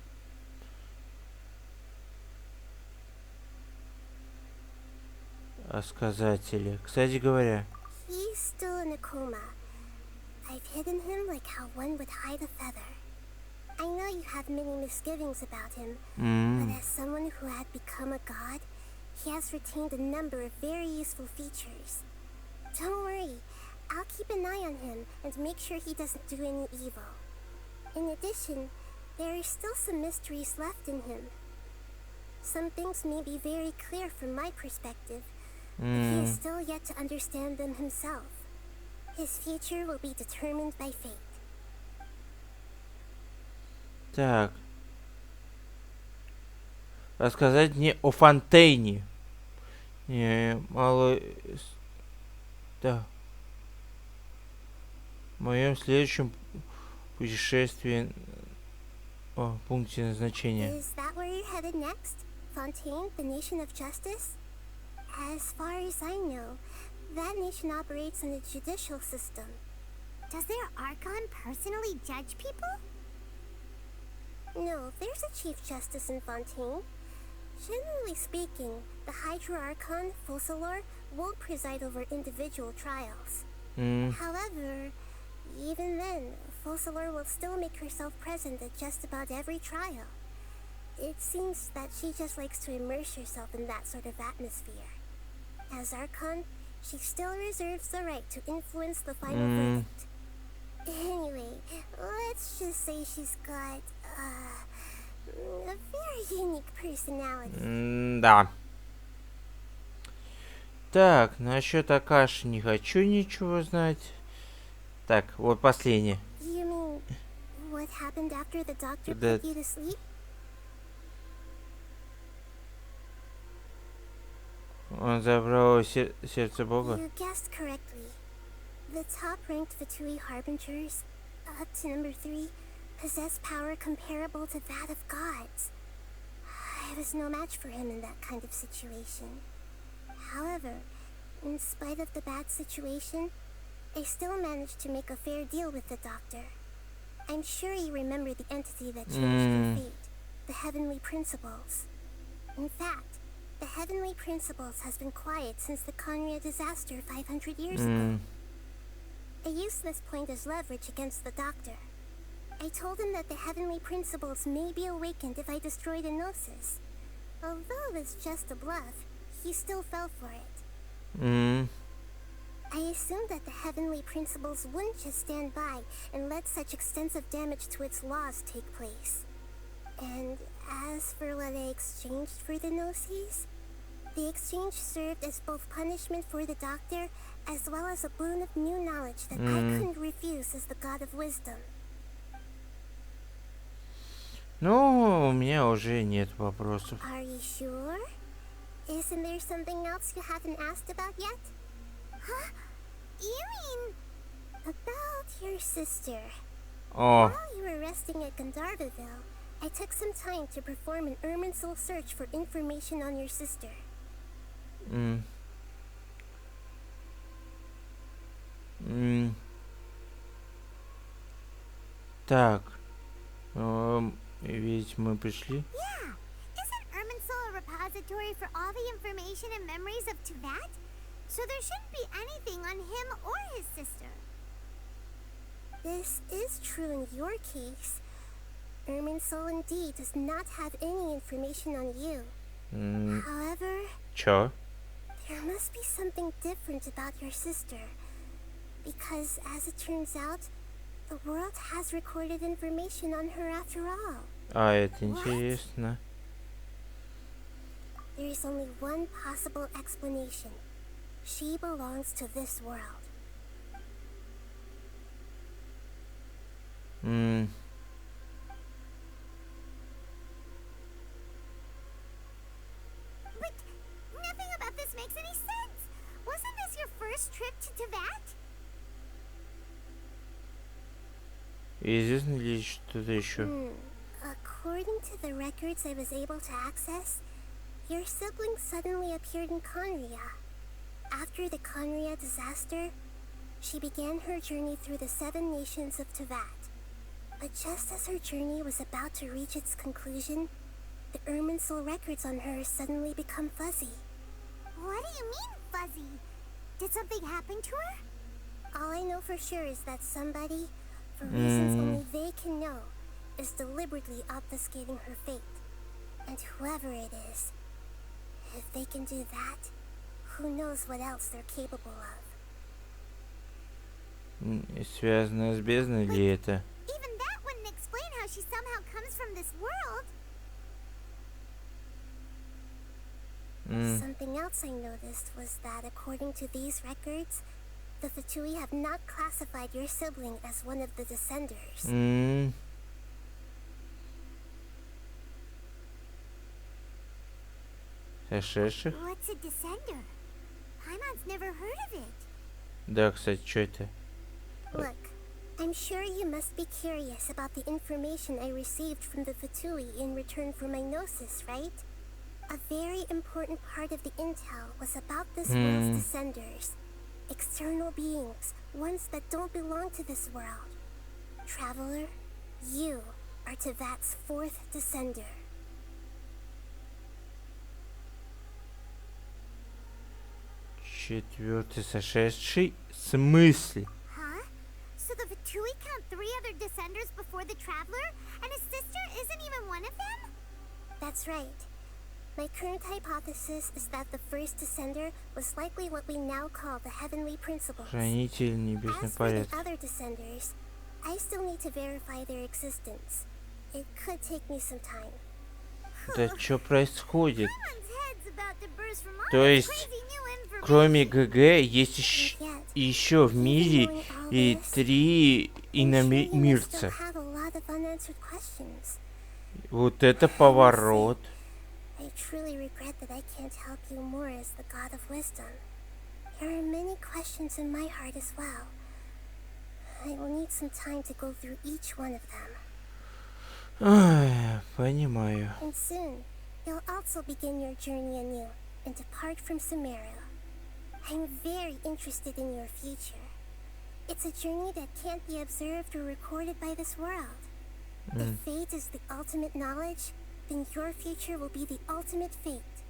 О сказателе. Кстати говоря. He's still in a coma. I've hidden him like how one would hide a feather. I know you have many misgivings about him, but as someone who had become a god, he has retained a number of very useful features. Don't worry, I'll keep an eye on him and make sure he doesn't do any evil. In addition, there are still some mysteries left in him. Some things may be very clear from my perspective, but he is still yet to understand them himself. His future will be determined by fate. Так. Рассказать мне о Фонтейне. Мало... Да. В моем следующем путешествии... О, пункте назначения. Is that where you're headed next? Fontaine, the nation of justice? As far as I know, that nation operates on a judicial system. Does their Archon personally judge people? No, there's a Chief Justice in Fontaine. Generally speaking, the Hydra Archon, Focalor, won't preside over individual trials. However, even then, Focalor will still make herself present at just about every trial. It seems that she just likes to immerse herself in that sort of atmosphere. As Archon, she still reserves the right to influence the final verdict. Anyway, let's just say she's got a very unique personality. Да. Так, насчет Акаши не хочу ничего знать. Так, вот последнее. You mean what happened after the doctor put you to sleep? Он забрал сердце Бога. You guessed correctly. The top-ranked Fatui Harbingers, up to number 3, possess power comparable to that of gods. I was no match for him in that kind of situation. However, in spite of the bad situation, I still managed to make a fair deal with the doctor. I'm sure you remember the entity that changed your fate, the Heavenly Principles. In fact, the Heavenly Principles has been quiet since the Conria disaster 500 years ago. I used this point as leverage against the doctor. I told him that the Heavenly Principles may be awakened if I destroy the Gnosis. Although it was just a bluff, he still fell for it. I assumed that the Heavenly Principles wouldn't just stand by and let such extensive damage to its laws take place. And as for what I exchanged for the Gnosis, the exchange served as both punishment for the doctor as well as a boon of new knowledge that I couldn't refuse as the god of wisdom. Ну, у меня уже нет вопросов. Are you sure? Isn't there something else you haven't asked about yet? Huh? You mean... About your sister. Oh. While you were resting at Gandharvaville, I took some time to perform an Irminsul search for information on your sister. Так. Ведь мы пришли. Yeah. Isn't Irminsul a repository for all the information and memories of Teyvat? So there shouldn't be anything on him or his sister. This is true in your case. Irminsul indeed does not have any information on you. However, Чё? there must be something different about your sister. Because as it turns out, the world has recorded information on her after all. А, это интересно. There is only one possible explanation. She belongs to this world. But nothing about this makes any sense. Wasn't this your first trip to Teyvat? Известно ли что-то еще? According to the records I was able to access, your sibling suddenly appeared in Conria. After the Conria disaster, she began her journey through the 7 nations of Teyvat. But just as her journey was about to reach its conclusion, the Irminsul records on her suddenly become fuzzy. What do you mean, fuzzy? Did something happen to her? All I know for sure is that somebody, for reasons only they can know, is deliberately obfuscating her fate. And whoever it is, if they can do that, who knows what else they're capable of. Связано с бездной ли это? Even that wouldn't explain how she somehow comes from this world. Something else I noticed was that according to these records, the Fatui have not classified your sibling as one of the descenders. What's a descender? Paimon's never heard of it. Да, кстати, что это? Look, I'm sure you must be curious about the information I received from the Fatui in return for my gnosis, right? A very important part of the intel was about this world's descenders. External beings, ones that don't belong to this world. Traveler, you are Tevat's 4th descender. Четвертый сошедший? В смысле? Huh? So the Fatui count 3 other descenders before the Traveler? And his sister isn't even one of them? That's right. My current hypothesis is that the first descender was likely what we now call the Heavenly Principles. Хранитель небесный As for the порядок. other descenders, I still need to verify their existence. It could take me some time. Да что происходит? То есть, кроме ГГ, есть еще в мире и 3 иномирца. Вот это поворот. I truly regret that I can't help you more as the God of Wisdom. There are many questions in my heart as well. I will need some time to go through each one of them. Понимаю. And soon, you'll also begin your journey anew and depart from Sumeru. I'm very interested in your future. It's a journey that can't be observed or recorded by this world. If fate is the ultimate knowledge, then your future will be the ultimate fate.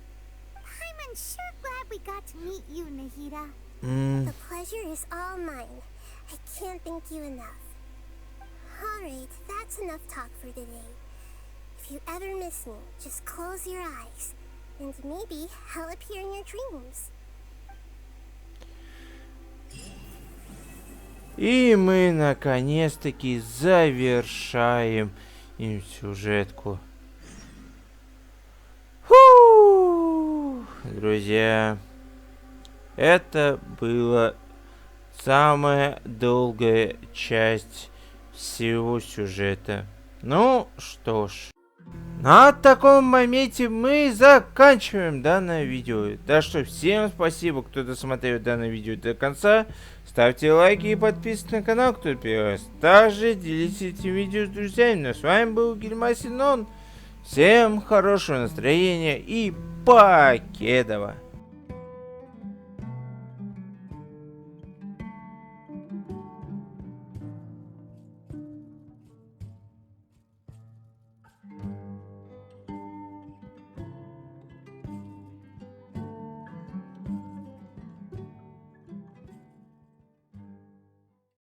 I'm sure glad we got to meet you, Nahida. The pleasure is all mine. I can't thank you enough. Alright, that's enough talk for today. If you ever miss me, just close your eyes, and maybe I'll appear in your dreams. И мы наконец-таки завершаем им сюжетку. Фу! Друзья, это была самая долгая часть всего сюжета. Ну что ж, на таком моменте мы заканчиваем данное видео. Так что всем спасибо, кто досмотрел данное видео до конца. Ставьте лайки и подписывайтесь на канал, кто первый раз. Также делитесь этим видео с друзьями. Ну, с вами был Гильмасинон. Всем хорошего настроения и покедова.